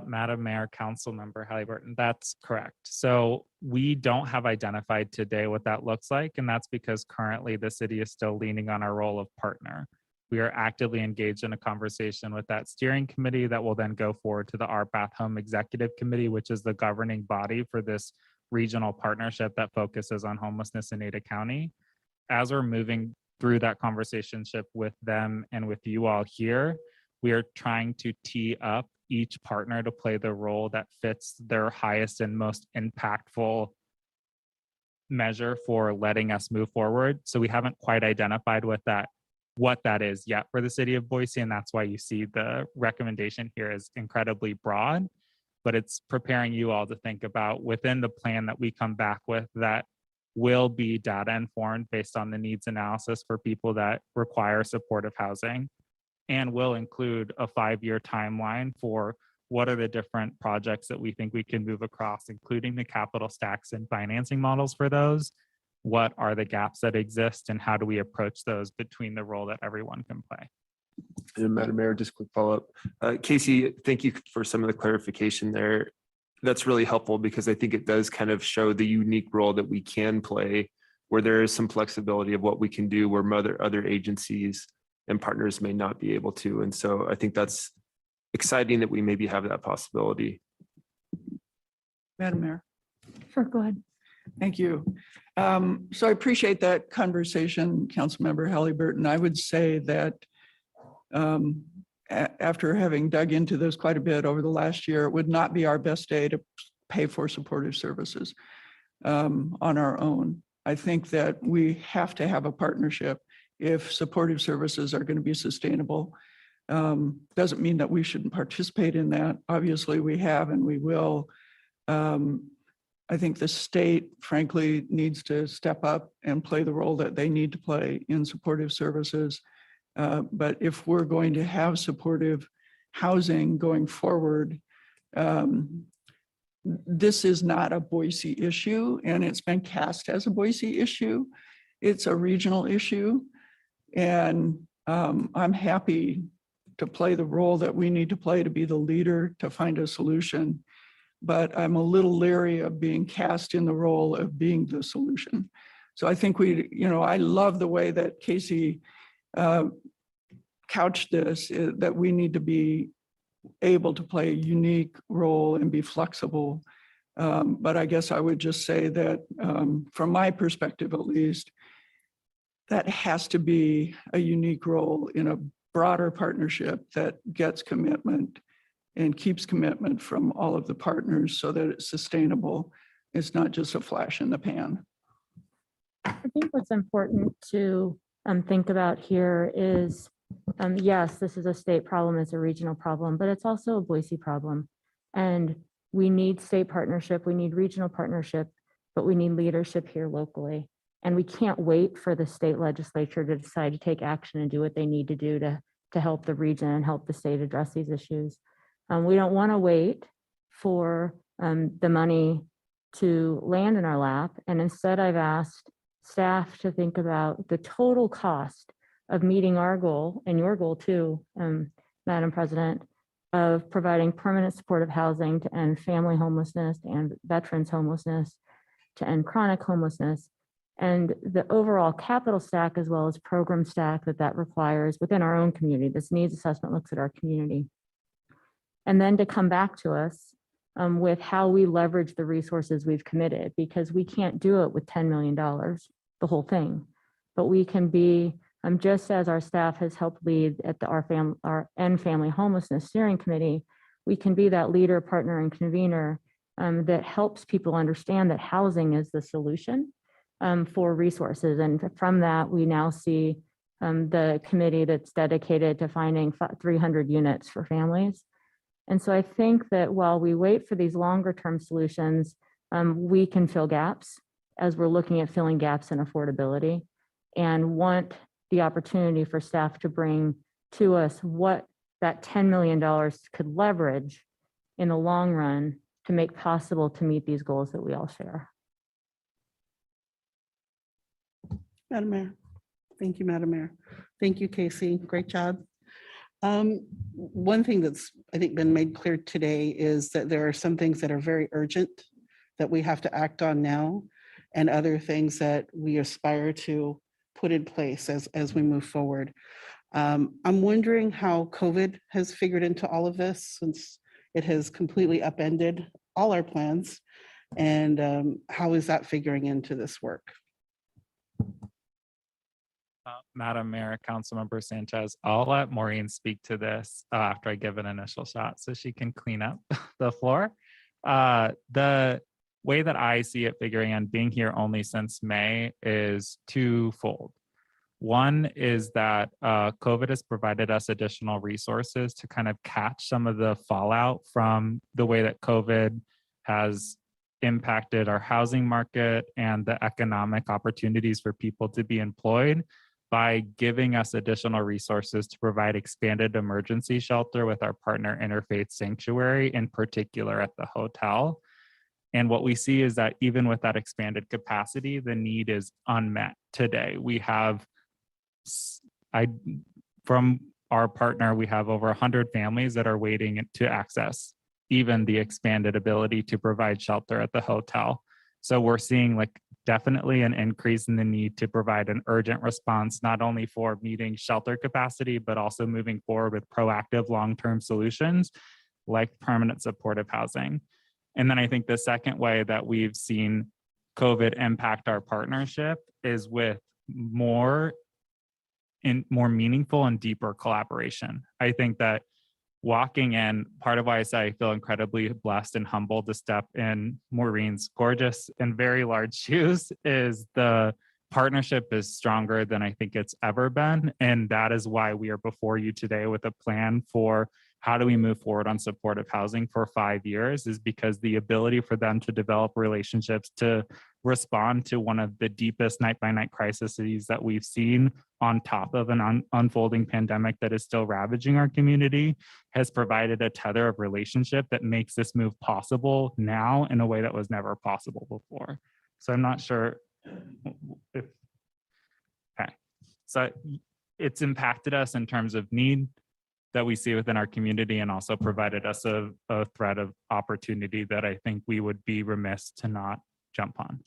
Madam Mayor, Council Member Halliburton, that's correct. So we don't have identified today what that looks like, and that's because currently the city is still leaning on our role of partner. We are actively engaged in a conversation with that steering committee that will then go forward to the Our Path Home Executive Committee, which is the governing body for this regional partnership that focuses on homelessness in Ada County. As we're moving through that conversation with them and with you all here, we are trying to tee up each partner to play the role that fits their highest and most impactful measure for letting us move forward. So we haven't quite identified what that is yet for the city of Boise, and that's why you see the recommendation here is incredibly broad, but it's preparing you all to think about within the plan that we come back with that will be data informed based on the needs analysis for people that require supportive housing, and will include a 5-year timeline for what are the different projects that we think we can move across, including the capital stacks and financing models for those. What are the gaps that exist and how do we approach those between the role that everyone can play? And Madam Mayor, just quick follow-up. Casey, thank you for some of the clarification there. That's really helpful because I think it does kind of show the unique role that we can play, where there is some flexibility of what we can do where other agencies and partners may not be able to. And so I think that's exciting that we maybe have that possibility. Madam Mayor. Sure, go ahead. Thank you. So I appreciate that conversation, Councilmember Halliburton. I would say that after having dug into this quite a bit over the last year, it would not be our best day to pay for supportive services on our own. I think that we have to have a partnership if supportive services are going to be sustainable. Doesn't mean that we shouldn't participate in that. Obviously, we have and we will. I think the state, frankly, needs to step up and play the role that they need to play in supportive services. But if we're going to have supportive housing going forward, this is not a Boise issue, and it's been cast as a Boise issue. It's a regional issue, and I'm happy to play the role that we need to play to be the leader to find a solution. But I'm a little leery of being cast in the role of being the solution. So I think I love the way that Casey couched this, that we need to be able to play a unique role and be flexible. But I guess I would just say that from my perspective, at least, that has to be a unique role in a broader partnership that gets commitment and keeps commitment from all of the partners so that it's sustainable. It's not just a flash in the pan. I think what's important to think about here is, yes, this is a state problem, it's a regional problem, but it's also a Boise problem. And we need state partnership, we need regional partnership, but we need leadership here locally. And we can't wait for the state legislature to decide to take action and do what they need to do to help the region and help the state address these issues. We don't want to wait for the money to land in our lap. And instead, I've asked staff to think about the total cost of meeting our goal and your goal too, Madam President, of providing permanent supportive housing to end family homelessness and veterans homelessness, to end chronic homelessness, and the overall capital stack as well as program stack that requires within our own community. This needs assessment looks at our community. And then to come back to us with how we leverage the resources we've committed, because we can't do it with $10 million, the whole thing. But we can be, just as our staff has helped lead at our End Family Homelessness Steering Committee, we can be that leader, partner, and convener that helps people understand that housing is the solution for resources. And from that, we now see the committee that's dedicated to finding 300 units for families. And so I think that while we wait for these longer term solutions, we can fill gaps as we're looking at filling gaps in affordability, and want the opportunity for staff to bring to us what that $10 million could leverage in the long run to make possible to meet these goals that we all share. Madam Mayor. Thank you, Madam Mayor. Thank you, Casey. Great job. One thing that's, I think, been made clear today is that there are some things that are very urgent that we have to act on now, and other things that we aspire to put in place as we move forward. I'm wondering how COVID has figured into all of this, since it has completely upended all our plans, and how is that figuring into this work? Madam Mayor, Councilmember Sanchez, I'll let Maureen speak to this after I give an initial shot so she can clean up the floor. The way that I see it figuring in, being here only since May, is twofold. One is that COVID has provided us additional resources to kind of catch some of the fallout from the way that COVID has impacted our housing market and the economic opportunities for people to be employed, by giving us additional resources to provide expanded emergency shelter with our partner Interfaith Sanctuary, in particular at the hotel. And what we see is that even with that expanded capacity, the need is unmet today. We have, from our partner, we have over 100 families that are waiting to access even the expanded ability to provide shelter at the hotel. So we're seeing definitely an increase in the need to provide an urgent response, not only for meeting shelter capacity, but also moving forward with proactive long-term solutions like permanent supportive housing. And then I think the second way that we've seen COVID impact our partnership is with more meaningful and deeper collaboration. I think that walking in, part of why I say I feel incredibly blessed and humbled to step in Maureen's gorgeous and very large shoes, is the partnership is stronger than I think it's ever been. And that is why we are before you today with a plan for how do we move forward on supportive housing for 5 years, is because the ability for them to develop relationships to respond to one of the deepest night-by-night crises that we've seen on top of an unfolding pandemic that is still ravaging our community, has provided a tether of relationship that makes this move possible now in a way that was never possible before. So I'm not sure if, okay. So it's impacted us in terms of need that we see within our community, and also provided us a threat of opportunity that I think we would be remiss to not jump on.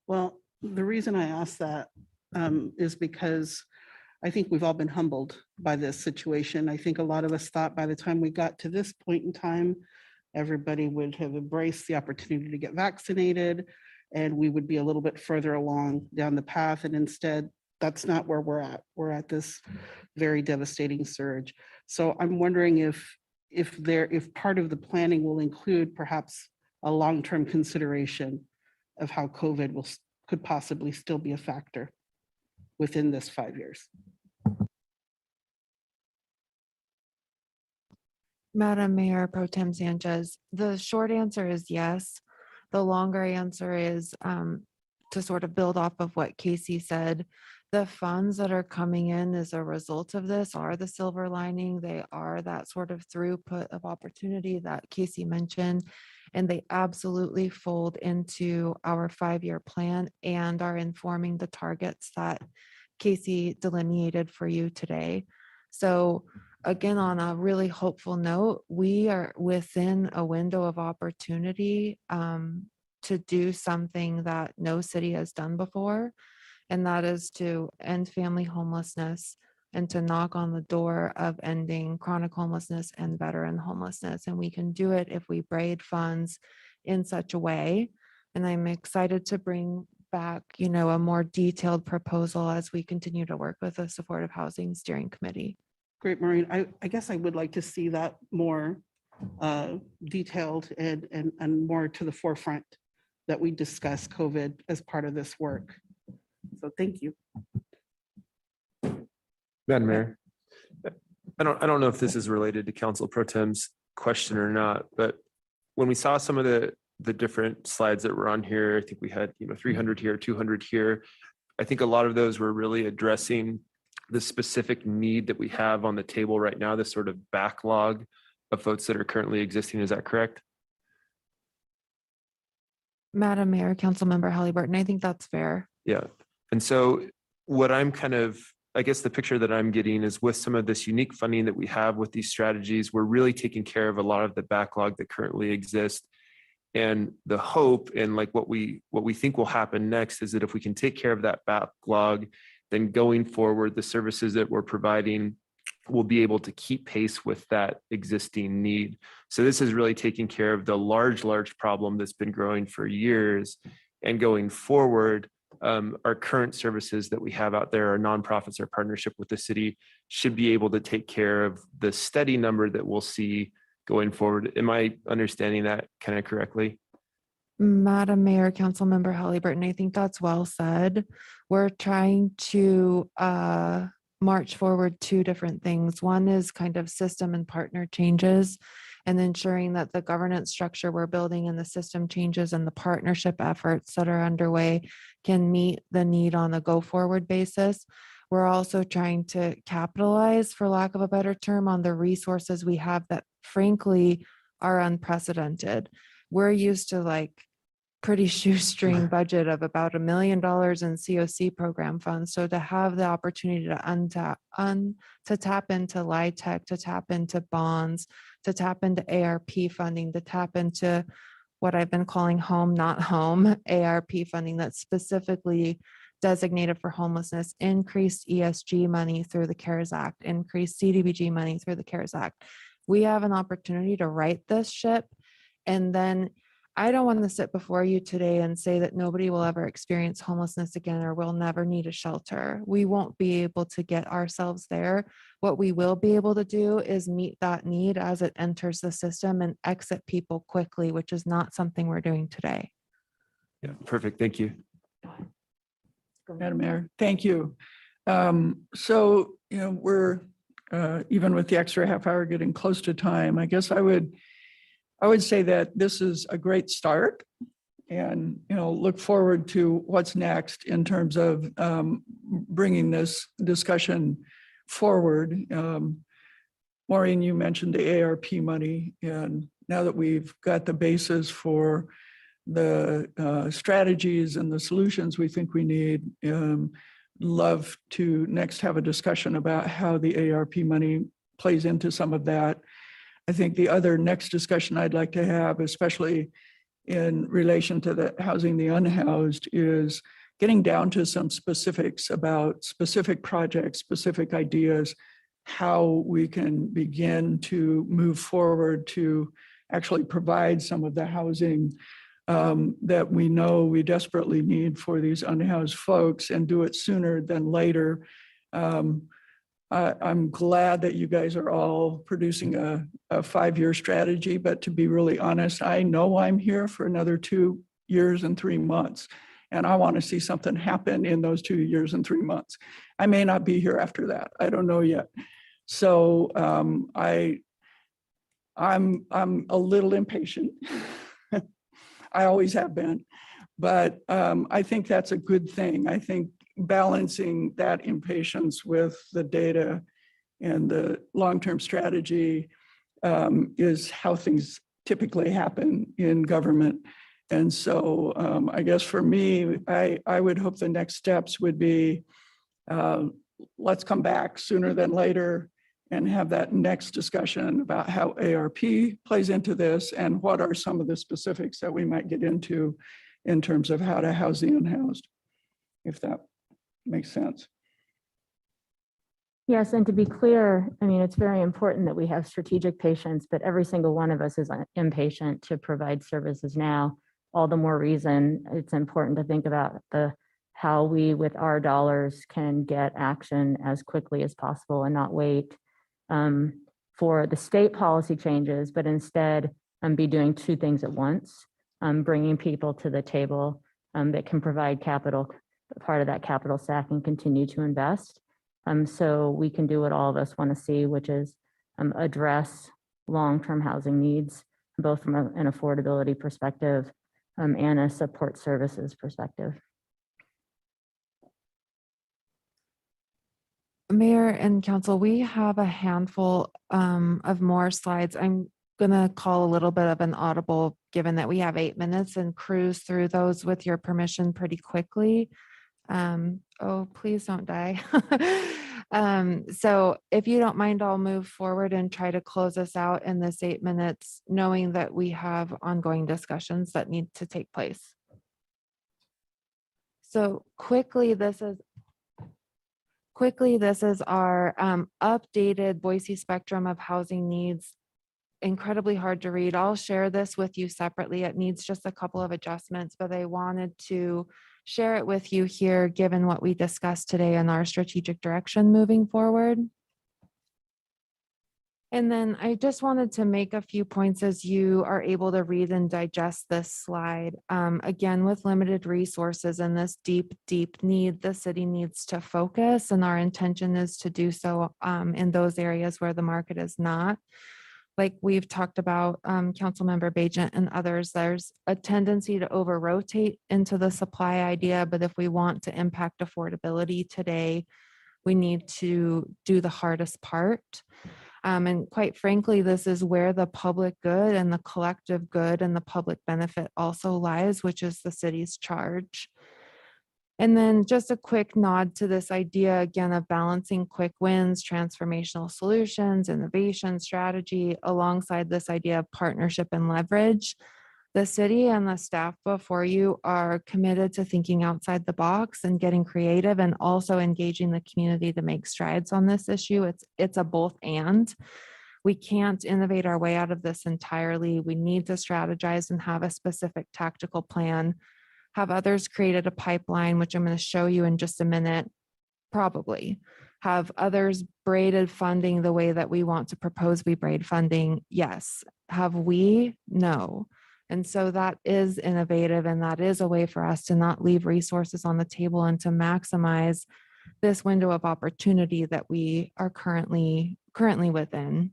Well, the reason I asked that is because I think we've all been humbled by this situation. I think a lot of us thought by the time we got to this point in time, everybody would have embraced the opportunity to get vaccinated, and we would be a little bit further along down the path. And instead, that's not where we're at. We're at this very devastating surge. So I'm wondering if part of the planning will include perhaps a long-term consideration of how COVID could possibly still be a factor within this 5 years. Madam Mayor Pro Tem Sanchez, the short answer is yes. The longer answer is to sort of build off of what Casey said, the funds that are coming in as a result of this are the silver lining. They are that sort of throughput of opportunity that Casey mentioned, and they absolutely fold into our 5-year plan and are informing the targets that Casey delineated for you today. So again, on a really hopeful note, we are within a window of opportunity to do something that no city has done before, and that is to end family homelessness and to knock on the door of ending chronic homelessness and veteran homelessness. And we can do it if we braid funds in such a way. And I'm excited to bring back, a more detailed proposal as we continue to work with the Supportive Housing Steering Committee. Great, Maureen. I guess I would like to see that more detailed and more to the forefront, that we discuss COVID as part of this work. So thank you. Madam Mayor, I don't know if this is related to Council Pro Tem's question or not, but when we saw some of the different slides that were on here, I think we had 300 here, 200 here. I think a lot of those were really addressing the specific need that we have on the table right now, this sort of backlog of folks that are currently existing. Is that correct? Madam Mayor, Councilmember Halliburton, I think that's fair. Yeah. And so what I'm I guess the picture that I'm getting is with some of this unique funding that we have with these strategies, we're really taking care of a lot of the backlog that currently exists. And the hope and like what we think will happen next is that if we can take care of that backlog, then going forward, the services that we're providing will be able to keep pace with that existing need. So this is really taking care of the large problem that's been growing for years. And going forward, our current services that we have out there, our nonprofits, our partnership with the city, should be able to take care of the steady number that we'll see going forward. Am I understanding that kind of correctly? Madam Mayor, Councilmember Halliburton, I think that's well said. We're trying to march forward two different things. One is kind of system and partner changes, and ensuring that the governance structure we're building and the system changes and the partnership efforts that are underway can meet the need on a go forward basis. We're also trying to capitalize, for lack of a better term, on the resources we have that frankly are unprecedented. We're used to pretty shoestring budget of about $1 million in COC program funds. So to have the opportunity to tap into LIHTC, to tap into bonds, to tap into ARP funding, to tap into what I've been calling home, not home, ARP funding that's specifically designated for homelessness, increased ESG money through the CARES Act, increased CDBG money through the CARES Act. We have an opportunity to right this ship. And then I don't want to sit before you today and say that nobody will ever experience homelessness again or will never need a shelter. We won't be able to get ourselves there. What we will be able to do is meet that need as it enters the system and exit people quickly, which is not something we're doing today. Yeah, perfect. Thank you. Madam Mayor, thank you. So, we're even with the extra half hour getting close to time. I guess I would say that this is a great start, and look forward to what's next in terms of bringing this discussion forward. Maureen, you mentioned the ARP money, and now that we've got the basis for the strategies and the solutions we think we need, love to next have a discussion about how the ARP money plays into some of that. I think the other next discussion I'd like to have, especially in relation to the housing the unhoused, is getting down to some specifics about specific projects, specific ideas, how we can begin to move forward to actually provide some of the housing that we know we desperately need for these unhoused folks, and do it sooner than later. I'm glad that you guys are all producing a 5-year strategy, but to be really honest, I know I'm here for another 2 years and 3 months, and I want to see something happen in those 2 years and 3 months. I may not be here after that. I don't know yet. So I'm a little impatient. I always have been, But I think that's a good thing. I think balancing that impatience with the data and the long-term strategy is how things typically happen in government. And so I guess for me, I would hope the next steps would be, let's come back sooner than later and have that next discussion about how ARP plays into this and what are some of the specifics that we might get into in terms of how to house the unhoused, if that makes sense. Yes, and to be clear, I mean, it's very important that we have strategic patience, but every single one of us is impatient to provide services now. All the more reason it's important to think about how we, with our dollars, can get action as quickly as possible and not wait for the state policy changes, but instead be doing two things at once, bringing people to the table that can provide capital, part of that capital stack, and continue to invest. So we can do what all of us want to see, which is address long-term housing needs, both from an affordability perspective and a support services perspective. Mayor and council, we have a handful of more slides. I'm gonna call a little bit of an audible, given that we have 8 minutes, and cruise through those with your permission pretty quickly. Oh, please don't die. So if you don't mind, I'll move forward and try to close us out in this 8 minutes, knowing that we have ongoing discussions that need to take place. So quickly, this is our updated Boise spectrum of housing needs. Incredibly hard to read. I'll share this with you separately. It needs just a couple of adjustments, but I wanted to share it with you here, given what we discussed today and our strategic direction moving forward. And then I just wanted to make a few points as you are able to read and digest this slide. Again, with limited resources and this deep need, the city needs to focus, and our intention is to do so in those areas where the market is not. Like we've talked about, Councilmember Bajent and others, there's a tendency to over-rotate into the supply idea, but if we want to impact affordability today, we need to do the hardest part. And quite frankly, this is where the public good and the collective good and the public benefit also lies, which is the city's charge. And then just a quick nod to this idea again of balancing quick wins, transformational solutions, innovation, strategy, alongside this idea of partnership and leverage. The city and the staff before you are committed to thinking outside the box and getting creative, and also engaging the community to make strides on this issue. It's a both and. We can't innovate our way out of this entirely. We need to strategize and have a specific tactical plan. Have others created a pipeline, which I'm going to show you in just a minute? Probably. Have others braided funding the way that we want to propose we braid funding? Yes. Have we? No. And so that is innovative, and that is a way for us to not leave resources on the table and to maximize this window of opportunity that we are currently within.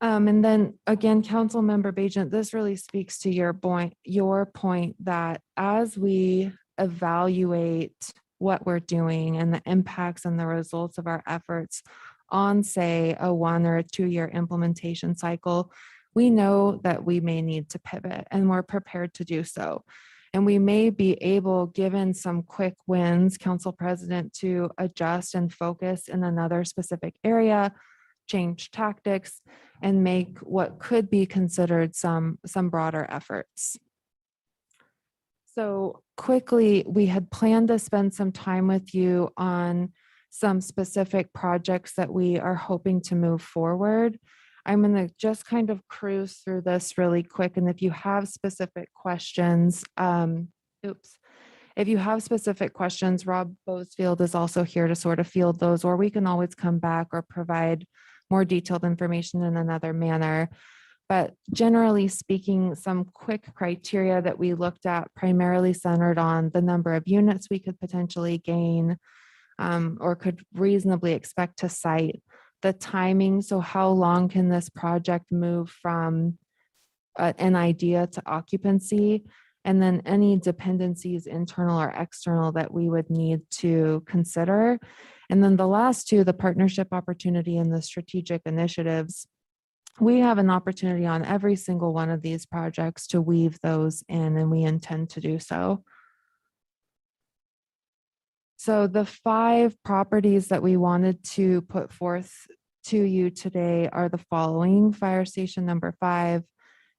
And then again, Councilmember Bajent, this really speaks to your point that as we evaluate what we're doing and the impacts and the results of our efforts on, say, a 1 or a 2 year implementation cycle, we know that we may need to pivot, and we're prepared to do so. And we may be able, given some quick wins, Council President, to adjust and focus in another specific area, change tactics, and make what could be considered some broader efforts. So quickly, we had planned to spend some time with you on some specific projects that we are hoping to move forward. I'm going to just kind of cruise through this really quick. And if you have specific questions, if you have specific questions, Rob Boesfield is also here to sort of field those, or we can always come back or provide more detailed information in another manner. But generally speaking, some quick criteria that we looked at primarily centered on the number of units we could potentially gain or could reasonably expect to site, the timing. So how long can this project move from an idea to occupancy, and then any dependencies, internal or external, that we would need to consider. And then the last two, the partnership opportunity and the strategic initiatives, we have an opportunity on every single one of these projects to weave those in, and we intend to do so. So the 5 properties that we wanted to put forth to you today are the following: Fire Station number 5,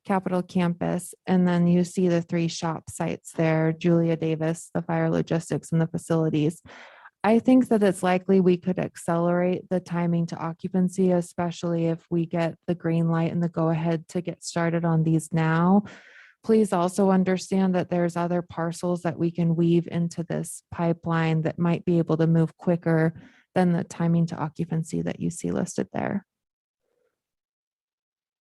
Capitol Campus, and then you see the 3 shop sites there, Julia Davis, the fire logistics, and the facilities. I think that it's likely we could accelerate the timing to occupancy, especially if we get the green light and the go ahead to get started on these now. Please also understand that there's other parcels that we can weave into this pipeline that might be able to move quicker than the timing to occupancy that you see listed there.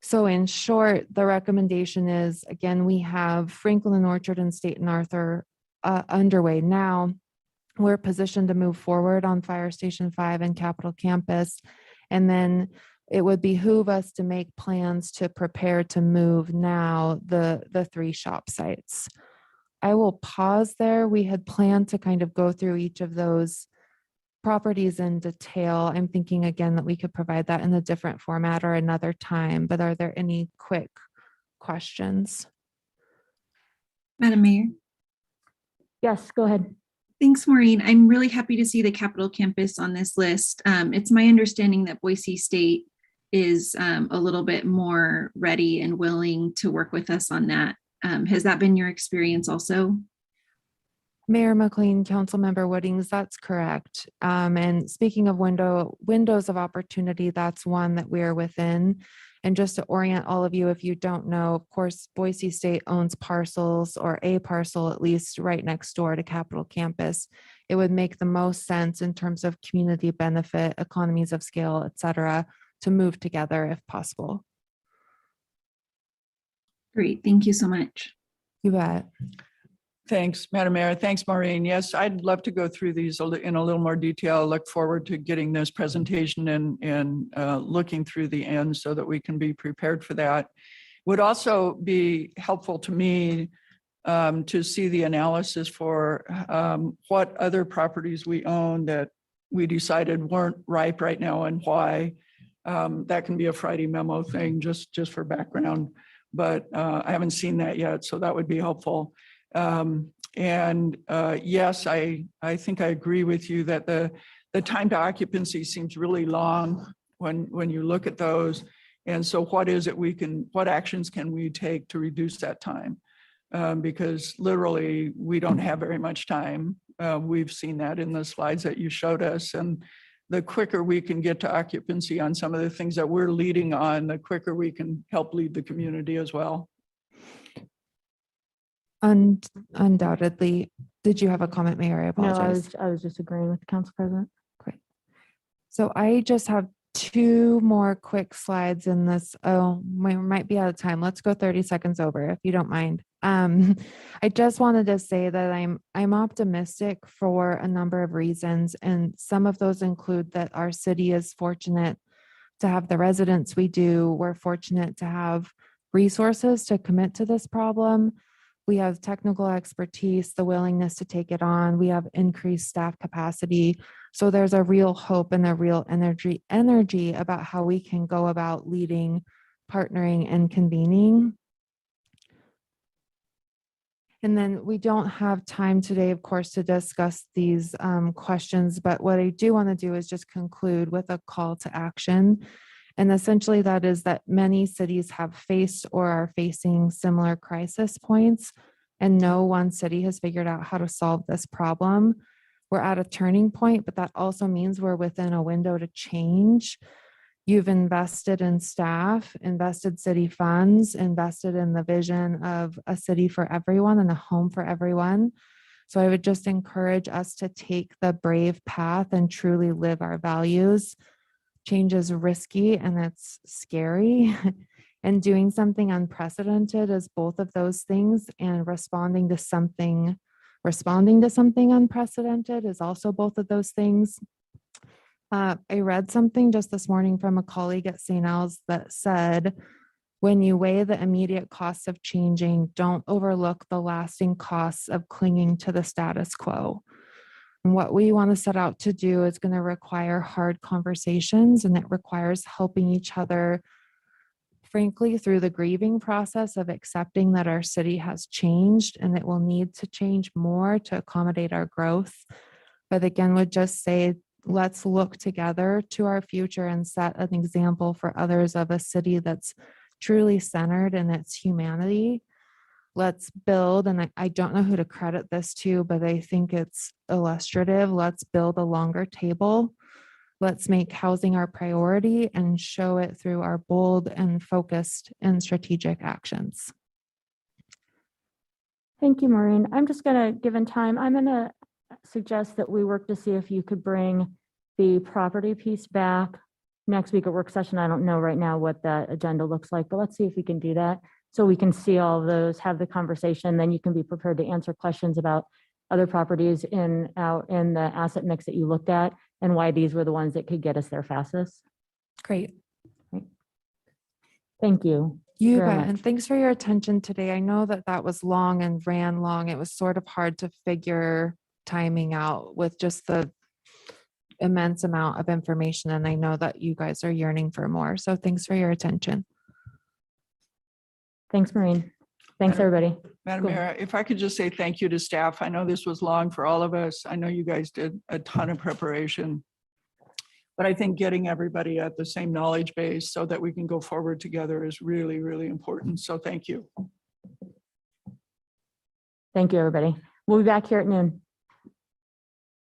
So in short, the recommendation is, again, we have Franklin and Orchard and State and Arthur underway now. We're positioned to move forward on Fire Station 5 and Capitol Campus. And then it would behoove us to make plans to prepare to move now the 3 shop sites. I will pause there. We had planned to kind of go through each of those properties in detail. I'm thinking again that we could provide that in a different format or another time, but are there any quick questions? Madam Mayor. Yes, go ahead. Thanks, Maureen. I'm really happy to see the Capitol Campus on this list. It's my understanding that Boise State is a little bit more ready and willing to work with us on that. Has that been your experience also? Mayor McLean, Councilmember Woodings, that's correct. And speaking of windows of opportunity, that's one that we're within. And just to orient all of you, if you don't know, of course, Boise State owns parcels, or a parcel at least, right next door to Capitol Campus. It would make the most sense in terms of community benefit, economies of scale, et cetera, to move together if possible. Great, thank you so much. You bet. Thanks, Madam Mayor. Thanks, Maureen. Yes, I'd love to go through these in a little more detail. Look forward to getting this presentation and looking through the end so that we can be prepared for that. Would also be helpful to me to see the analysis for what other properties we own that we decided weren't ripe right now and why. That can be a Friday memo thing, just for background, but I haven't seen that yet, so that would be helpful. Yes, I think I agree with you that the time to occupancy seems really long when you look at those. And so what actions can we take to reduce that time? Because literally we don't have very much time. We've seen that in the slides that you showed us. And the quicker we can get to occupancy on some of the things that we're leading on, the quicker we can help lead the community as well. Undoubtedly. Did you have a comment, Mayor? I No, apologize. I was just agreeing with the council president. Great. So I just have 2 more quick slides in this. Oh, we might be out of time. Let's go 30 seconds over if you don't mind. I just wanted to say that I'm optimistic for a number of reasons, and some of those include that our city is fortunate to have the residents we do. We're fortunate to have resources to commit to this problem. We have technical expertise, the willingness to take it on. We have increased staff capacity. So there's a real hope and a real energy about how we can go about leading, partnering, and convening. And then we don't have time today, of course, to discuss these questions, but what I do want to do is just conclude with a call to action. And essentially that is that many cities have faced or are facing similar crisis points, and no one city has figured out how to solve this problem. We're at a turning point, but that also means we're within a window to change. You've invested in staff, invested city funds, invested in the vision of a city for everyone and a home for everyone. So I would just encourage us to take the brave path and truly live our values. Change is risky and it's scary. And doing something unprecedented is both of those things, and responding to something unprecedented is also both of those things. I read something just this morning from a colleague at St. Al's that said, When you weigh the immediate costs of changing, don't overlook the lasting costs of clinging to the status quo. And what we want to set out to do is going to require hard conversations, and it requires helping each other, frankly, through the grieving process of accepting that our city has changed and it will need to change more to accommodate our growth. But again, would just say, let's look together to our future and set an example for others of a city that's truly centered in its humanity. Let's build, and I don't know who to credit this to, but I think it's illustrative. Let's build a longer table. Let's make housing our priority and show it through our bold and focused and strategic actions. Thank you, Maureen. I'm just gonna, given time, I'm gonna suggest that we work to see if you could bring the property piece back next week at work session. I don't know right now what that agenda looks like, but let's see if we can do that. So we can see all of those, have the conversation, then you can be prepared to answer questions about other properties in the asset mix that you looked at and why these were the ones that could get us there fastest. Great. Thank you. You very bet. much. And thanks for your attention today. I know that that was long and ran long. It was sort of hard to figure timing out with just the immense amount of information. And I know that you guys are yearning for more. So thanks for your attention. Thanks, Maureen. Thanks, everybody. Madam Go ahead. Mayor, if I could just say thank you to staff. I know this was long for all of us. I know you guys did a ton of preparation. But I think getting everybody at the same knowledge base so that we can go forward together is really, really important. So thank you. Thank you, everybody. We'll be back here at noon.